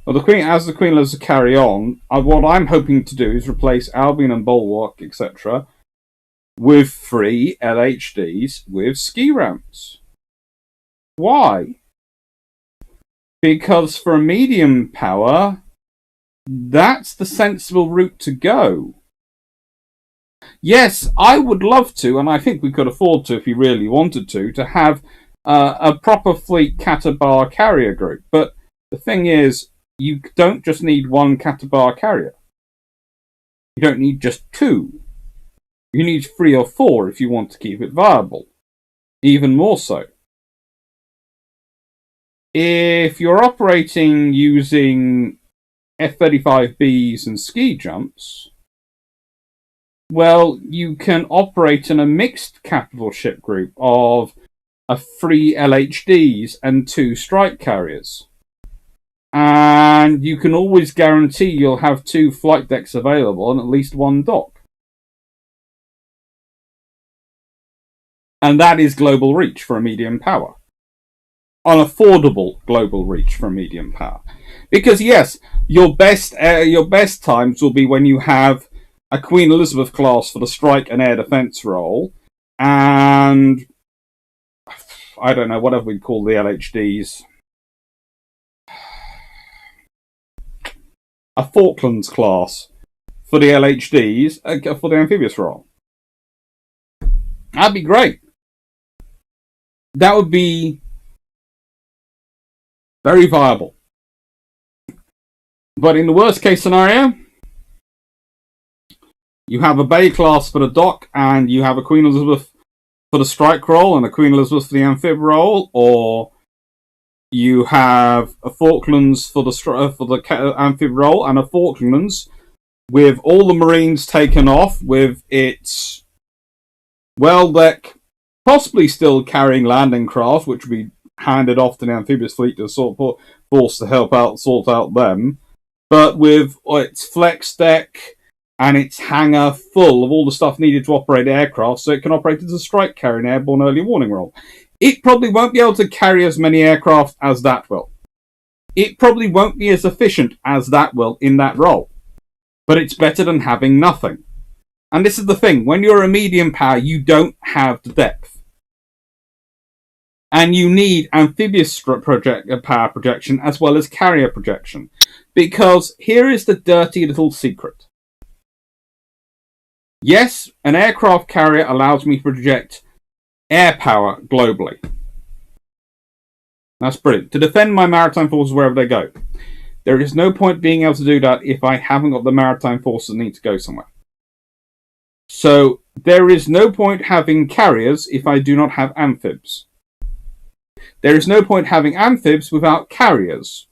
S1: Well, as the Queen Elizabeth carry on, what I'm hoping to do is replace Albion and Bulwark, etc., with 3 LHDs with ski ramps. Why? Because for a medium power, that's the sensible route to go. Yes, I would love to, and I think we could afford to if we really wanted to have a proper fleet Catabar carrier group. But the thing is, you don't just need 1 Catabar carrier. You don't need just 2. You need 3 or 4 if you want to keep it viable. Even more so. If you're operating using F-35Bs and ski jumps, well, you can operate in a mixed capital ship group of 3 LHDs and 2 strike carriers. And you can always guarantee you'll have 2 flight decks available and at least 1 dock. And that is global reach for a medium power. affordable global reach for medium power. Because yes, your best times will be when you have a Queen Elizabeth class for the strike and air defense role, and I don't know, whatever we call the LHDs, a Falklands class for the LHDs for the amphibious role. That'd be great. That would be very viable. But in the worst case scenario, you have a Bay class for the dock, and you have a Queen Elizabeth for the strike role and a Queen Elizabeth for the amphib role, or you have a Falklands for the amphib role and a Falklands with all the Marines taken off, with its well deck possibly still carrying landing craft, which would be handed off to the amphibious fleet to force to help out, sort out them, but with its flex deck and its hangar full of all the stuff needed to operate aircraft, so it can operate as a strike carrier and airborne early warning role. It probably won't be able to carry as many aircraft as that will. It probably won't be as efficient as that will in that role. But it's better than having nothing. And this is the thing, when you're a medium power, you don't have the depth. And you need amphibious power projection as well as carrier projection. Because here is the dirty little secret. Yes, an aircraft carrier allows me to project air power globally. That's brilliant. To defend my maritime forces wherever they go. There is no point being able to do that if I haven't got the maritime forces that need to go somewhere. So there is no point having carriers if I do not have amphibs. There is no point having amphibs without carriers.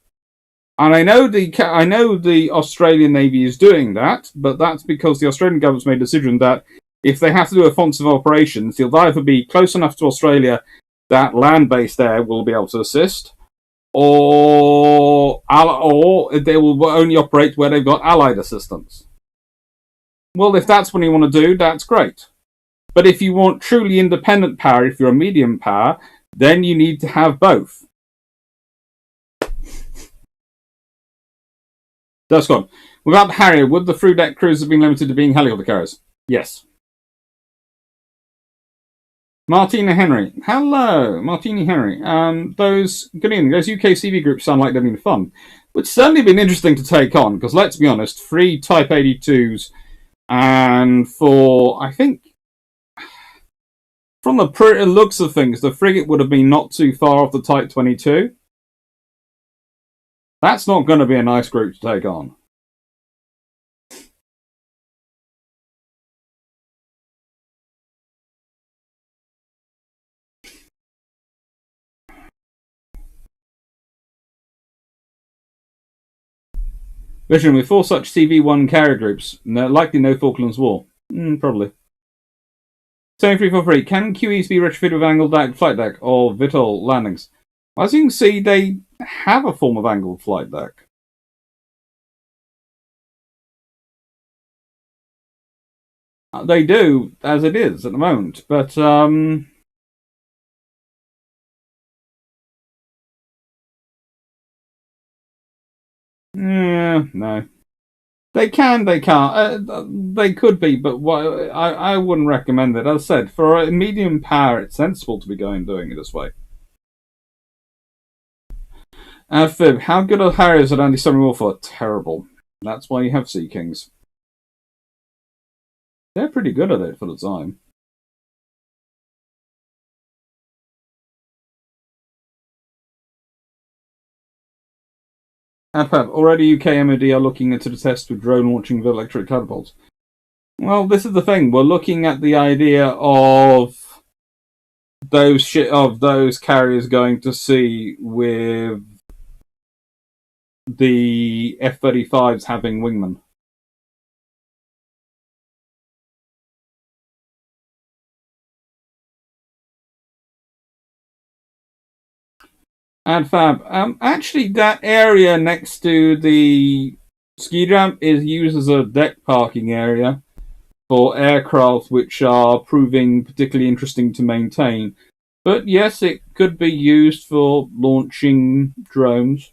S1: And I know the Australian Navy is doing that, but that's because the Australian government's made a decision that if they have to do offensive operations, they'll either be close enough to Australia that land-based air will be able to assist, or they will only operate where they've got allied assistance. Well, if that's what you want to do, that's great. But if you want truly independent power, if you're a medium power, then you need to have both. That's gone. Without the Harrier, would the through-deck crews have been limited to being helicopter carriers? Yes. Martina Henry. Hello, Martina Henry. Those UK CV groups sound like they've been fun. It's certainly been interesting to take on, because let's be honest, 3 Type 82s, and for, I think, from the looks of things, the frigate would have been not too far off the Type 22. That's not going to be a nice group to take on. Vision, with 4 such CV-1 carrier groups, likely no Falklands War. Probably. 7343, can QEs be retrofitted with angled deck, flight deck, or VTOL landings? As you can see, they have a form of angled flight deck. They do, as it is at the moment, but yeah, no. They can, they can't. They could be, but I wouldn't recommend it. As I said, for a medium power, it's sensible to be doing it this way. Fib, how good are Harriers at anti-submarine warfare? Terrible. That's why you have Sea Kings. They're pretty good at it for the time. AdFab, already UK MOD are looking into the test with drone launching with electric catapults. Well, this is the thing. We're looking at the idea of those carriers going to sea with the F-35s having wingmen. AdFab, actually that area next to the ski jump is used as a deck parking area for aircraft which are proving particularly interesting to maintain. But yes, it could be used for launching drones.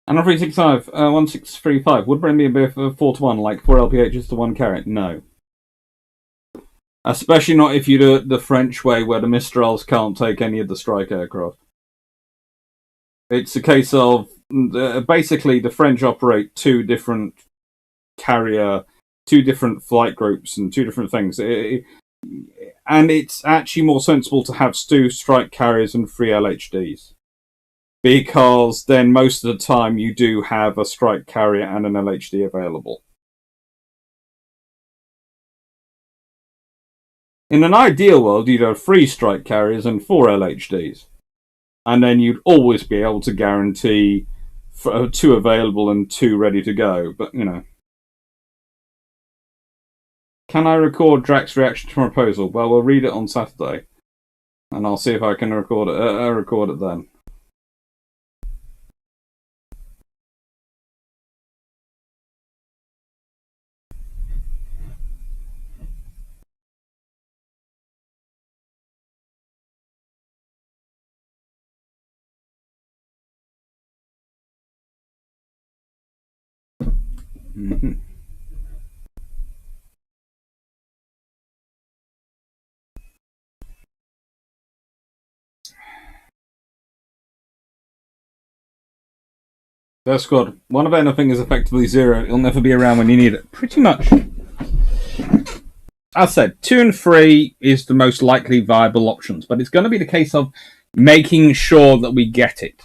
S1: And on 365, 1635, would bring me a bit of a 4-to-1, like 4 LPHs to 1 carrot? No. Especially not if you do it the French way, where the Mistrals can't take any of the strike aircraft. It's a case of basically the French operate two different flight groups and two different things. And it's actually more sensible to have two strike carriers and 3 LHDs. Because then most of the time you do have a strike carrier and an LHD available. In an ideal world, you'd have 3 strike carriers and 4 LHDs. And then you'd always be able to guarantee 2 available and 2 ready to go. But, you know. Can I record Drax's reaction to my proposal? Well, we'll read it on Saturday. And I'll see if I can record it then. Mm-hmm. Death Squad. One of anything is effectively 0. It'll never be around when you need it. Pretty much. As I said, 2 and 3 is the most likely viable options, but it's going to be the case of making sure that we get it.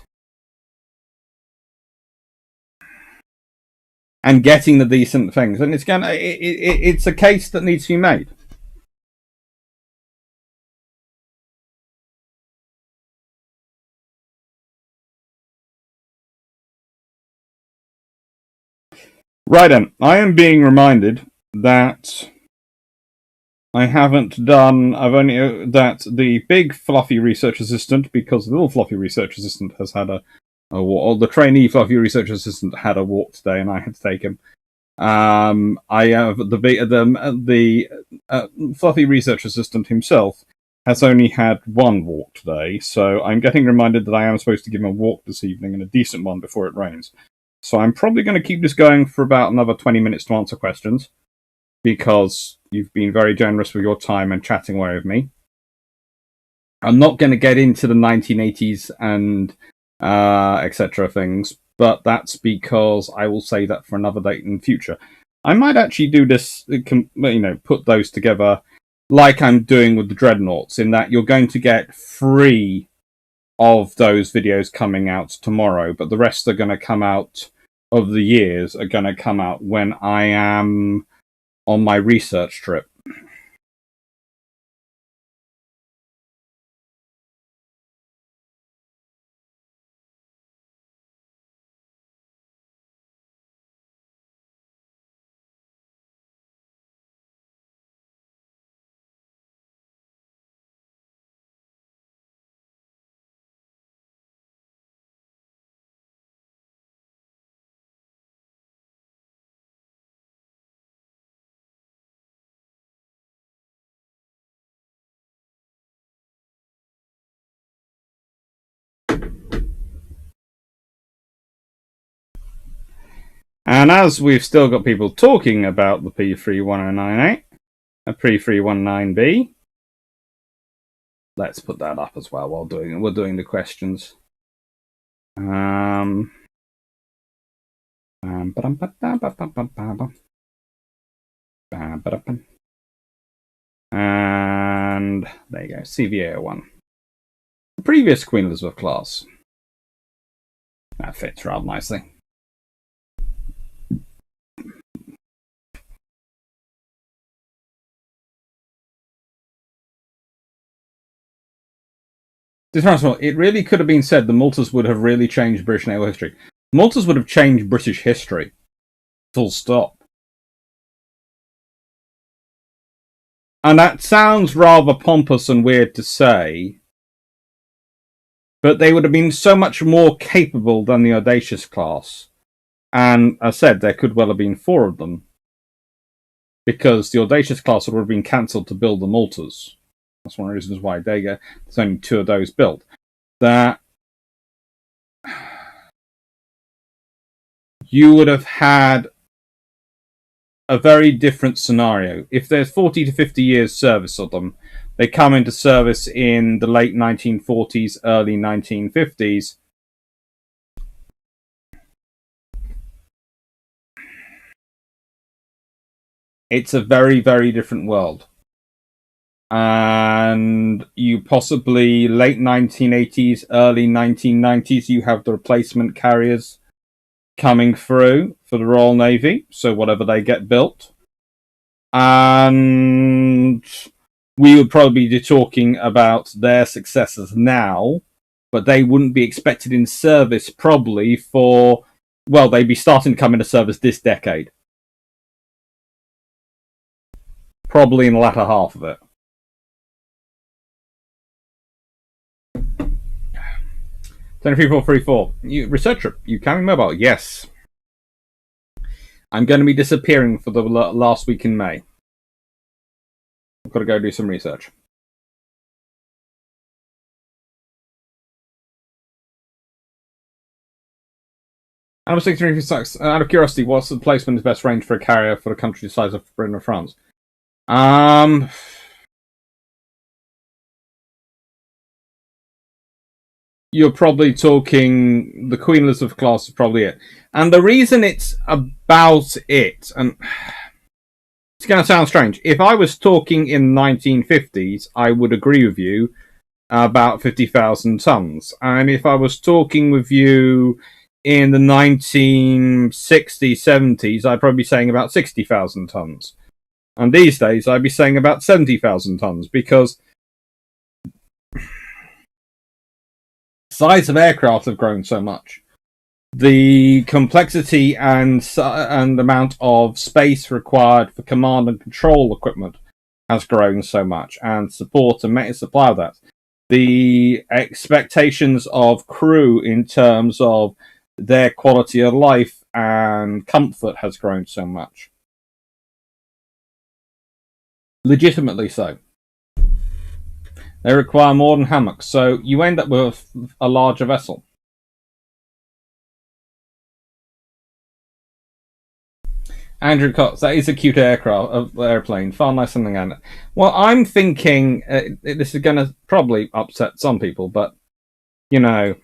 S1: And getting the decent things. And it's a case that needs to be made. Right then, I am being reminded that I've only that the big fluffy research assistant, because the little fluffy research assistant has had the trainee fluffy research assistant had a walk today, and I had to take him. I have the fluffy research assistant himself has only had 1 walk today, so I'm getting reminded that I am supposed to give him a walk this evening, and a decent one before it rains. So I'm probably going to keep this going for about another 20 minutes to answer questions, because you've been very generous with your time and chatting away with me. I'm not going to get into the 1980s and etc. things, but that's because I will say that for another date in the future. I might actually do this, put those together like I'm doing with the Dreadnoughts, in that you're going to get 3 of those videos coming out tomorrow, but the rest are going to come out of the years are going to come out when I am on my research trip. And as we've still got people talking about the P31098, a P319B, let's put that up as well while we're doing the questions. And there you go, CVA1. The previous Queen Elizabeth class. That fits rather nicely. it really could have been said the Maltas would have really changed British naval history. Maltas would have changed British history. Full stop. And that sounds rather pompous and weird to say, but they would have been so much more capable than the Audacious class. And as I said, there could well have been 4 of them, because the Audacious class would have been cancelled to build the Maltas. That's one of the reasons why there's only 2 of those built. That you would have had a very different scenario. If there's 40 to 50 years service of them, they come into service in the late 1940s, early 1950s. It's a very, very different world. And you possibly late 1980s, early 1990s, you have the replacement carriers coming through for the Royal Navy, so whatever they get built. And we would probably be talking about their successors now, but they wouldn't be expected in service probably for, well, they'd be starting to come into service this decade. Probably in the latter half of it. 23434. You researcher, you coming mobile? Yes. I'm going to be disappearing for the last week in May. I've got to go do some research. Out of curiosity, what's the placement of best range for a carrier for a country the size of Britain or France? You're probably talking the Queen Elizabeth class is probably it. And the reason it's about it, and it's going to sound strange, if I was talking in the 1950s, I would agree with you about 50,000 tons. And if I was talking with you in the 1960s, 70s, I'd probably be saying about 60,000 tons. And these days, I'd be saying about 70,000 tons, because size of aircraft have grown so much. The complexity and amount of space required for command and control equipment has grown so much, and support and supply of that. The expectations of crew in terms of their quality of life and comfort has grown so much. Legitimately so. They require more than hammocks, so you end up with a larger vessel. Andrew Cox, that is a cute airplane, far nicer than that. Well, I'm thinking this is going to probably upset some people, but you know,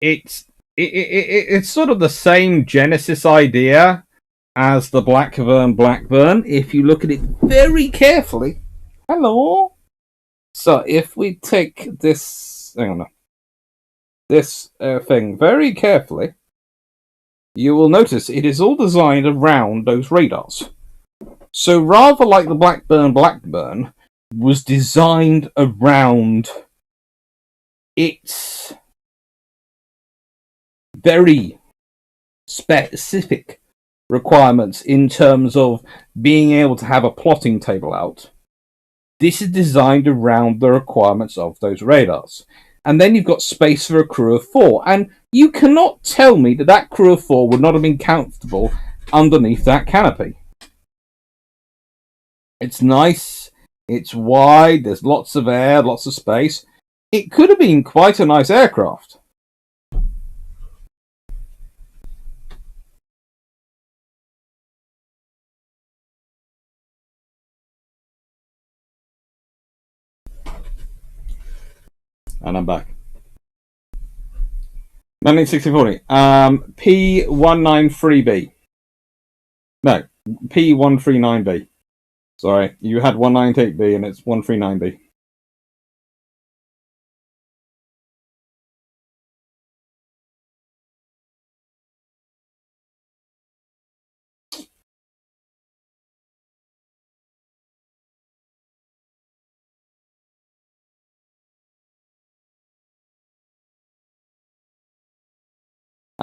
S1: it's sort of the same Genesis idea as the Blackburn. If you look at it very carefully, hello. So if we take this, this thing very carefully, you will notice it is all designed around those radars. So rather like the Blackburn was designed around its very specific requirements in terms of being able to have a plotting table out. This is designed around the requirements of those radars. And then you've got space for a crew of 4. And you cannot tell me that that crew of 4 would not have been comfortable underneath that canopy. It's nice. It's wide. There's lots of air, lots of space. It could have been quite a nice aircraft. And I'm back. 196040. P193B. No, P139B. Sorry, you had 198B and it's 139B.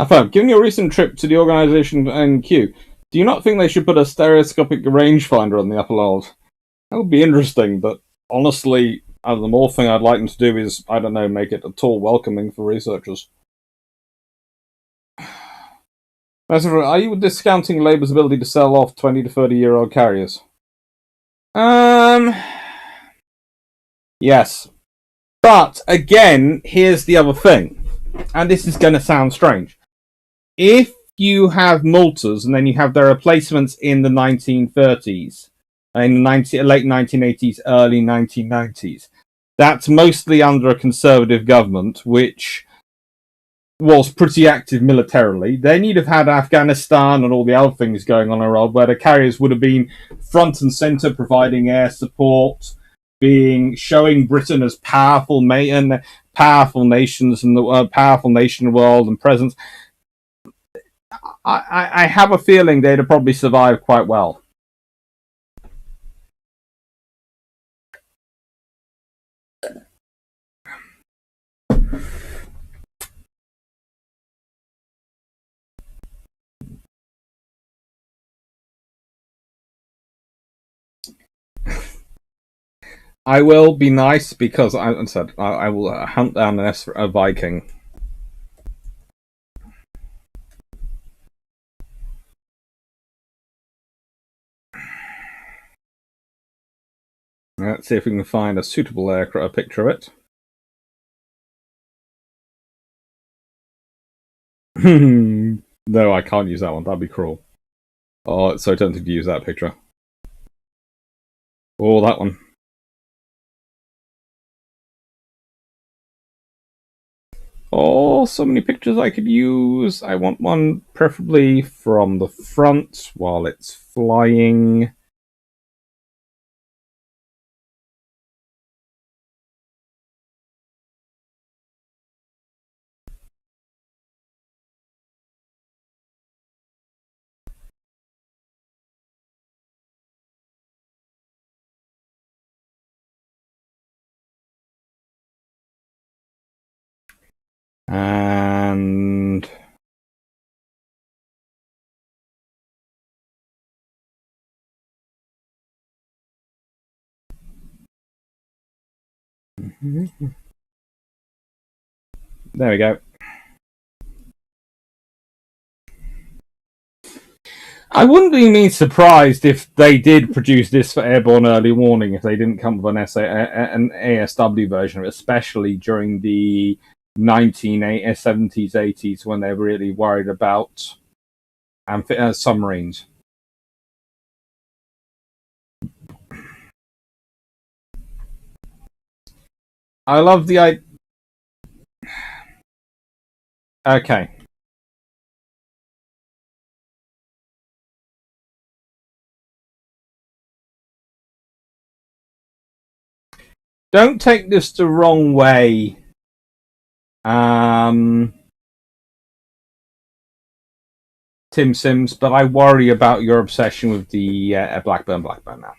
S1: Affirm, given your recent trip to the organization NQ, do you not think they should put a stereoscopic rangefinder on the upper levels? That would be interesting, but honestly, the more thing I'd like them to do is, I don't know, make it at all welcoming for researchers. Are you discounting Labour's ability to sell off 20 to 30-year-old carriers? Yes. But, again, here's the other thing. And this is going to sound strange. If you have Maltas and then you have their replacements in the 1930s, in the late 1980s, early 1990s, that's mostly under a conservative government, which was pretty active militarily. Then you'd have had Afghanistan and all the other things going on around, where the carriers would have been front and center, providing air support, showing Britain as powerful nations in the powerful nation world and presence. I have a feeling they'd have probably survived quite well. I will be nice because I will hunt down a Viking. Let's see if we can find a suitable aircraft, a picture of it. No, I can't use that one. That'd be cruel. Oh, it's so tempting to use that picture. Oh, that one. Oh, so many pictures I could use. I want one preferably from the front while it's flying. And there we go. I wouldn't be surprised if they did produce this for airborne early warning if they didn't come with an ASW version of it, especially during the 1970s, 80s when they were really worried about submarines. I love the idea. Okay. Don't take this the wrong way. Tim Sims, but I worry about your obsession with the Blackburn now.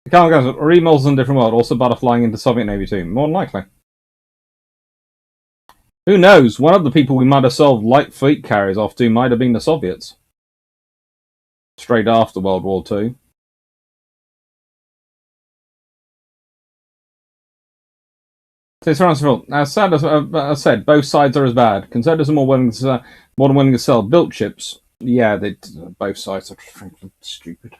S1: The Carl goes, remodels in a different world, also butterflying into Soviet Navy too. More than likely. Who knows? One of the people we might have sold light fleet carriers off to might have been the Soviets. Straight after World War II. As sad as I said, both sides are as bad. Conservatives are more than willing to sell built ships. Yeah, both sides are frankly stupid.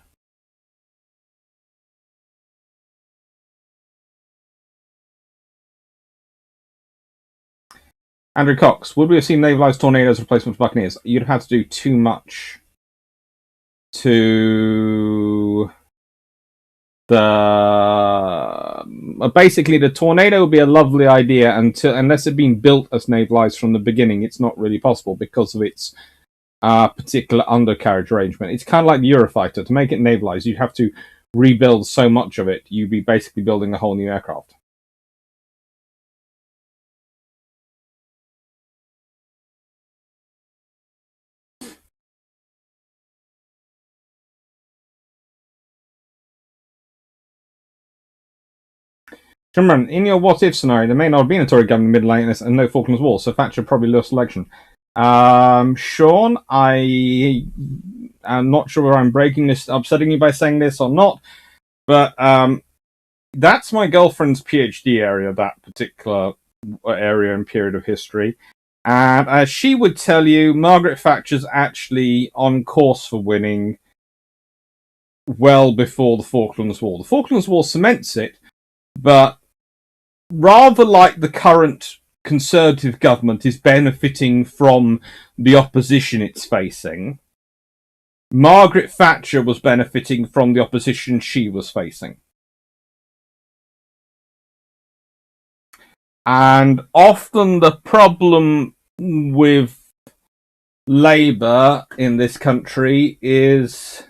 S1: Andrew Cox, would we have seen navalized tornadoes replacement for Buccaneers? You'd have had to do too much to basically the tornado would be a lovely idea unless it'd been built as navalized from the beginning. It's not really possible because of its particular undercarriage arrangement. It's kind of like the Eurofighter. To make it navalized, you'd have to rebuild so much of it. You'd be basically building a whole new aircraft. Cameron, in your what-if scenario, there may not have been a Tory government in the mid-Atlantic and no Falklands War, so Thatcher probably lost election. Sean, I am not sure whether I'm upsetting you by saying this or not, but that's my girlfriend's PhD area, that particular area and period of history. And as she would tell you, Margaret Thatcher's actually on course for winning well before the Falklands War. The Falklands War cements it, but rather like the current Conservative government is benefiting from the opposition it's facing, Margaret Thatcher was benefiting from the opposition she was facing. And often the problem with Labour in this country is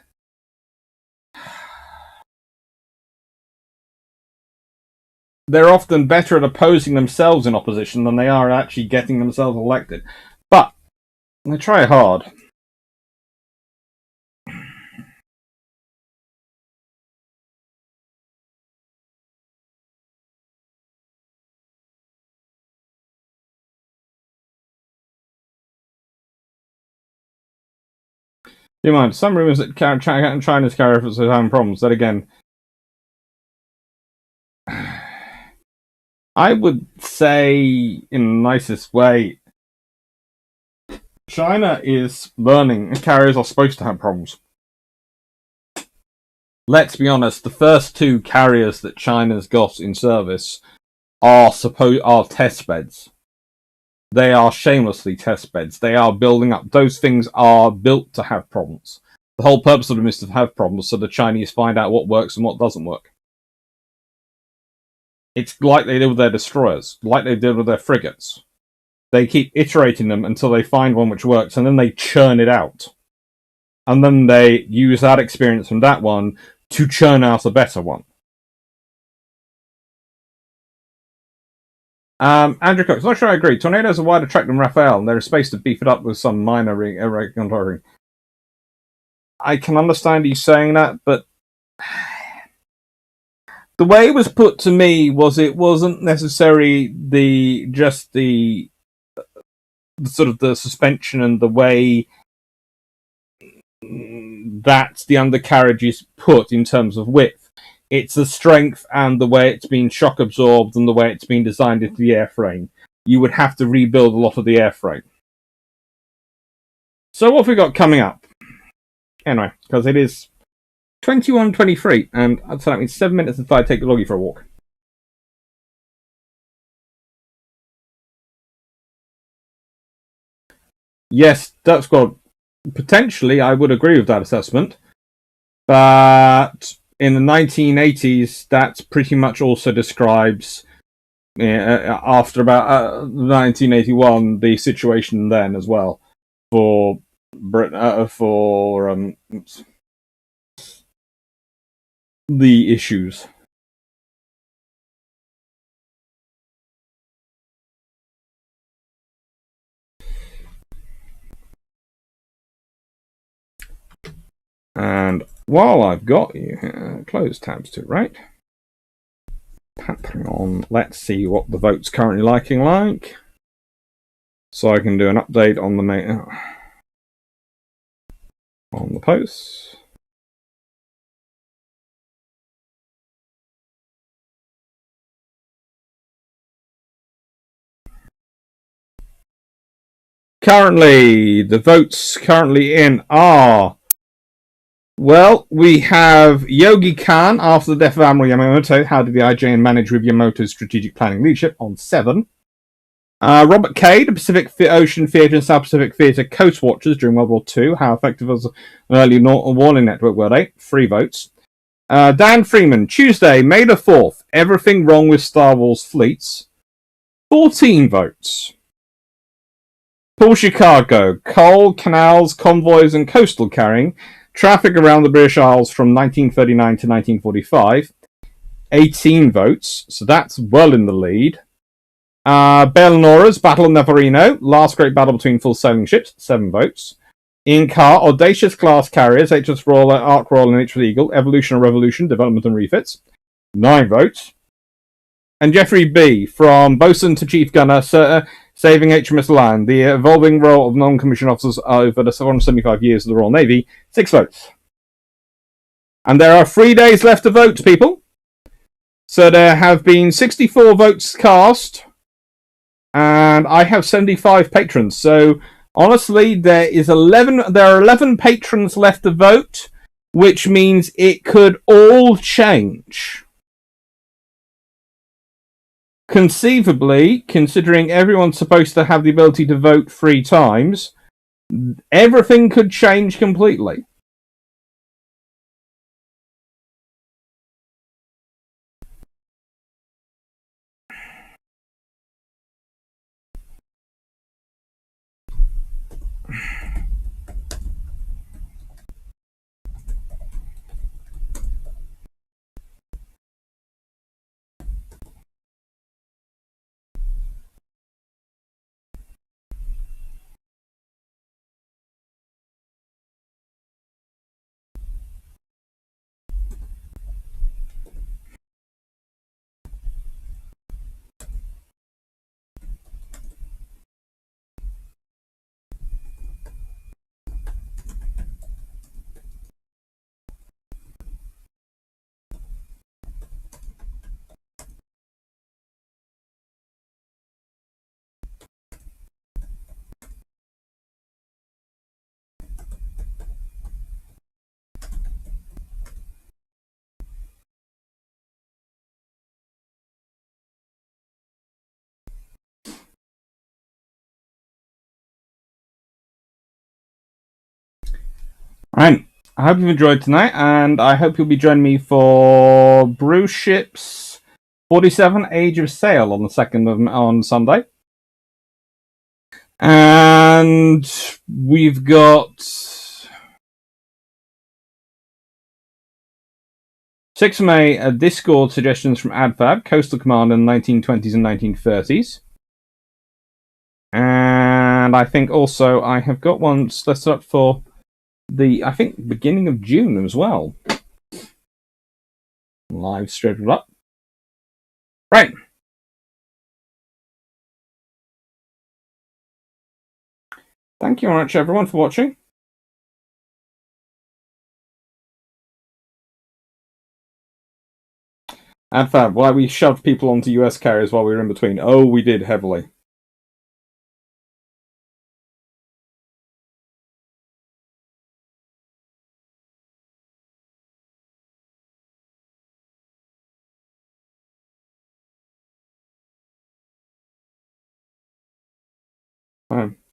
S1: they're often better at opposing themselves in opposition than they are actually getting themselves elected. But they try hard. Do you mind? Some rumours that China's carrier efforts are having problems. That again, I would say, in the nicest way, China is learning carriers are supposed to have problems. Let's be honest, the first two carriers that China's got in service are test beds. They are shamelessly test beds. They are building up. Those things are built to have problems. The whole purpose of them is to have problems so the Chinese find out what works and what doesn't work. It's like they did with their destroyers, like they did with their frigates. They keep iterating them until they find one which works, and then they churn it out. And then they use that experience from that one to churn out a better one. Andrew Cox, not sure I agree. Tornado's a wider track than Raphael, and there is space to beef it up with some minor irregularity. I can understand you saying that, but the way it was put to me was it wasn't necessarily the sort of the suspension and the way that the undercarriage is put in terms of width. It's the strength and the way it's been shock absorbed and the way it's been designed into the airframe. You would have to rebuild a lot of the airframe. So what have we got coming up? Anyway, because it is 21:23, and so that means 7 minutes until I take the doggy for a walk. Yes, Duck Squad, potentially I would agree with that assessment, but in the 1980s, that pretty much also describes, after about 1981, the situation then as well for Britain, the issues. And while I've got you, close tabs to right. Tapping on, let's see what the vote's currently looking like. So I can do an update on the posts. Currently, the votes currently in are, well, we have Yogi Khan after the death of Admiral Yamamoto. How did the IJN manage with Yamamoto's strategic planning leadership on 7? Robert K, the Pacific Ocean Theatre and South Pacific Theatre Coast Watchers during World War II. How effective was an early warning network, were they? 3 votes. Dan Freeman, Tuesday, May the 4th. Everything wrong with Star Wars fleets. 14 votes. Paul Chicago, coal, canals, convoys, and coastal carrying. Traffic around the British Isles from 1939 to 1945. 18 votes, so that's well in the lead. Nora's Battle of Navarino, last great battle between full sailing ships, 7 votes. Ian Carr, Audacious class carriers, HS Royal, Ark Royal, and HS Eagle, Evolution or Revolution, development and refits, 9 votes. And Jeffrey B. from Bosun to Chief Gunner, saving HMS Land, the evolving role of non-commissioned officers over the 175 years of the Royal Navy, 6 votes. And there are 3 days left to vote, people. So there have been 64 votes cast, and I have 75 patrons. So honestly, there are 11 patrons left to vote, which means it could all change. Conceivably, considering everyone's supposed to have the ability to vote 3 times, everything could change completely. Alright, I hope you've enjoyed tonight, and I hope you'll be joining me for Brew Ship's 47 Age of Sail on the 2nd on Sunday. And we've got 6 May Discord suggestions from AdFab, Coastal Command in the 1920s and 1930s. And I think also I have got one set up for I think beginning of June as well. Live scheduled up. Right. Thank you very much, everyone, for watching. AdFab, why we shoved people onto US carriers while we were in between. Oh, we did heavily.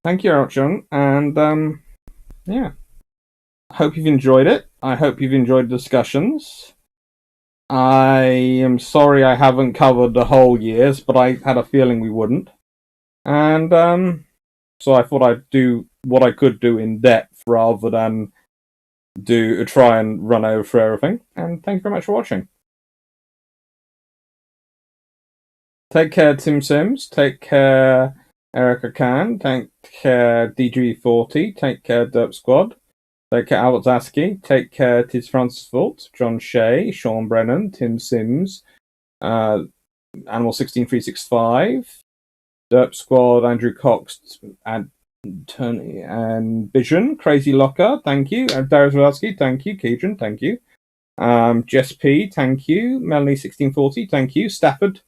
S1: Thank you, Archon, and yeah. I hope you've enjoyed it. I hope you've enjoyed the discussions. I am sorry I haven't covered the whole years, but I had a feeling we wouldn't. And so I thought I'd do what I could do in depth rather than try and run over for everything. And thank you very much for watching. Take care, Tim Sims. Take care, Erica Khan. Take care, DG40. Take care, Derp Squad. Take care, Albert Zasky. Take care, Tis Francis Volt, John Shea, Sean Brennan, Tim Sims, Animal 16365, Derp Squad, Andrew Cox, and Tony and Vision, Crazy Locker, thank you. Darius Wadatsky, thank you. Keidron, thank you. Jess P, thank you. Melanie 1640, thank you. Stafford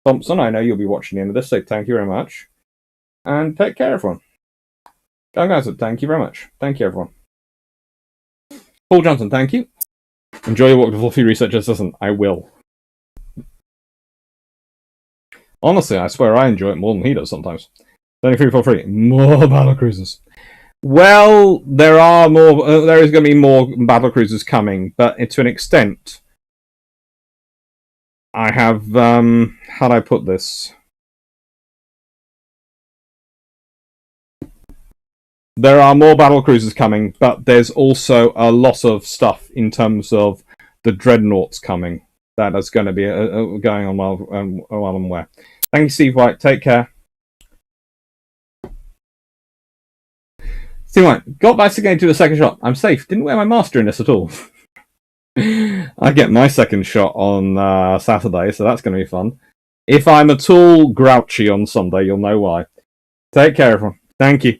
S1: Thompson, I know you'll be watching the end of this, so thank you very much. And take care, everyone. Guys, thank you very much. Thank you, everyone. Paul Johnson, thank you. Enjoy your walk to Fluffy Research Assistant. I will. Honestly, I swear I enjoy it more than he does sometimes. 2343. More battle cruisers. Well, there are more. There is going to be more battle cruisers coming, but to an extent, I have. How do I put this? There are more battle cruisers coming, but there's also a lot of stuff in terms of the dreadnoughts coming. That is going to be going on while I'm aware. Thank you, Steve White. Take care. Steve White, got back again to the second shot. I'm safe. Didn't wear my mask during this at all. I get my second shot on Saturday, so that's going to be fun. If I'm at all grouchy on Sunday, you'll know why. Take care, everyone. Thank you.